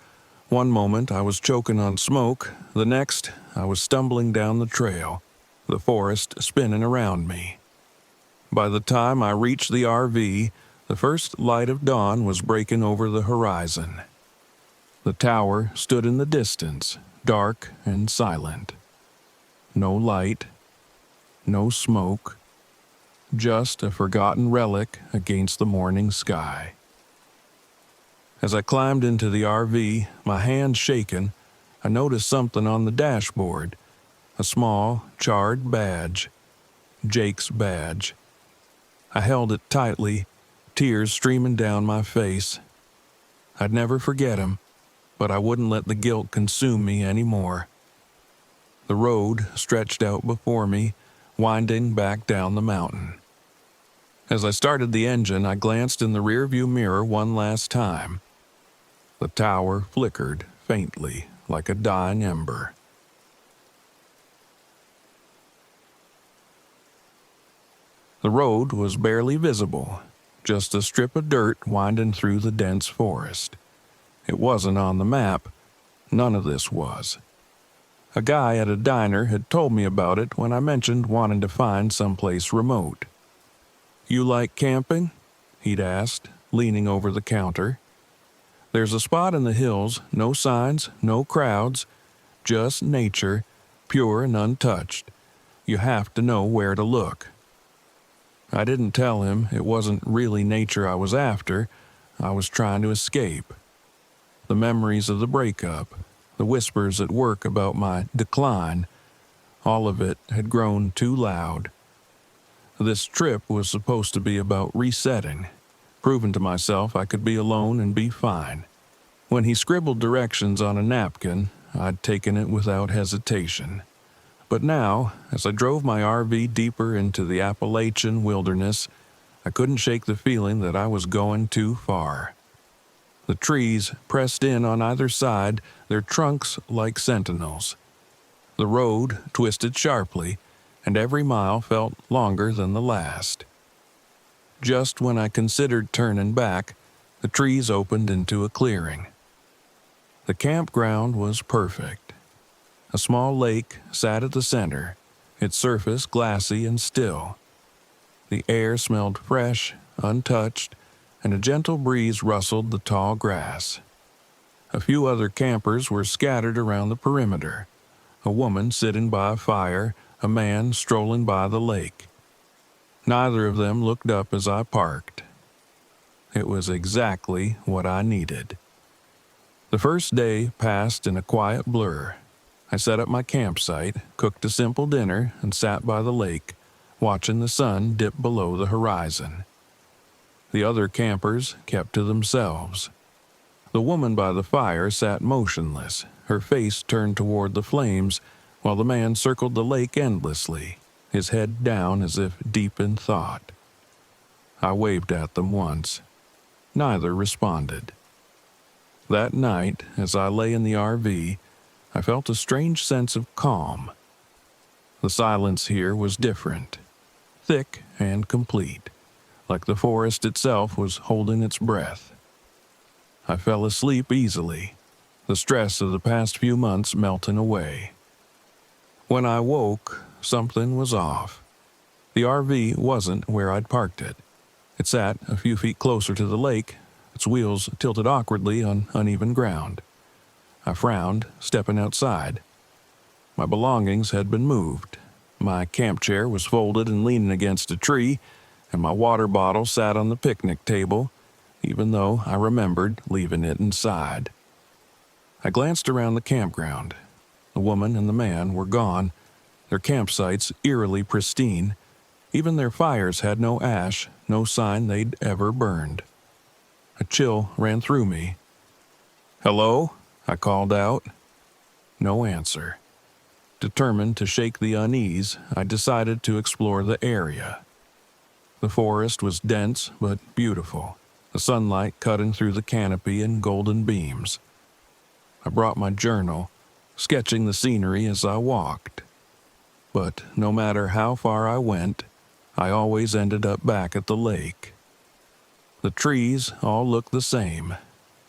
A: One moment I was choking on smoke, the next I was stumbling down the trail, the forest spinning around me. By the time I reached the RV, the first light of dawn was breaking over the horizon. The tower stood in the distance, dark and silent. No light, no smoke, just a forgotten relic against the morning sky. As I climbed into the RV, my hands shaking, I noticed something on the dashboard, a small, charred badge. Jake's badge. I held it tightly, tears streaming down my face. I'd never forget him, but I wouldn't let the guilt consume me anymore. The road stretched out before me, winding back down the mountain. As I started the engine, I glanced in the rearview mirror one last time. The tower flickered faintly like a dying ember. The road was barely visible, just a strip of dirt winding through the dense forest. It wasn't on the map. None of this was. A guy at a diner had told me about it when I mentioned wanting to find someplace remote. "You like camping?" he'd asked, leaning over the counter. "There's a spot in the hills, no signs, no crowds, just nature, pure and untouched. You have to know where to look." I didn't tell him it wasn't really nature I was after. I was trying to escape. The memories of the breakup, the whispers at work about my decline, all of it had grown too loud. This trip was supposed to be about resetting, proving to myself I could be alone and be fine. When he scribbled directions on a napkin, I'd taken it without hesitation. But now, as I drove my RV deeper into the Appalachian wilderness, I couldn't shake the feeling that I was going too far. The trees pressed in on either side, their trunks like sentinels. The road twisted sharply, and every mile felt longer than the last. Just when I considered turning back, the trees opened into a clearing. The campground was perfect. A small lake sat at the center, its surface glassy and still. The air smelled fresh, untouched, and a gentle breeze rustled the tall grass. A few other campers were scattered around the perimeter, a woman sitting by a fire, a man strolling by the lake. Neither of them looked up as I parked. It was exactly what I needed. The first day passed in a quiet blur. I set up my campsite, cooked a simple dinner, and sat by the lake, watching the sun dip below the horizon. The other campers kept to themselves. The woman by the fire sat motionless, her face turned toward the flames, while the man circled the lake endlessly, his head down as if deep in thought. I waved at them once. Neither responded. That night, as I lay in the RV, I felt a strange sense of calm. The silence here was different, thick and complete, like the forest itself was holding its breath. I fell asleep easily, the stress of the past few months melting away. When I woke, something was off. The RV wasn't where I'd parked it. It sat a few feet closer to the lake, its wheels tilted awkwardly on uneven ground. I frowned, stepping outside. My belongings had been moved. My camp chair was folded and leaning against a tree, and my water bottle sat on the picnic table, even though I remembered leaving it inside. I glanced around the campground. The woman and the man were gone, their campsites eerily pristine. Even their fires had no ash, no sign they'd ever burned. A chill ran through me. "Hello?" I called out. No answer. Determined to shake the unease, I decided to explore the area. The forest was dense but beautiful, the sunlight cutting through the canopy in golden beams. I brought my journal, sketching the scenery as I walked. But no matter how far I went, I always ended up back at the lake. The trees all looked the same,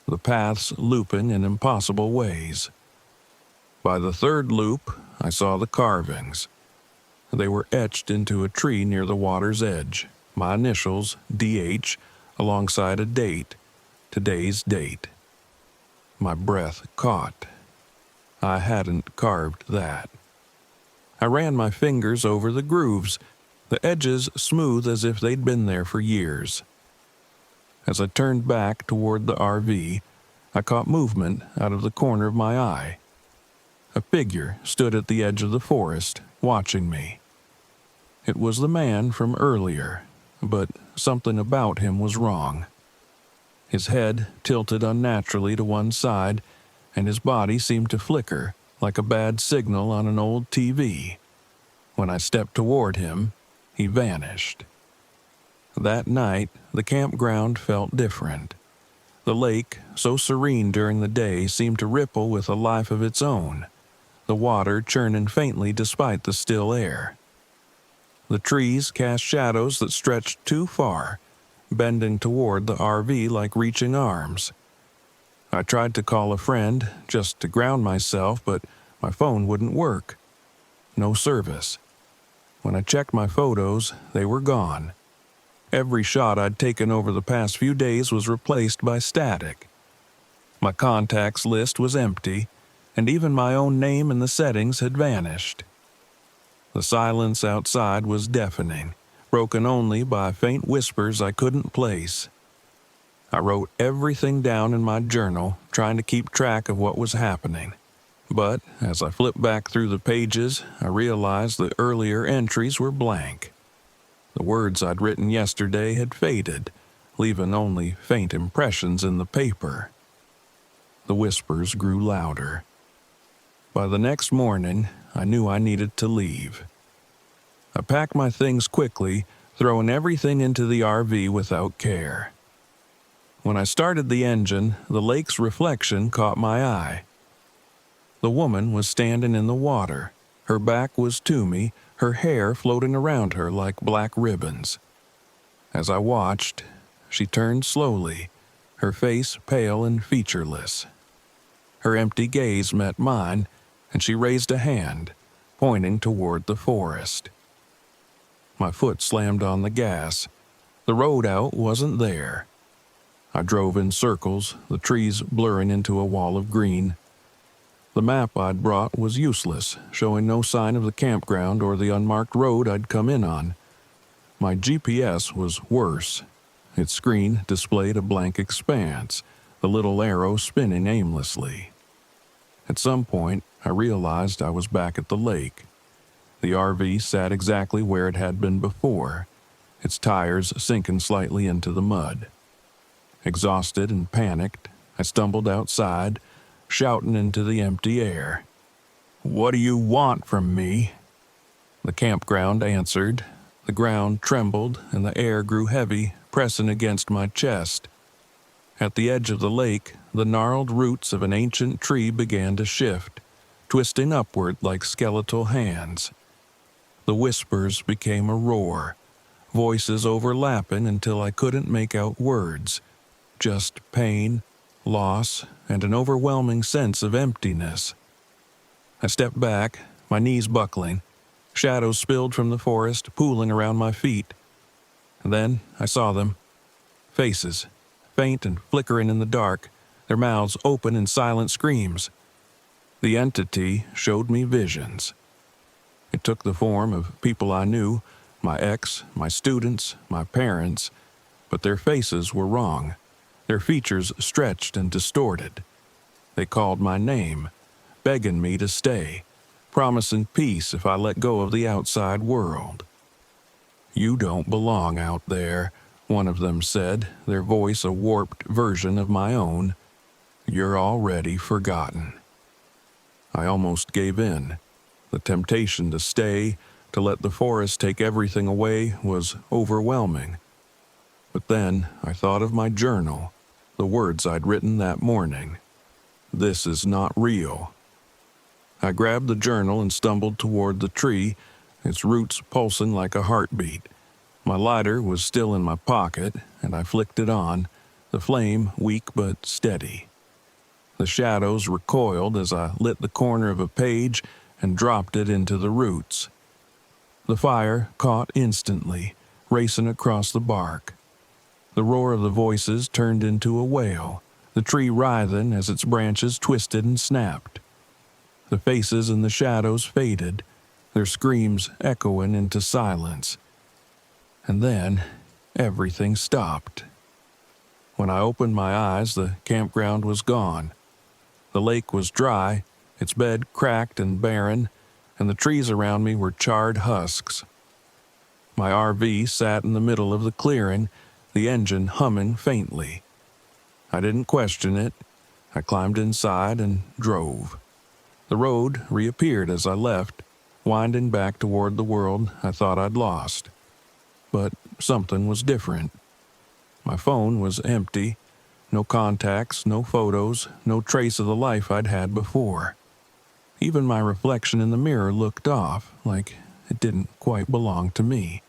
A: the paths looping in impossible ways. By the third loop, I saw the carvings. They were etched into a tree near the water's edge, my initials, DH, alongside a date, today's date. My breath caught. I hadn't carved that. I ran my fingers over the grooves, the edges smooth as if they'd been there for years. As I turned back toward the RV, I caught movement out of the corner of my eye. A figure stood at the edge of the forest, watching me. It was the man from earlier, but something about him was wrong. His head tilted unnaturally to one side, and his body seemed to flicker like a bad signal on an old TV. When I stepped toward him, he vanished. That night, the campground felt different. The lake, so serene during the day, seemed to ripple with a life of its own, the water churning faintly despite the still air. The trees cast shadows that stretched too far, bending toward the RV like reaching arms. I tried to call a friend just to ground myself, but my phone wouldn't work. No service. When I checked my photos, they were gone. Every shot I'd taken over the past few days was replaced by static. My contacts list was empty, and even my own name in the settings had vanished. The silence outside was deafening, broken only by faint whispers I couldn't place. I wrote everything down in my journal, trying to keep track of what was happening. But as I flipped back through the pages, I realized the earlier entries were blank. The words I'd written yesterday had faded, leaving only faint impressions in the paper. The whispers grew louder. By the next morning, I knew I needed to leave. I packed my things quickly, throwing everything into the RV without care. When I started the engine, the lake's reflection caught my eye. The woman was standing in the water. Her back was to me, her hair floating around her like black ribbons. As I watched, she turned slowly, her face pale and featureless. Her empty gaze met mine, and she raised a hand, pointing toward the forest. My foot slammed on the gas. The road out wasn't there. I drove in circles, the trees blurring into a wall of green. The map I'd brought was useless, showing no sign of the campground or the unmarked road I'd come in on. My GPS was worse. Its screen displayed a blank expanse, the little arrow spinning aimlessly. At some point, I realized I was back at the lake. The RV sat exactly where it had been before, its tires sinking slightly into the mud. Exhausted and panicked, I stumbled outside, shouting into the empty air. "What do you want from me?" The campground answered. The ground trembled and the air grew heavy, pressing against my chest. At the edge of the lake, the gnarled roots of an ancient tree began to shift, twisting upward like skeletal hands. The whispers became a roar, voices overlapping until I couldn't make out words, just pain, loss, and an overwhelming sense of emptiness. I stepped back, my knees buckling. Shadows spilled from the forest, pooling around my feet. And then I saw them. Faces, faint and flickering in the dark, their mouths open in silent screams. The entity showed me visions. It took the form of people I knew, my ex, my students, my parents, but their faces were wrong, their features stretched and distorted. They called my name, begging me to stay, promising peace if I let go of the outside world. "You don't belong out there," one of them said, their voice a warped version of my own. "You're already forgotten." I almost gave in. The temptation to stay, to let the forest take everything away, was overwhelming. But then I thought of my journal, the words I'd written that morning. This is not real. I grabbed the journal and stumbled toward the tree, its roots pulsing like a heartbeat. My lighter was still in my pocket, and I flicked it on, the flame weak but steady. The shadows recoiled as I lit the corner of a page and dropped it into the roots. The fire caught instantly, racing across the bark. The roar of the voices turned into a wail, the tree writhing as its branches twisted and snapped. The faces in the shadows faded, their screams echoing into silence. And then everything stopped. When I opened my eyes, the campground was gone. The lake was dry, its bed cracked and barren, and the trees around me were charred husks. My RV sat in the middle of the clearing, the engine humming faintly. I didn't question it. I climbed inside and drove. The road reappeared as I left, winding back toward the world I thought I'd lost. But something was different. My phone was empty. No contacts, no photos, no trace of the life I'd had before. Even my reflection in the mirror looked off, like it didn't quite belong to me.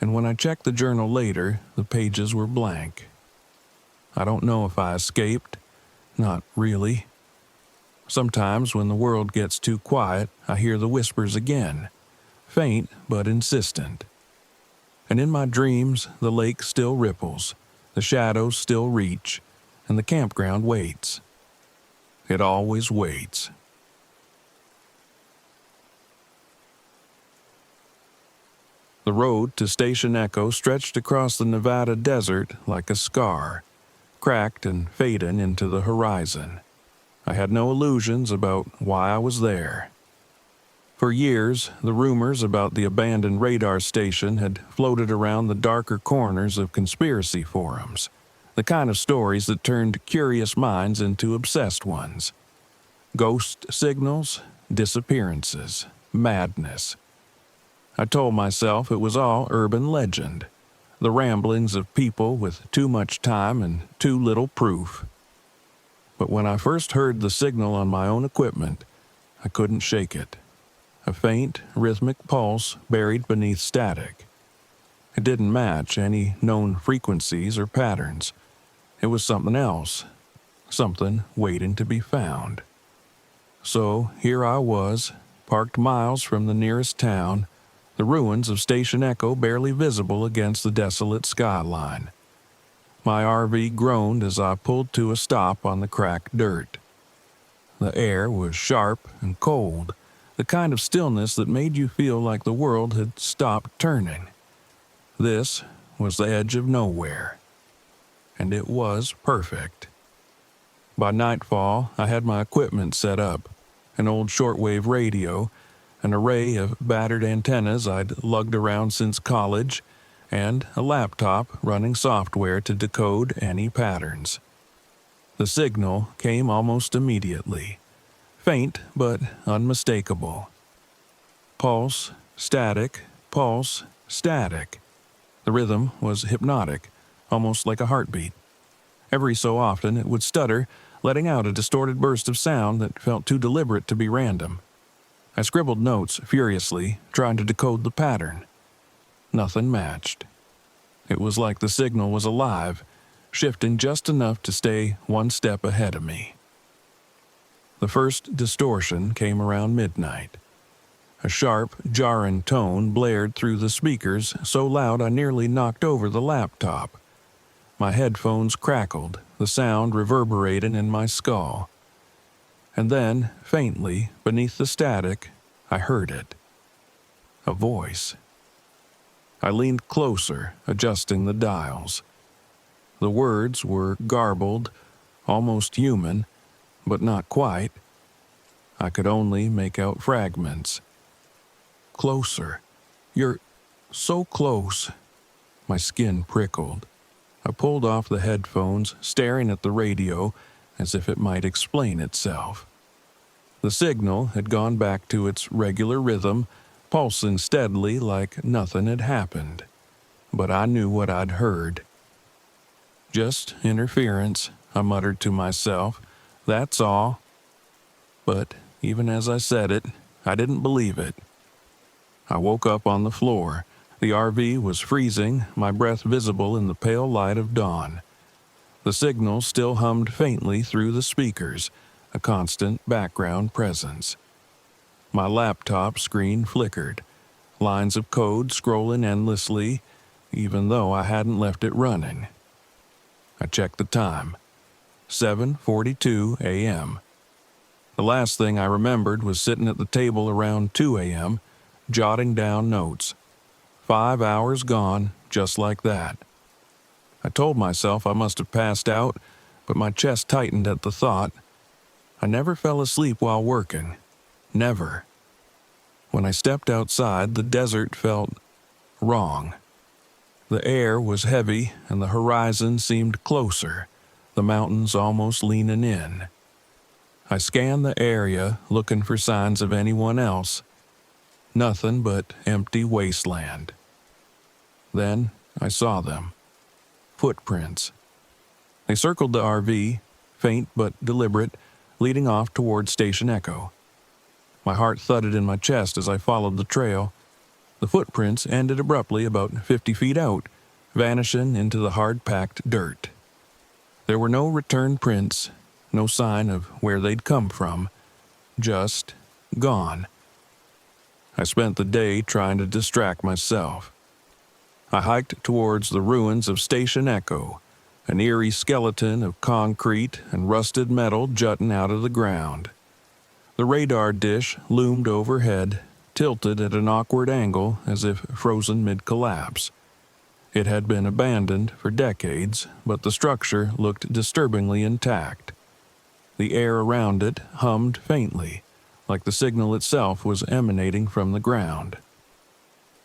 A: And when I checked the journal later, the pages were blank. I don't know if I escaped. Not really. Sometimes when the world gets too quiet, I hear the whispers again, faint but insistent. And in my dreams, the lake still ripples, the shadows still reach, and the campground waits. It always waits. The road to Station Echo stretched across the Nevada desert like a scar, cracked and fading into the horizon. I had no illusions about why I was there. For years, the rumors about the abandoned radar station had floated around the darker corners of conspiracy forums, the kind of stories that turned curious minds into obsessed ones. Ghost signals, disappearances, madness. I told myself it was all urban legend, the ramblings of people with too much time and too little proof. But when I first heard the signal on my own equipment, I couldn't shake it. A faint, rhythmic pulse buried beneath static. It didn't match any known frequencies or patterns. It was something else, something waiting to be found. So here I was, parked miles from the nearest town, the ruins of Station Echo barely visible against the desolate skyline. My RV groaned as I pulled to a stop on the cracked dirt. The air was sharp and cold, the kind of stillness that made you feel like the world had stopped turning. This was the edge of nowhere. And it was perfect. By nightfall, I had my equipment set up, an old shortwave radio, an array of battered antennas I'd lugged around since college, and a laptop running software to decode any patterns. The signal came almost immediately, faint but unmistakable. Pulse, static, pulse, static. The rhythm was hypnotic, almost like a heartbeat. Every so often it would stutter, letting out a distorted burst of sound that felt too deliberate to be random. I scribbled notes furiously, trying to decode the pattern. Nothing matched. It was like the signal was alive, shifting just enough to stay one step ahead of me. The first distortion came around midnight. A sharp, jarring tone blared through the speakers so loud I nearly knocked over the laptop. My headphones crackled, the sound reverberating in my skull. And then, faintly, beneath the static, I heard it. A voice. I leaned closer, adjusting the dials. The words were garbled, almost human, but not quite. I could only make out fragments. Closer. You're so close. My skin prickled. I pulled off the headphones, staring at the radio as if it might explain itself. The signal had gone back to its regular rhythm, pulsing steadily like nothing had happened. But I knew what I'd heard. Just interference, I muttered to myself. That's all. But even as I said it, I didn't believe it. I woke up on the floor. The RV was freezing, my breath visible in the pale light of dawn. The signal still hummed faintly through the speakers, a constant background presence. My laptop screen flickered, lines of code scrolling endlessly, even though I hadn't left it running. I checked the time. 7:42 a.m. The last thing I remembered was sitting at the table around 2 a.m., jotting down notes. 5 hours gone, just like that. I told myself I must have passed out, but my chest tightened at the thought. I never fell asleep while working. Never. When I stepped outside, the desert felt wrong. The air was heavy, and the horizon seemed closer, the mountains almost leaning in. I scanned the area, looking for signs of anyone else. Nothing but empty wasteland. Then I saw them. Footprints. They circled the RV, faint but deliberate, leading off toward Station Echo. My heart thudded in my chest as I followed the trail. The footprints ended abruptly about 50 feet out, vanishing into the hard-packed dirt. There were no return prints, no sign of where they'd come from. Just gone. I spent the day trying to distract myself. I hiked towards the ruins of Station Echo, an eerie skeleton of concrete and rusted metal jutting out of the ground. The radar dish loomed overhead, tilted at an awkward angle as if frozen mid-collapse. It had been abandoned for decades, but the structure looked disturbingly intact. The air around it hummed faintly, like the signal itself was emanating from the ground.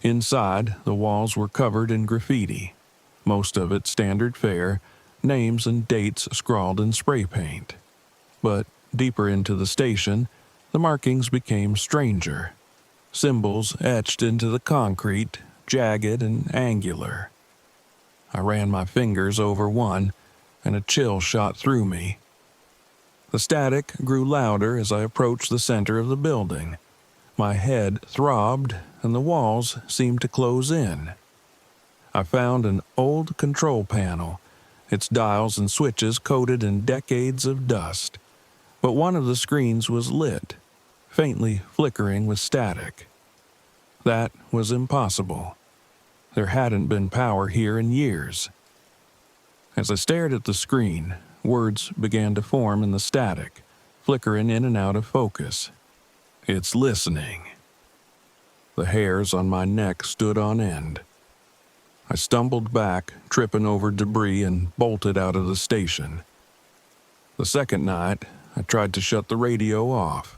A: Inside, the walls were covered in graffiti, most of it standard fare, names and dates scrawled in spray paint. But deeper into the station, the markings became stranger. Symbols etched into the concrete, jagged and angular. I ran my fingers over one, and a chill shot through me. The static grew louder as I approached the center of the building. My head throbbed, and the walls seemed to close in. I found an old control panel, its dials and switches coated in decades of dust. But one of the screens was lit, faintly flickering with static. That was impossible. There hadn't been power here in years. As I stared at the screen, words began to form in the static, flickering in and out of focus. It's listening. The hairs on my neck stood on end. I stumbled back, tripping over debris, and bolted out of the station. The second night, I tried to shut the radio off.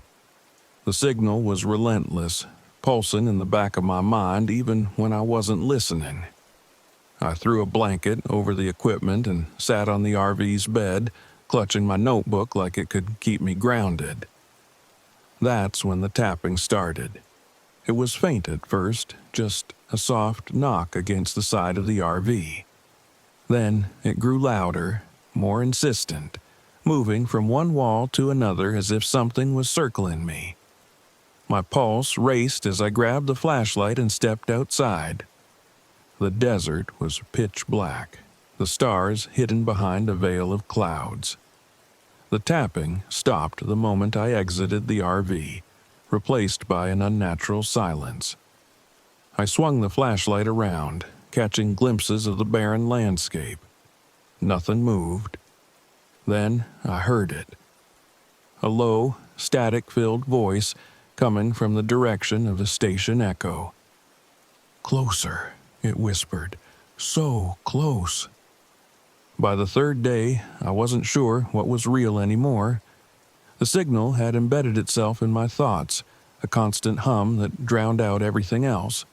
A: The signal was relentless, pulsing in the back of my mind even when I wasn't listening. I threw a blanket over the equipment and sat on the RV's bed, clutching my notebook like it could keep me grounded. That's when the tapping started. It was faint at first, just a soft knock against the side of the RV. Then it grew louder, more insistent, moving from one wall to another as if something was circling me. My pulse raced as I grabbed the flashlight and stepped outside. The desert was pitch black, the stars hidden behind a veil of clouds. The tapping stopped the moment I exited the RV, replaced by an unnatural silence. I swung the flashlight around, catching glimpses of the barren landscape. Nothing moved. Then I heard it. A low, static-filled voice coming from the direction of the station echo. "Closer," it whispered. "So close." By the third day, I wasn't sure what was real anymore. The signal had embedded itself in my thoughts, a constant hum that drowned out everything else.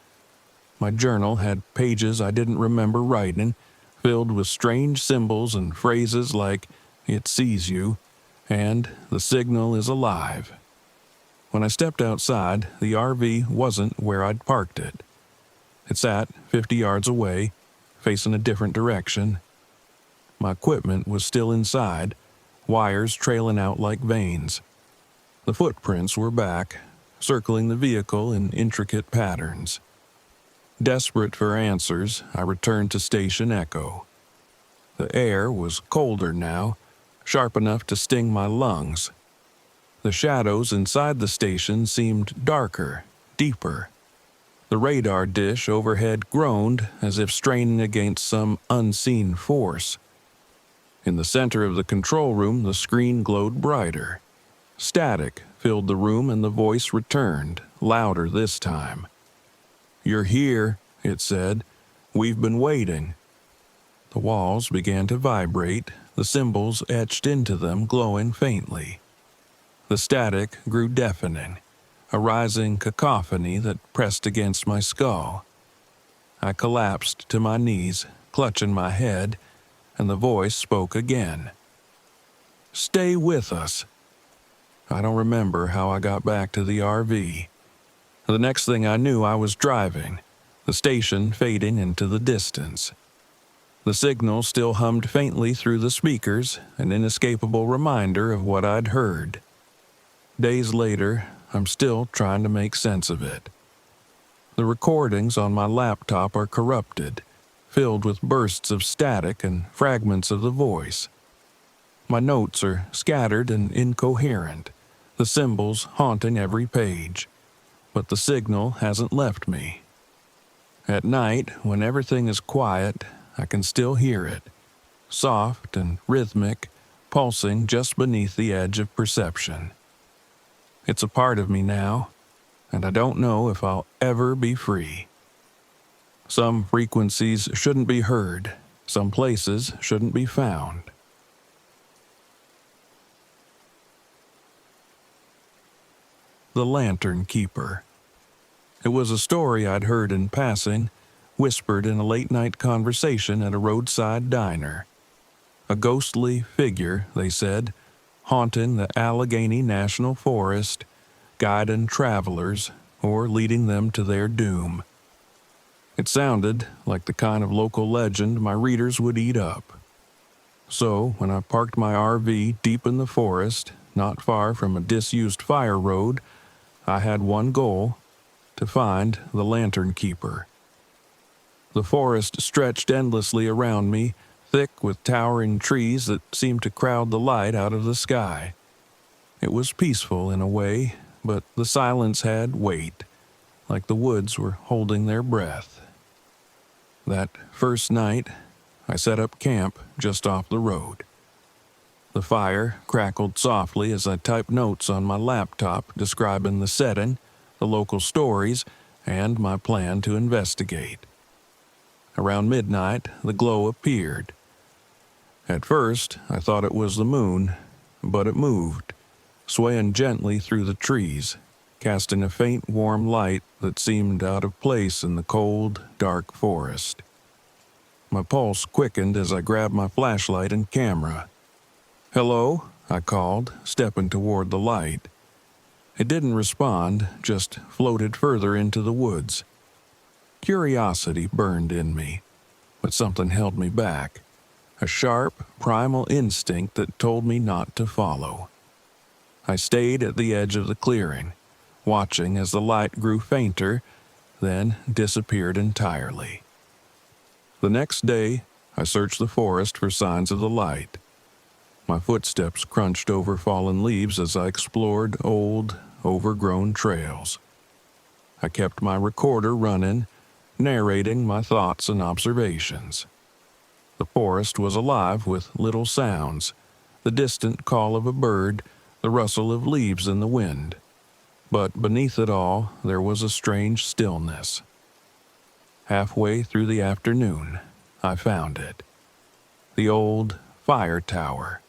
A: My journal had pages I didn't remember writing, filled with strange symbols and phrases like, "It sees you," and "The signal is alive." When I stepped outside, the RV wasn't where I'd parked it. It sat 50 yards away, facing a different direction. My equipment was still inside, wires trailing out like veins. The footprints were back, circling the vehicle in intricate patterns. Desperate for answers, I returned to Station Echo. The air was colder now, sharp enough to sting my lungs. The shadows inside the station seemed darker, deeper. The radar dish overhead groaned as if straining against some unseen force. In the center of the control room, the screen glowed brighter. Static filled the room and the voice returned, louder this time. "You're here," it said. "We've been waiting." The walls began to vibrate, the symbols etched into them glowing faintly. The static grew deafening, a rising cacophony that pressed against my skull. I collapsed to my knees, clutching my head, and the voice spoke again. "Stay with us." I don't remember how I got back to the RV. The next thing I knew, I was driving, the station fading into the distance. The signal still hummed faintly through the speakers, an inescapable reminder of what I'd heard. Days later, I'm still trying to make sense of it. The recordings on my laptop are corrupted, filled with bursts of static and fragments of the voice. My notes are scattered and incoherent, the symbols haunting every page, but the signal hasn't left me. At night, when everything is quiet, I can still hear it, soft and rhythmic, pulsing just beneath the edge of perception. It's a part of me now, and I don't know if I'll ever be free. Some frequencies shouldn't be heard, some places shouldn't be found. The Lantern Keeper. It was a story I'd heard in passing, whispered in a late-night conversation at a roadside diner. A ghostly figure, they said, haunting the Allegheny National Forest, guiding travelers or leading them to their doom. It sounded like the kind of local legend my readers would eat up. So, when I parked my RV deep in the forest, not far from a disused fire road, I had one goal: to find the Lantern Keeper. The forest stretched endlessly around me, thick with towering trees that seemed to crowd the light out of the sky. It was peaceful in a way, but the silence had weight, like the woods were holding their breath. That first night, I set up camp just off the road. The fire crackled softly as I typed notes on my laptop describing the setting, the local stories, and my plan to investigate. Around midnight, the glow appeared. At first, I thought it was the moon, but it moved, swaying gently through the trees, casting a faint warm light that seemed out of place in the cold, dark forest. My pulse quickened as I grabbed my flashlight and camera. "Hello?" I called, stepping toward the light. It didn't respond, just floated further into the woods. Curiosity burned in me, but something held me back, a sharp, primal instinct that told me not to follow. I stayed at the edge of the clearing, watching as the light grew fainter, then disappeared entirely. The next day, I searched the forest for signs of the light. My footsteps crunched over fallen leaves as I explored old, overgrown trails. I kept my recorder running, narrating my thoughts and observations. The forest was alive with little sounds, the distant call of a bird, the rustle of leaves in the wind. But beneath it all, there was a strange stillness. Halfway through the afternoon, I found it. The old fire tower.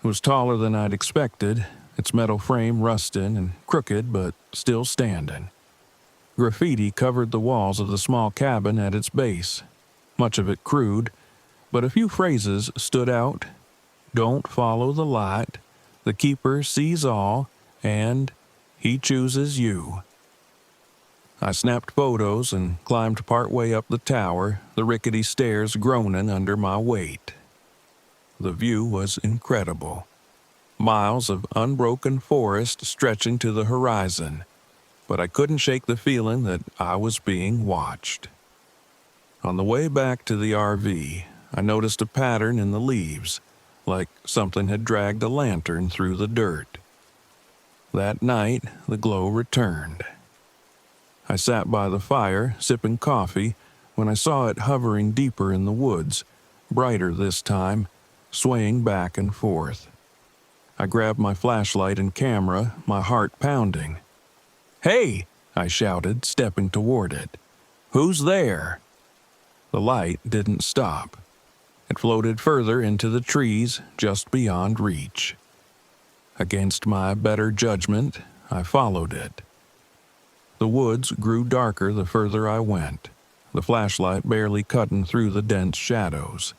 A: It was taller than I'd expected, its metal frame rusted and crooked but still standing. Graffiti covered the walls of the small cabin at its base, much of it crude, but a few phrases stood out. Don't follow the light, the keeper sees all, and he chooses you. I snapped photos and climbed partway up the tower, the rickety stairs groaning under my weight. The view was incredible. Miles of unbroken forest stretching to the horizon, but I couldn't shake the feeling that I was being watched. On the way back to the RV, I noticed a pattern in the leaves, like something had dragged a lantern through the dirt. That night, the glow returned. I sat by the fire, sipping coffee, when I saw it hovering deeper in the woods, brighter this time, swaying back and forth. I grabbed my flashlight and camera, my heart pounding. "Hey!" I shouted, stepping toward it. "Who's there?" The light didn't stop. It floated further into the trees, just beyond reach. Against my better judgment, I followed it. The woods grew darker the further I went, the flashlight barely cutting through the dense shadows.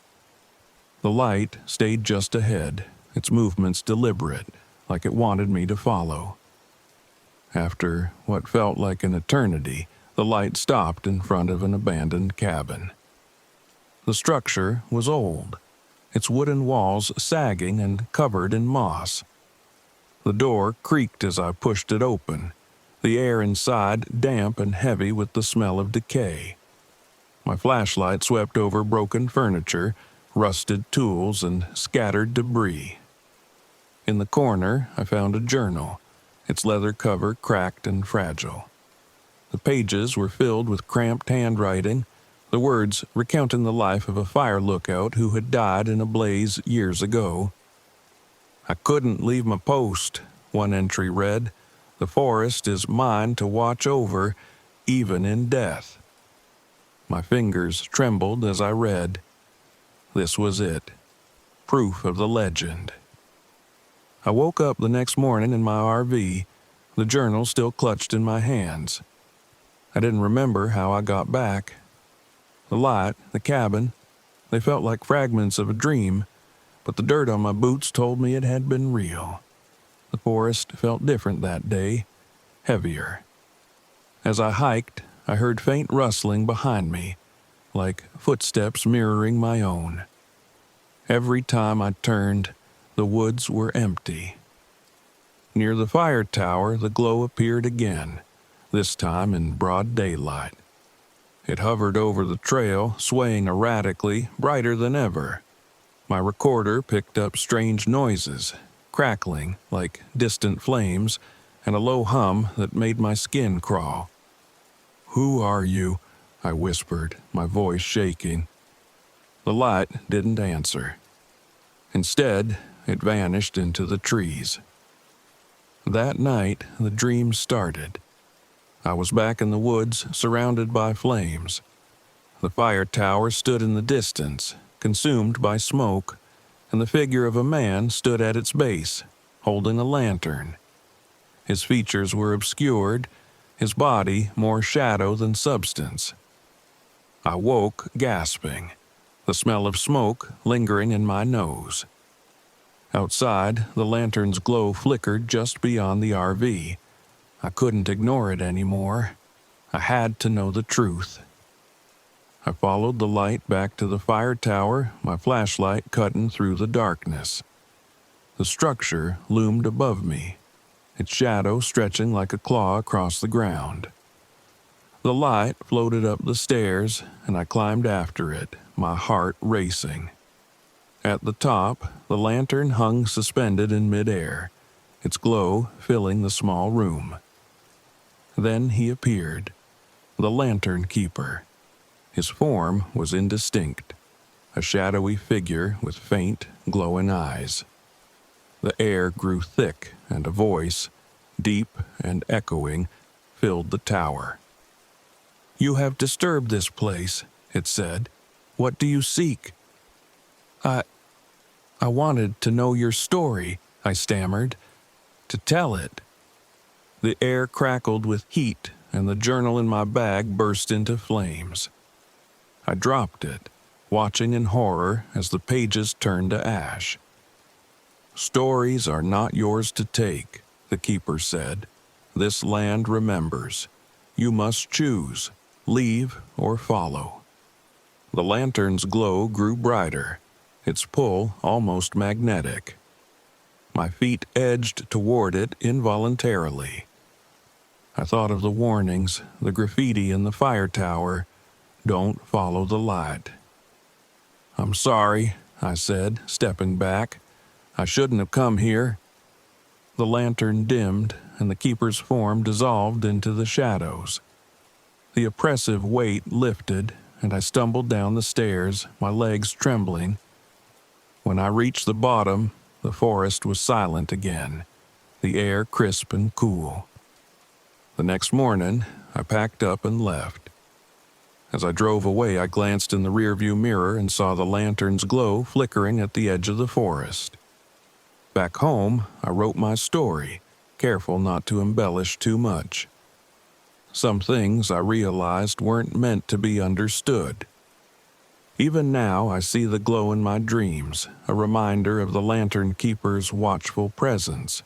A: The light stayed just ahead, its movements deliberate, like it wanted me to follow. After what felt like an eternity, the light stopped in front of an abandoned cabin. The structure was old, its wooden walls sagging and covered in moss. The door creaked as I pushed it open, the air inside damp and heavy with the smell of decay. My flashlight swept over broken furniture, rusted tools, and scattered debris. In the corner, I found a journal, its leather cover cracked and fragile. The pages were filled with cramped handwriting, the words recounting the life of a fire lookout who had died in a blaze years ago. "I couldn't leave my post," one entry read. "The forest is mine to watch over, even in death." My fingers trembled as I read. This was it. Proof of the legend. I woke up the next morning in my RV, the journal still clutched in my hands. I didn't remember how I got back. The light, the cabin, they felt like fragments of a dream, but the dirt on my boots told me it had been real. The forest felt different that day, heavier. As I hiked, I heard faint rustling behind me, like footsteps mirroring my own. Every time I turned, the woods were empty. Near the fire tower, the glow appeared again, this time in broad daylight. It hovered over the trail, swaying erratically, brighter than ever. My recorder picked up strange noises, crackling like distant flames, and a low hum that made my skin crawl. "Who are you?" I whispered, my voice shaking. The light didn't answer. Instead, it vanished into the trees. That night, the dream started. I was back in the woods, surrounded by flames. The fire tower stood in the distance, consumed by smoke, and the figure of a man stood at its base, holding a lantern. His features were obscured, his body more shadow than substance. I woke, gasping, the smell of smoke lingering in my nose. Outside, the lantern's glow flickered just beyond the RV. I couldn't ignore it anymore. I had to know the truth. I followed the light back to the fire tower, my flashlight cutting through the darkness. The structure loomed above me, its shadow stretching like a claw across the ground. The light floated up the stairs, and I climbed after it, my heart racing. At the top, the lantern hung suspended in midair, its glow filling the small room. Then he appeared, the lantern keeper. His form was indistinct, a shadowy figure with faint, glowing eyes. The air grew thick, and a voice, deep and echoing, filled the tower. "You have disturbed this place," it said. "What do you seek?" I wanted to know your story," I stammered. "To tell it." The air crackled with heat, and the journal in my bag burst into flames. I dropped it, watching in horror as the pages turned to ash. "Stories are not yours to take," the keeper said. "This land remembers. You must choose, leave or follow." The lantern's glow grew brighter, its pull almost magnetic. My feet edged toward it involuntarily. I thought of the warnings, the graffiti in the fire tower. "Don't follow the light." "I'm sorry," I said, stepping back. "I shouldn't have come here." The lantern dimmed, and the keeper's form dissolved into the shadows. The oppressive weight lifted, and I stumbled down the stairs, my legs trembling. When I reached the bottom, the forest was silent again, the air crisp and cool. The next morning, I packed up and left. As I drove away, I glanced in the rearview mirror and saw the lantern's glow flickering at the edge of the forest. Back home, I wrote my story, careful not to embellish too much. Some things I realized weren't meant to be understood. Even now, I see the glow in my dreams, a reminder of the lantern keeper's watchful presence,